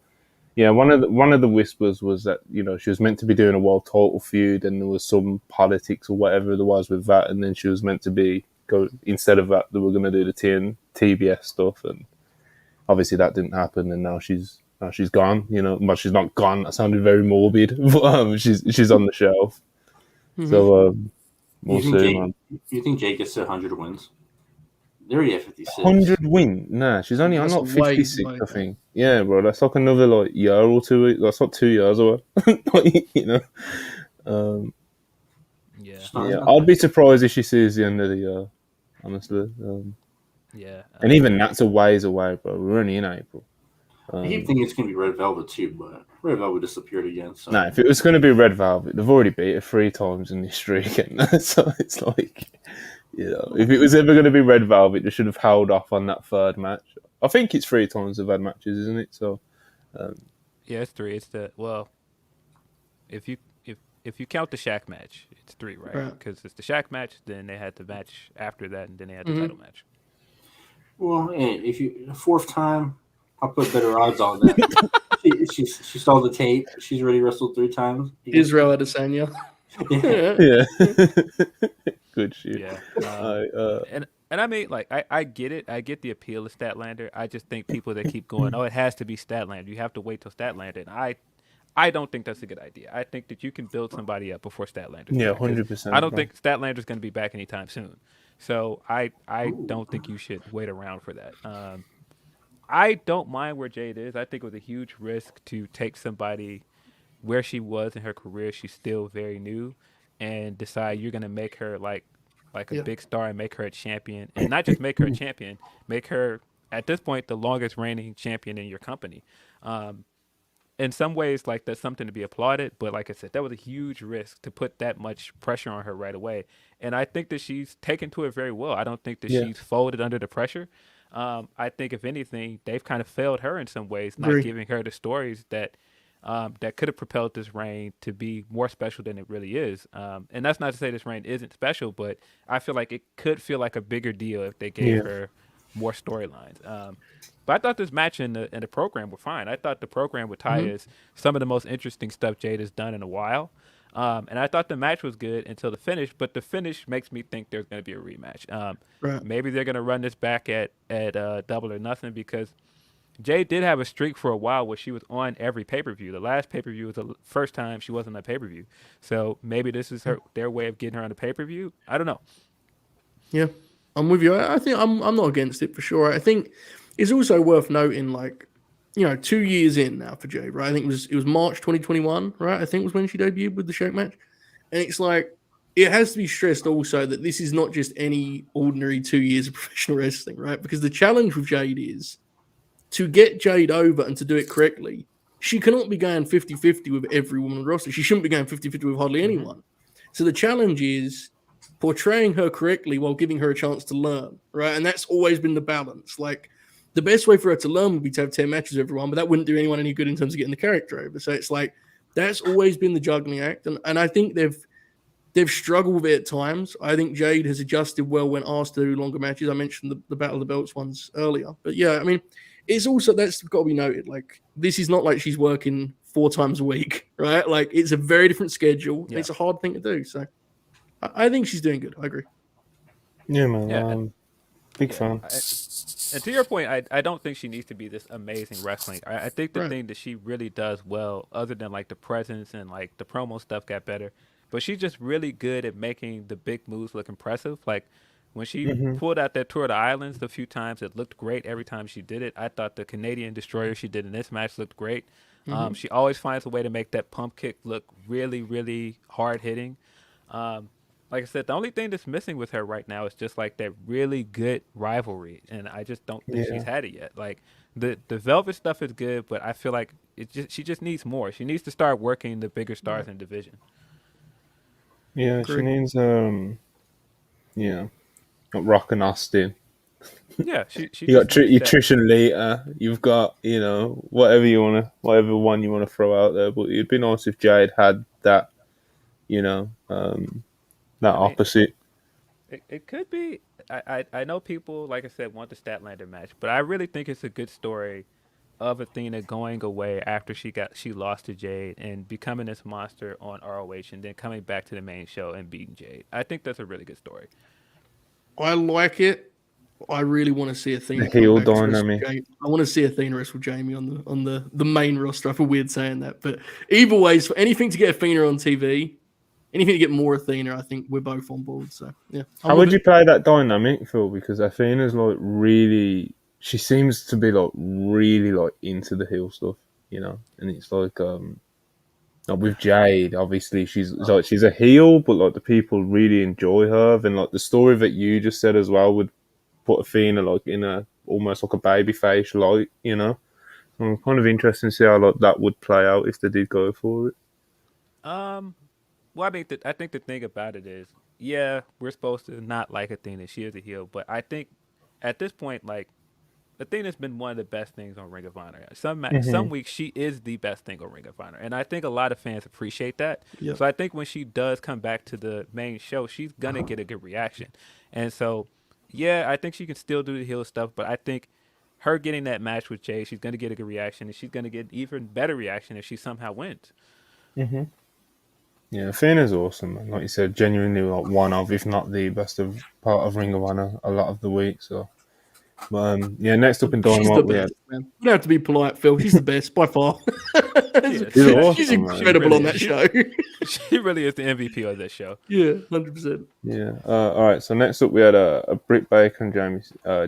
yeah, one of the whispers was that, you know, she was meant to be doing a world title feud, and there was some politics or whatever there was with that, and then she was meant to instead of that, they were going to do the TBS stuff, and obviously that didn't happen, and now she's gone. You know, but she's not gone. That sounded very morbid, but she's on the shelf. Mm-hmm. So we'll see, man. You think Jake gets to 100 wins? They're already at 56. 100 win? Nah, she's only on like 56, I think. Yeah, bro, that's like another like year or two. That's like 2 years away. You know. Yeah. I'd be surprised if she sees the end of the year. Honestly. Yeah. And even that's a ways away, bro. We're only in April. I keep thinking it's gonna be Red Velvet too, but Red Velvet disappeared again. So. Nah, if it was gonna be Red Velvet, they've already beat it 3 times in this streak, and so it's like. You know, if it was ever going to be Red Velvet, they should have held off on that 3rd match. I think it's 3 times they've had matches, isn't it? So, yeah, it's 3. It's if if you count the Shaq match, it's 3, right? Because it's the Shaq match, then they had the match after that, and then they had the title match. Well, if you fourth time, I'll put better odds on that. she saw the tape. She's already wrestled 3 times. Israel Adesanya. Yeah. Good shit. Yeah. And I mean, like, I get it. I get the appeal of Statlander. I just think people that keep going, oh, it has to be Statlander. You have to wait till Statlander. And I don't think that's a good idea. I think that you can build somebody up before Statlander. Yeah, 100%. I don't think Statlander's going to be back anytime soon. So I don't think you should wait around for that. I don't mind where Jade is. I think it was a huge risk to take somebody where she was in her career. She's still very new, and decide you're going to make her like a big star and make her a champion, and not just make her a champion, make her at this point the longest reigning champion in your company. In some ways, like, that's something to be applauded, but like I said, that was a huge risk to put that much pressure on her right away. And I think that she's taken to it very well. I don't think that she's folded under the pressure. I think if anything, they've kind of failed her in some ways, not giving her the stories that that could have propelled this reign to be more special than it really is. And that's not to say this reign isn't special, but I feel like it could feel like a bigger deal if they gave her more storylines. But I thought this match and the program were fine. I thought the program with Ty is some of the most interesting stuff Jade has done in a while. And I thought the match was good until the finish, but the finish makes me think there's going to be a rematch. Maybe they're going to run this back at Double or Nothing, because Jade did have a streak for a while where she was on every pay-per-view. The last pay-per-view was the first time she wasn't on a pay-per-view. So maybe this is their way of getting her on a pay-per-view. I don't know. Yeah, I'm with you. I think I'm not against it for sure. I think it's also worth noting, like, 2 years in now for Jade, right? I think it was March 2021, right? I think was when she debuted with the Shaq match. And it's like, it has to be stressed also that this is not just any ordinary 2 years of professional wrestling, right? Because the challenge with Jade is to get Jade over and to do it correctly. She cannot be going 50-50 with every woman on the roster. She shouldn't be going 50-50 with hardly anyone. So the challenge is portraying her correctly while giving her a chance to learn, right? And that's always been the balance. Like, the best way for her to learn would be to have 10 matches with everyone, but that wouldn't do anyone any good in terms of getting the character over. So it's like, that's always been the juggling act. And I think they've struggled with it at times. I think Jade has adjusted well when asked to do longer matches. I mentioned the Battle of the Belts ones earlier. But yeah, I mean, it's also, that's got to be noted. Like, this is not like she's working 4 times a week, right? Like, it's a very different schedule. Yeah. It's a hard thing to do. So I think she's doing good. I agree. Yeah, man. Yeah. Big fan. And to your point, I don't think she needs to be this amazing wrestling. I think the thing that she really does well, other than like the presence and like the promo stuff got better, but she's just really good at making the big moves look impressive. Like when she pulled out that Tour of the Islands a few times, it looked great every time she did it. I thought the Canadian Destroyer she did in this match looked great. She always finds a way to make that pump kick look really, really hard hitting. Like I said, the only thing that's missing with her right now is just like that really good rivalry, and I just don't think she's had it yet. Like the Velvet stuff is good, but I feel like she just needs more. She needs to start working the bigger stars in division. Yeah, she needs Rock and Austin. Yeah, she you got Trish and Lita. You've got whatever one you want to throw out there. But it'd be nice if Jade had that. That opposite. It could be. I know people, like I said, want the Statlander match, but I really think it's a good story of Athena going away after she lost to Jade and becoming this monster on ROH and then coming back to the main show and beating Jade. I think that's a really good story. I like it. I really want to see Athena. The heel dynamic. I want to see Athena wrestle Jamie on the main roster. I feel weird saying that, but either way, for anything to get Athena on TV. Anything to get more Athena, I think we're both on board. So yeah. How would you play that dynamic, Phil? Because Athena's like really, she seems to be like really like into the heel stuff, and it's like with Jade, obviously she's a heel, but like the people really enjoy her, and like the story that you just said as well would put Athena like in a almost like a babyface light, So I'm kind of interested to see how like that would play out if they did go for it. Well, I think the thing about it is, we're supposed to not like Athena. She is a heel. But I think at this point, like, Athena's been one of the best things on Ring of Honor. Some weeks she is the best thing on Ring of Honor, and I think a lot of fans appreciate that. Yep. So I think when she does come back to the main show, she's gonna get a good reaction. And so, yeah, I think she can still do the heel stuff, but I think her getting that match with Jay, she's gonna get a good reaction, and she's gonna get even better reaction if she somehow wins. Mm-hmm. Yeah, Athena's awesome, man. Like you said, genuinely like one of, if not the best of part of Ring of Honor a lot of the week. So. Yeah, next up in Dynamite we had. Man. You don't have to be polite, Phil. She's the best by far. She's incredible on that show. She really is the MVP of that show. Yeah, 100%. Yeah. All right. So next up we had a Britt Baker and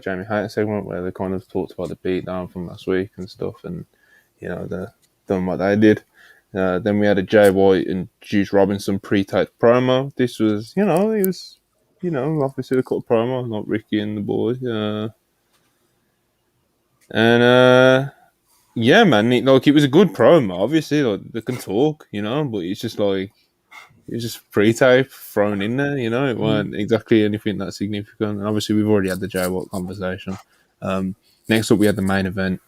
Jamie Hayter segment where they kind of talked about the beatdown from last week and stuff, and the done what they did. Then we had a Jay White and Juice Robinson pre-taped promo. This was, he was, obviously the cut promo, not Ricky and the boys. And yeah, man, it was a good promo. Obviously, they can talk, but it's just it's just pre-tape thrown in there. It weren't exactly anything that significant. And obviously, we've already had the Jay Watt conversation. Next up, we had the main event,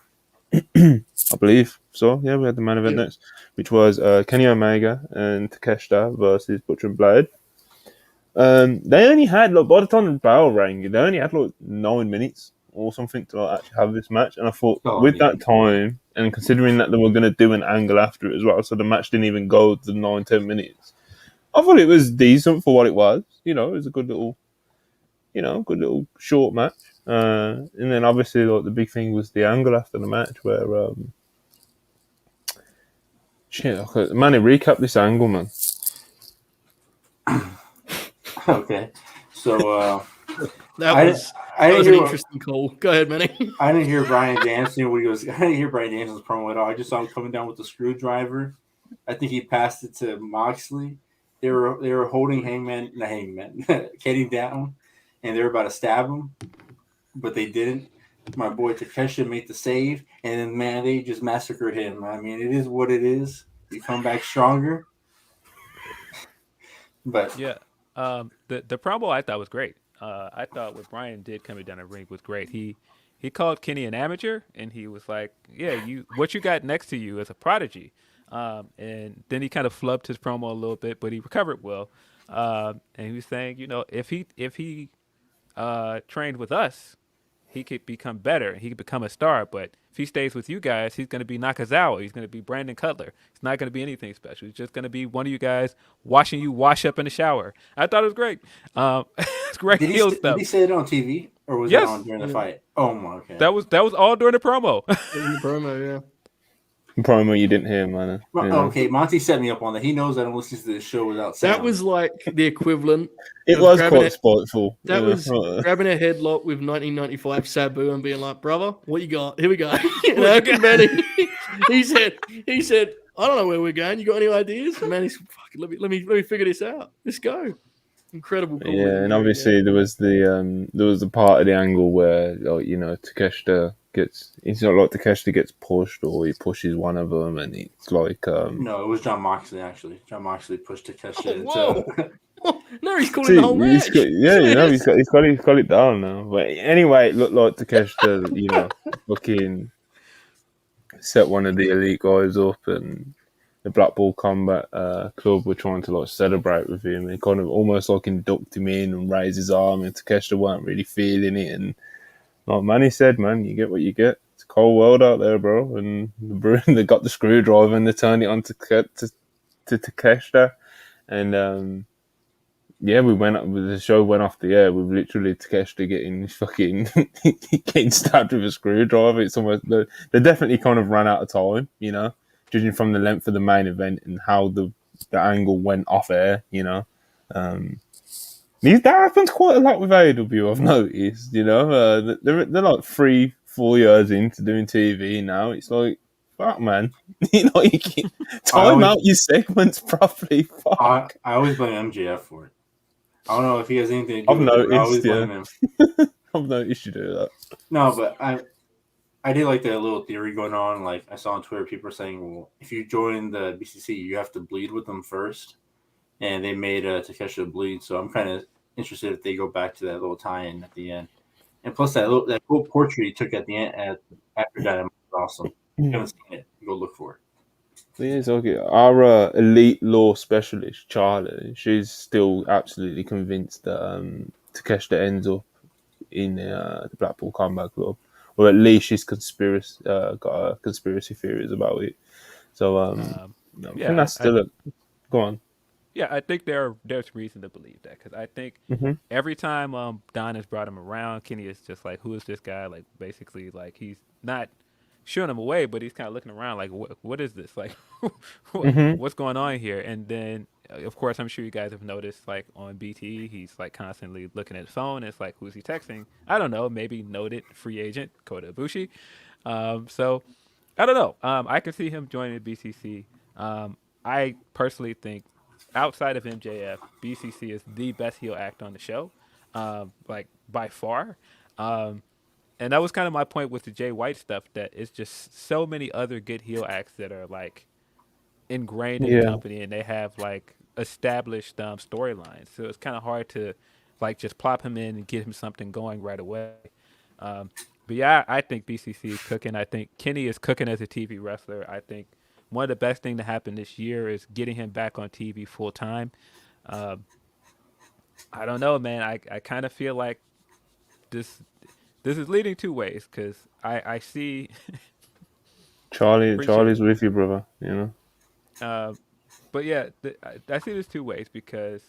I believe. So yeah, we had the main event next, which was Kenny Omega and Takeshita versus Butcher and Blade. They only had by the time the bell rang, they only had 9 minutes or something to actually have this match, and I thought with that time and considering that they were going to do an angle after it as well, so the match didn't even go to 9-10 minutes. I thought it was decent for what it was. It was a good little short match. And then obviously the big thing was the angle after the match where Manny, recap this angle, man. Okay, so that was an interesting call. Go ahead, Manny. I didn't hear Bryan Danielson when he was. I didn't hear Bryan Danielson's promo at all. I just saw him coming down with the screwdriver. I think he passed it to Moxley. They were holding Kenny down, and they were about to stab him, but they didn't. My boy Takeshita made the save, and then man, they just massacred him. I mean, it is what it is. You come back stronger. But yeah, the promo I thought was great. I thought what Bryan did coming down the ring was great. He called Kenny an amateur, and he was like, "Yeah, what you got next to you is a prodigy." And then he kind of flubbed his promo a little bit, but he recovered well. And he was saying, if he trained with us, he could become better. He could become a star. But if he stays with you guys, he's going to be Nakazawa. He's going to be Brandon Cutler. It's not going to be anything special. He's just going to be one of you guys watching you wash up in the shower. I thought it was great. It's great heel stuff. Did he say it on TV or was it on during the fight? Oh my! Okay. That was all during the promo. In the promo, yeah. Promo you didn't hear, man. Okay, Monty set me up on that. He knows I don't listen to this show without sound. That was like the equivalent. It was quite spiteful. That was grabbing a headlock with 1995 Sabu and being like, "Brother, what you got? Here we go." He said, "I don't know where we're going. You got any ideas?" And man, he's fucking. Let me figure this out. Let's go. Incredible. Yeah, and obviously there was the part of the angle where Takeshita gets pushed or he pushes one of them, and it's like no, it was John Moxley actually. John Moxley pushed Takeshita. No, he's calling the whole match. He's got it down now. But anyway, it looked like Takeshita, fucking set one of the elite guys up, and the Black Ball Combat Club were trying to celebrate with him and kind of almost induct him in and raise his arm, and Takeshita weren't really feeling it. And like Manny said, man, you get what you get. It's a cold world out there, bro. And they got the screwdriver and they turned it on to Takeshita. And the show went off the air with literally Takeshita getting stabbed with a screwdriver. It's almost they definitely kind of ran out of time, judging from the length of the main event and how the angle went off air, That happens quite a lot with AEW, I've noticed, They're like 3-4 years into doing TV now. It's like, fuck, man. You can time out your segments properly. Fuck. I always blame MJF for it. I don't know if he has anything to do with it. I always blame him. I've noticed you do that. No, but I did like that little theory going on. Like I saw on Twitter, people are saying, well, if you join the BCC, you have to bleed with them first. And they made Takeshita bleed. So I'm kind of interested if they go back to that little tie-in at the end And plus that cool portrait he took at the end after that was awesome. If you haven't seen it, go look for it. Yes, okay. Our elite law specialist, Charlie, she's still absolutely convinced that Takeshita ends up in the Blackpool Combat Club, or at least she's got conspiracy theories about it. So I think that's still go on. Yeah, I think there's reason to believe that because I think every time Don has brought him around, Kenny is just like, who is this guy? Like basically, like he's not shooing him away, but he's kind of looking around like, what is this? Like, what's going on here? And then, of course, I'm sure you guys have noticed, like on BT, he's like constantly looking at his phone. It's like, who's he texting? I don't know. Maybe noted free agent Kota Ibushi. So I don't know. I can see him joining BCC. I personally think, outside of MJF, BCC is the best heel act on the show, like by far. And that was kind of my point with the Jay White stuff, that it's just so many other good heel acts that are like ingrained in the company and they have like established storylines. So it's kind of hard to like just plop him in and get him something going right away. But yeah, I think BCC is cooking. I think Kenny is cooking as a TV wrestler. I think one of the best things to happen this year is getting him back on TV full time. I don't know, man. I kind of feel like this is leading two ways because I see Charlie's with you, brother. You know. But yeah, I see this two ways because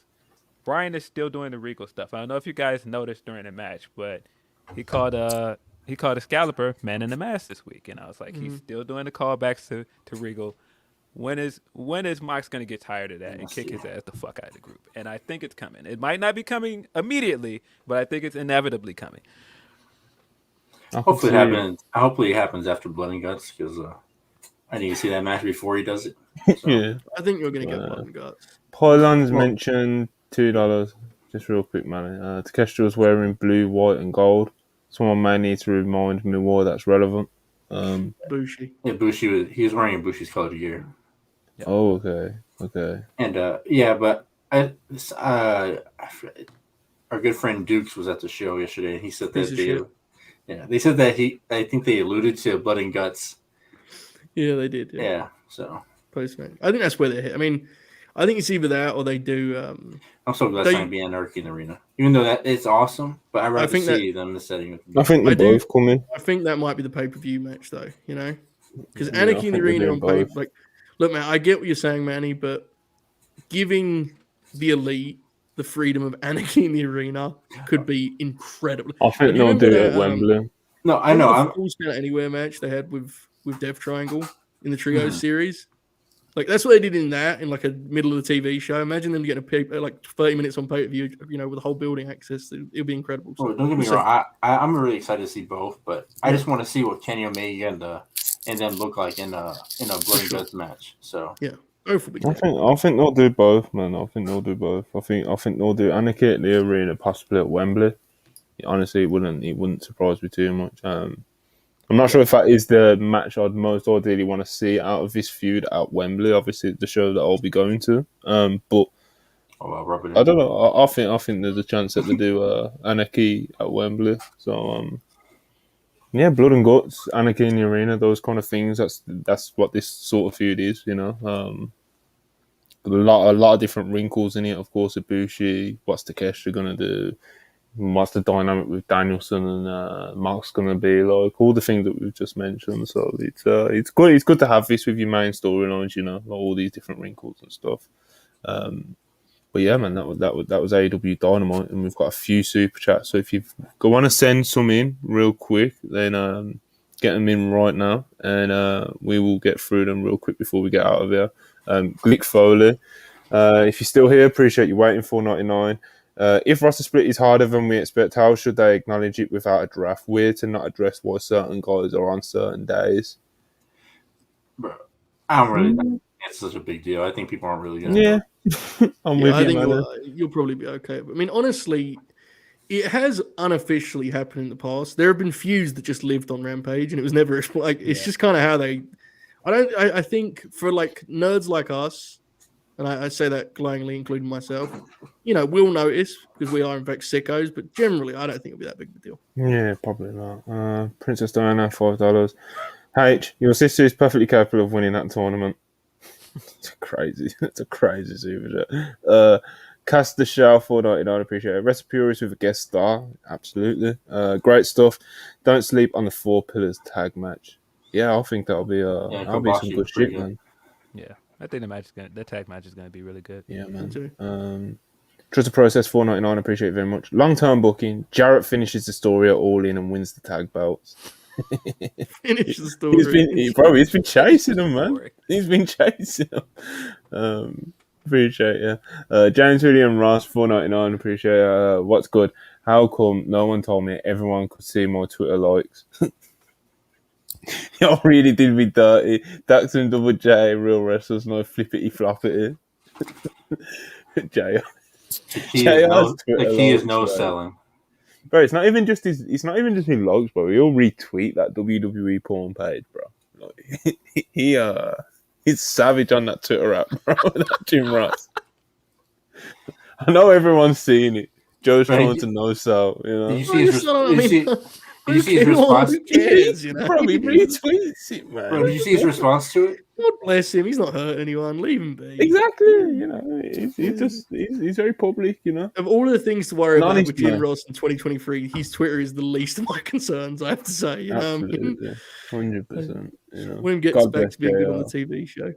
Brian is still doing the Regal stuff. I don't know if you guys noticed during the match, but he called Excalibur Man in the Mask this week, and I was like, he's still doing the callbacks to Regal. When is Mox gonna get tired of that and kick his ass the fuck out of the group? And I think it's coming. It might not be coming immediately, but I think it's inevitably coming. Hopefully it happens after Blood and Guts because I need to see that match before he does it. So. Yeah, I think you're gonna get Blood and Guts. Pylon's mentioned $2. Just real quick, man. Takeshita was wearing blue, white, and gold. Someone may need to remind me why that's relevant. Bushi. Yeah, he was wearing Bushi's colored gear. Yep. Oh, okay. And but our good friend Dukes was at the show yesterday, and he said that they said that I think they alluded to Blood and Guts. Yeah, they did. Yeah, so post-match. I think that's where they're hit. I mean, I think it's either that or they do. I'm so glad it's not going to be Anarchy in the Arena, even though that it's awesome. But I'd rather see them in the setting. I think they both come in. I think that might be the pay-per-view match, though. You know, because Anarchy in the Arena on paper, like, look, man, I get what you're saying, Manny, but giving the Elite the freedom of Anarchy in the Arena could be incredible. I think they'll do it at Wembley. No, I know. I'm Full Count Anywhere match they had with Death Triangle in the Trios series. Like, that's what they did in like a middle of the TV show. Imagine them getting like 30 minutes on pay-per-view, with the whole building access. It'll be incredible. So, don't get me wrong. I'm really excited to see both, but I just want to see what Kenny Omega and them look like in a Blood and Guts match. So yeah, both will be. I think they'll do both, man. I think they'll do both. I think they'll do Anarchy at the Arena, possibly at Wembley. Honestly, it wouldn't surprise me too much. I'm not sure if that is the match I'd most ideally want to see out of this feud at Wembley. Obviously, the show that I'll be going to. But I don't know. I think there's a chance that they do Anarchy at Wembley. So yeah, Blood and Guts, Anarchy in the Arena, those kind of things. That's what this sort of feud is. A lot of different wrinkles in it. Of course, Ibushi. What's Takeshita gonna do? What's the dynamic with Danielson and Mark's going to be like? All the things that we've just mentioned. So it's good. It's good to have this with your main storylines. Like all these different wrinkles and stuff. But yeah, man, that was AEW Dynamite, and we've got a few super chats. So if you want to send some in real quick, then get them in right now, and we will get through them real quick before we get out of here. Glick Foley, if you're still here, appreciate you waiting. 4.99. If roster split is harder than we expect, how should they acknowledge it without a draft? Weird to not address why certain guys are on certain days. Bro, I don't really think it's such a big deal. I think people aren't really going to. Yeah. I think you'll probably be okay. I mean, honestly, it has unofficially happened in the past. There have been feuds that just lived on Rampage, and it was never like. It's just kind of how they. I think for like nerds like us, and I say that glowingly, including myself, we'll notice because we are in fact sickos, but generally I don't think it'll be that big of a deal. Yeah, probably not. Princess Diana, $5. H, your sister is perfectly capable of winning that tournament. It's crazy. It's a crazy super chat. Cast the Show, $4.99. Appreciate it. WrestlePurists with a guest star. Absolutely. Great stuff. Don't sleep on the 4 Pillars tag match. Yeah, I think that'll be some good shit, man. Yeah, I think the tag match is gonna be really good. Yeah, man. Trust the process, $4.99. Appreciate it very much. Long-term booking. Jarrett finishes the story at All In and wins the tag belts. Finish the story. He's been chasing him, man. He's been chasing him. Appreciate it. James William Ross, $4.99. Appreciate it. What's good? How come no one told me everyone could see my Twitter likes? Y'all really did me dirty. Dax and Double J, real wrestlers, no flippity floppity. J. The key is no selling. Bro, it's not even just his logs, bro. He'll retweet that WWE porn page, bro. Like, he's savage on that Twitter app, bro. That Jim Ross. I know everyone's seen it. Joe's trying to know so, Did you see his response? Who cares, Bro, he retweets it, man. Bro, did you see his response to it? God bless him. He's not hurt anyone. Leave him be. Exactly. He's very public, Of all of the things to worry about with Jim man. Ross in 2023, his Twitter is the least of my concerns, I have to say. Absolutely. 100%. When he gets back to being good on the TV show,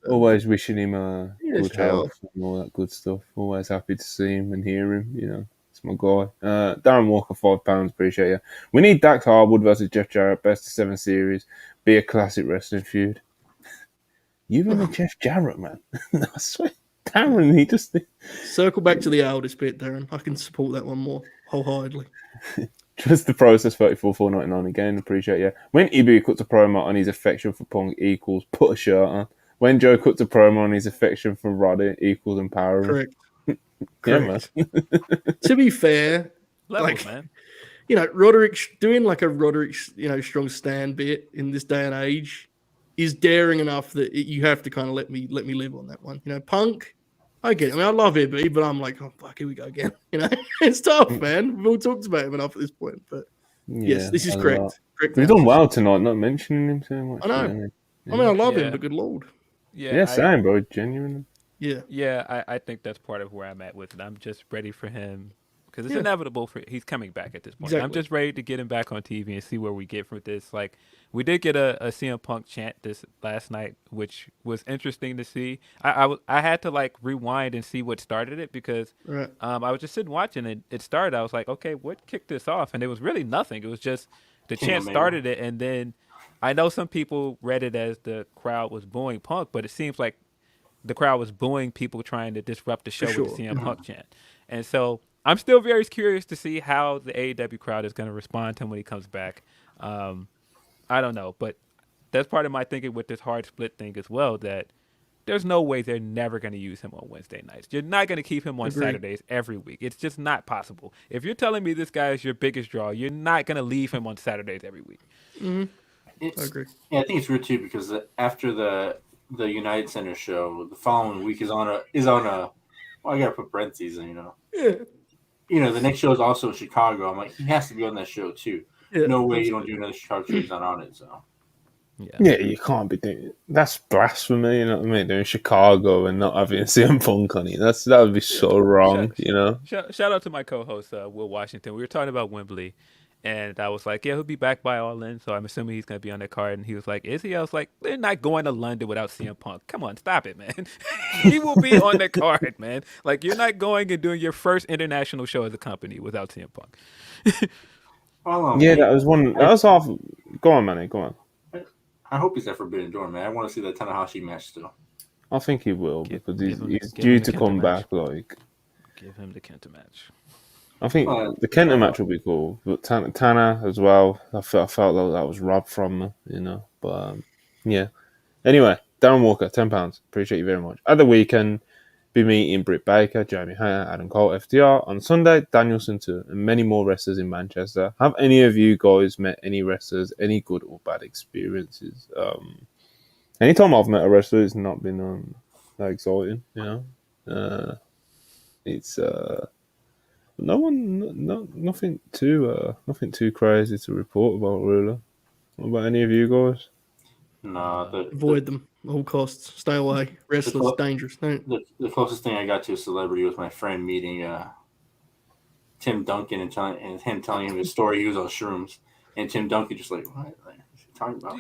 always wishing him good health and all that good stuff. Always happy to see him and hear him, It's my guy. Darren Walker, £5. Appreciate you. We need Dax Harwood versus Jeff Jarrett, best of 7 series. Be a classic wrestling feud. You and the Jeff Jarrett, man. I swear. Darren, he just... Circle back to the Aldous bit, Darren. I can support that one more wholeheartedly. Just the process, $34.99 again. Appreciate you. When Ibu cuts a promo on his affection for Punk equals put a shirt on. When Joe cuts a promo on his affection for Roddy equals empower him. Correct. Yeah, man. To be fair, Levels, man. Roderick doing like a Roderick, strong stand bit in this day and age is daring enough that you have to kind of let me live on that one. Punk, I get it. I mean, I love it, but I'm like, oh fuck, here we go again. It's tough, man. We've all talked about him enough at this point, but yes, this is correct. We've done well tonight, not mentioning him so much. I know. I mean, I love him, but good lord. Yeah, same, bro. Genuinely. Yeah, I think that's part of where I'm at with it. I'm just ready for him because it's inevitable he's coming back at this point. Exactly. I'm just ready to get him back on TV and see where we get from this. Like, we did get a CM Punk chant this last night, which was interesting to see. I had to like rewind and see what started it because I was just sitting watching it. It started. I was like, okay, what kicked this off? And it was really nothing. It was just the chant started it, and then I know some people read it as the crowd was booing Punk, but it seems like the crowd was booing people trying to disrupt the show with the CM Punk chant. And so I'm still very curious to see how the AEW crowd is going to respond to him when he comes back. I don't know, but that's part of my thinking with this hard split thing as well, that there's no way they're never going to use him on Wednesday nights. You're not going to keep him on Saturdays every week. It's just not possible. If you're telling me this guy is your biggest draw, you're not going to leave him on Saturdays every week. Mm-hmm. I agree. Yeah, I think it's weird too because after the United Center show, the following week is on a. Well, I gotta put parentheses in, Yeah. The next show is also in Chicago. I'm like, he has to be on that show too. Yeah, no way you don't do another Chicago show. He's not on it. So. Yeah, you can't be doing that's blasphemy. You know what I mean? Doing Chicago and not having CM Punk on it. That would be so wrong. Shout out to my co-host Will Washington. We were talking about Wembley. And I was like, yeah, he'll be back by All In, so I'm assuming he's going to be on that card. And he was like, is he? I was like, they're not going to London without CM Punk. Come on, stop it, man. He will be on that card, man. Like, you're not going and doing your first international show as a company without CM Punk. That was one. That was half. Go on, man. Go on. I hope he's at Forbidden Door, man. I want to see that Tanahashi match still. I think he will because he's due to come back. Like, give him the Kenta match. I think the Kenta match will be cool, but Tana as well. I felt like that was robbed from them, But yeah. Anyway, Darren Walker, £10. Appreciate you very much. At the weekend, be meeting Britt Baker, Jeremy Hunter, Adam Cole, FTR. On Sunday, Danielson too, and many more wrestlers in Manchester. Have any of you guys met any wrestlers? Any good or bad experiences? Anytime I've met a wrestler, it's not been that exciting. It's nothing too crazy to report about, really. What about any of you guys? No, avoid them at all costs. Stay away. Wrestlers, dangerous. The closest thing I got to a celebrity was my friend meeting Tim Duncan and him telling him his story. He was on shrooms, and Tim Duncan just like, what? Like, talking about?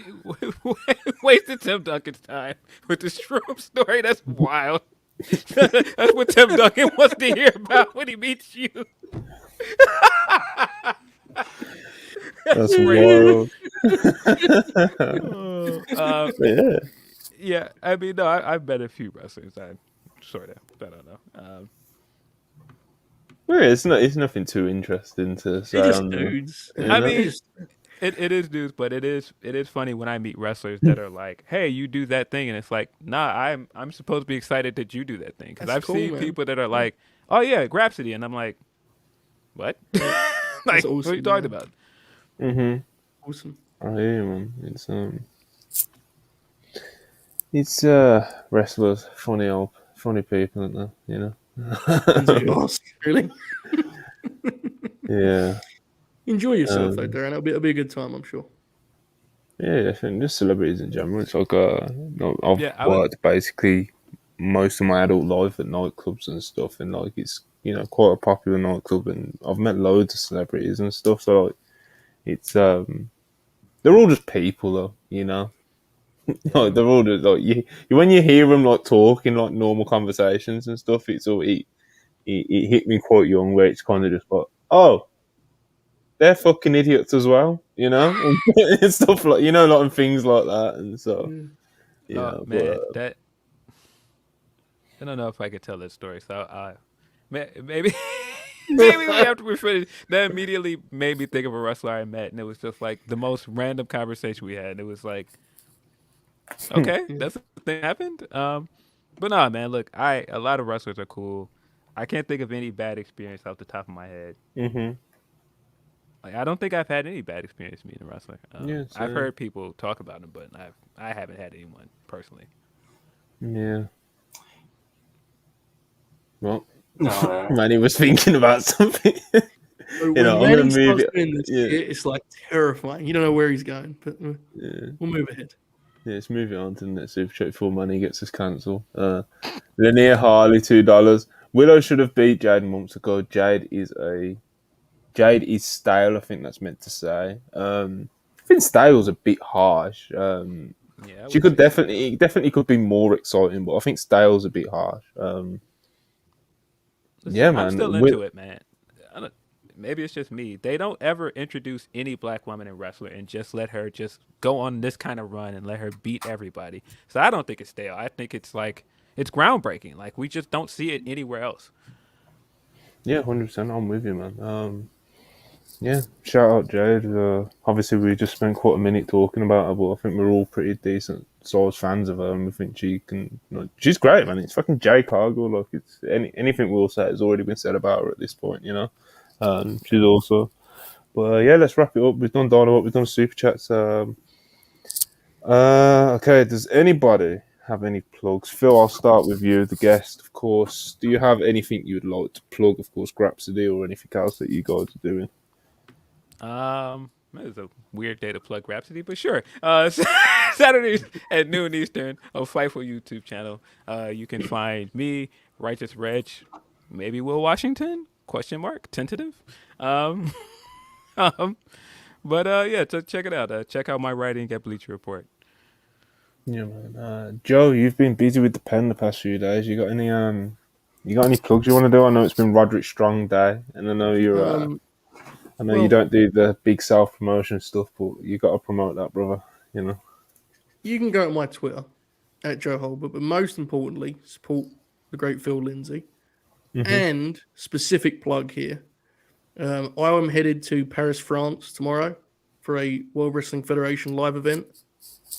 Wasted Tim Duncan's time with the shroom story. That's wild. That's what Tim Duncan wants to hear about when he meets you. That's wild. Yeah. Yeah, I mean, no, I've met a few wrestlers. I don't know. It's nothing too interesting to say. They're just dudes. I mean, it is news, but it is funny when I meet wrestlers that are like, "Hey, you do that thing," and it's like, "Nah, I'm supposed to be excited that you do that thing." Because I've seen people that are like, "Oh yeah, Grapsody," and I'm like, "What? Like, awesome, what are you talking about?" Awesome. I hear you, man. It's wrestlers, funny people, aren't they? You know. Really? Yeah. Enjoy yourself though, Darren. It'll be a good time, I'm sure. Yeah, I think just celebrities in general. It's like I've worked basically most of my adult life at nightclubs and stuff, and like it's quite a popular nightclub, and I've met loads of celebrities and stuff. So like, it's they're all just people, though, like they're all just, like when you hear them like talking like normal conversations and stuff, it's all it hit me quite young, where it's kind of just like, oh, they're fucking idiots as well, and stuff like and things like that, and so man, that I don't know if I could tell that story. So maybe we have to refresh. That immediately made me think of a wrestler I met, and it was just like the most random conversation we had. And it was like, okay, that's the thing that happened. But no, man, look, a lot of wrestlers are cool. I can't think of any bad experience off the top of my head. Like, I don't think I've had any bad experience meeting a wrestler. I've heard people talk about them, but I haven't had anyone personally. Yeah. Well, Manny was thinking about something. I'm gonna move it. It's like terrifying. You don't know where he's going, but we'll move ahead. Yeah, let's move it on to the next Super Chat before Money gets us cancelled. Linnea Harley, $2. Willow should have beat Jade months ago. Jade is stale, I think that's meant to say. I think stale's a bit harsh. She could definitely could be more exciting, but I think stale's a bit harsh. Man. I'm still into it, man. Maybe it's just me. They don't ever introduce any black woman in wrestling and just let her just go on this kind of run and let her beat everybody. So I don't think it's stale. I think it's like, it's groundbreaking. Like, we just don't see it anywhere else. Yeah, 100%. I'm with you, man. Shout out Jade. Obviously, we just spent quite a minute talking about her, but I think we're all pretty decent sized fans of her, and we think she can. She's great, man. It's fucking Jade Cargill. Like, it's anything we'll say has already been said about her at this point, She's also. But let's wrap it up. We've done Dynamite, we've done Super Chats. Okay, does anybody have any plugs? Phil, I'll start with you, the guest, of course. Do you have anything you'd like to plug? Of course, Grapsody or anything else that you guys are doing? It's a weird day to plug Rhapsody, but sure. Saturdays at noon Eastern on Fightful YouTube channel. You can find me, Righteous Reg, maybe Will Washington? ? Tentative. So check it out. Check out my writing at Bleacher Report. Yeah, man. Joe, you've been busy with the pen the past few days. You got any plugs you want to do? I know it's been Roderick Strong Day, and I know you're. I know you don't do the big self-promotion stuff, but you got to promote that, brother. You can go to my Twitter at Joe Holbert, but most importantly, support the great Phil Lindsay. And specific plug here. I am headed to Paris, France tomorrow for a World Wrestling Federation live event.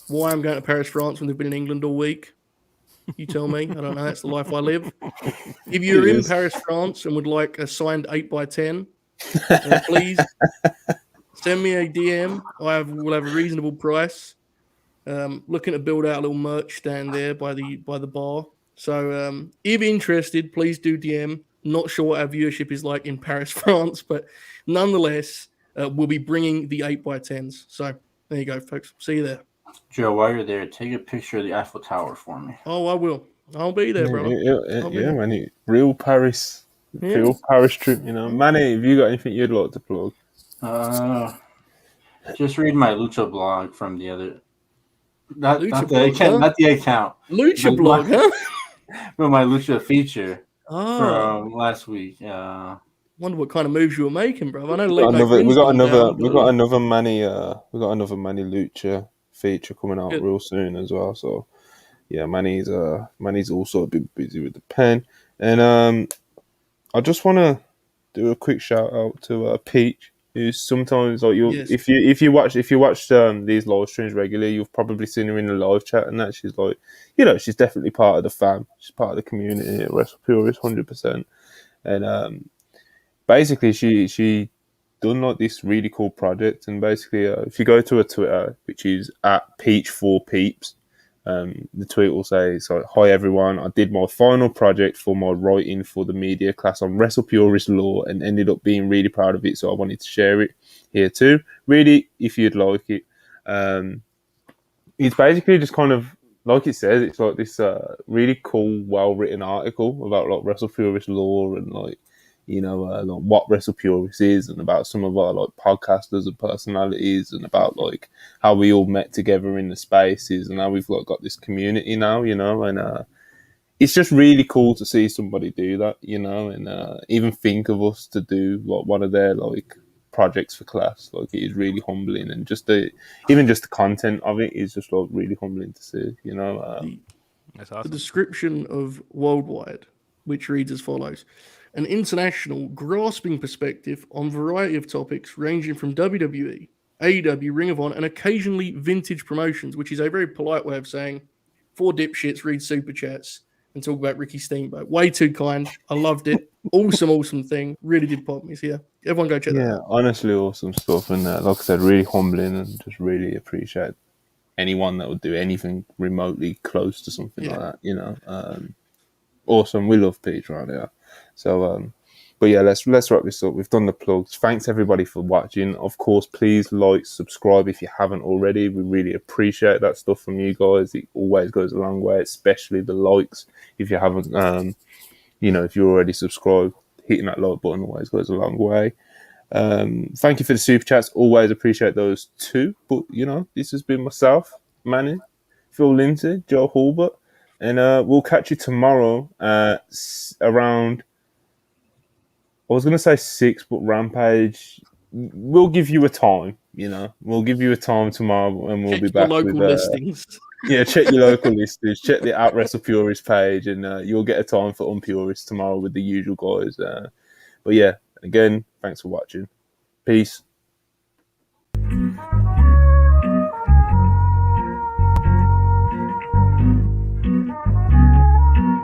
Why I'm going to Paris, France when they've been in England all week? You tell me. I don't know. That's the life I live. If you're in Paris, France and would like a signed 8x10, please send me a DM. We'll have a reasonable price. Looking to build out a little merch stand there by the bar. So if interested, please do DM. Not sure what our viewership is like in Paris, France, but nonetheless, we'll be bringing the 8x10s. So there you go, folks. See you there. Joe, while you're there, take a picture of the Eiffel Tower for me. Oh, I will. I'll be there, brother. Man. Real Paris trip, you know. Manny, have you got anything you'd like to plug? Just read my Lucha blog from the other. Not the account. Lucha blog, huh? But my Lucha feature from last week. Wonder what kind of moves you were making, bro. I know we got another Manny Lucha feature coming out real soon as well. So yeah, Manny's also a bit busy with the pen, and I just want to do a quick shout out to Peach, who's sometimes like if you watch these live streams regularly, you've probably seen her in the live chat, and that she's like, you know, she's definitely part of the fam, she's part of the community at WrestlePurists 100%, and basically she done like this really cool project, and basically if you go to her Twitter, which is @Peach4Peeps, the tweet will say, so, "Hi everyone, I did my final project for my writing for the media class on WrestlePurist law and ended up being really proud of it, so I wanted to share it here too. Really, if you'd like it." It's basically just kind of, like it says, it's like this really cool, well-written article about like WrestlePurist law and like, you know, like what WrestlePurists is, and about some of our like podcasters and personalities, and about like how we all met together in the spaces, and how we've like got this community now, you know, and it's just really cool to see somebody do that, you know, and even think of us to do like one of their like projects for class. Like, it is really humbling, and just the content of it is just like really humbling to see, you know. That's awesome. The description of Worldwide, which reads as follows: an international, grasping perspective on a variety of topics ranging from WWE, AEW, Ring of Honor, and occasionally vintage promotions, which is a very polite way of saying 4 dipshits read super chats and talk about Ricky Steamboat. Way too kind. I loved it. Awesome thing. Really did pop me. So yeah, everyone go check that out. Yeah, honestly, awesome stuff. And like I said, really humbling, and just really appreciate anyone that would do anything remotely close to something like that, you know. Awesome. We love Peach around here. So, but yeah, let's wrap this up. We've done the plugs. Thanks everybody for watching. Of course, please like, subscribe if you haven't already. We really appreciate that stuff from you guys. It always goes a long way, especially the likes. If you haven't, you know, if you're already subscribed, hitting that like button always goes a long way. Thank you for the super chats. Always appreciate those too. But you know, this has been myself, Manny, Phil Lindsay, Joe Hulbert. And we'll catch you tomorrow around, I was going to say 6, but Rampage, we'll give you a time, you know. We'll give you a time tomorrow, and we'll be back with local listings. Yeah, check your local listings. Check the @WrestlePurists page, and you'll get a time for Unpurists tomorrow with the usual guys. But yeah, again, thanks for watching. Peace.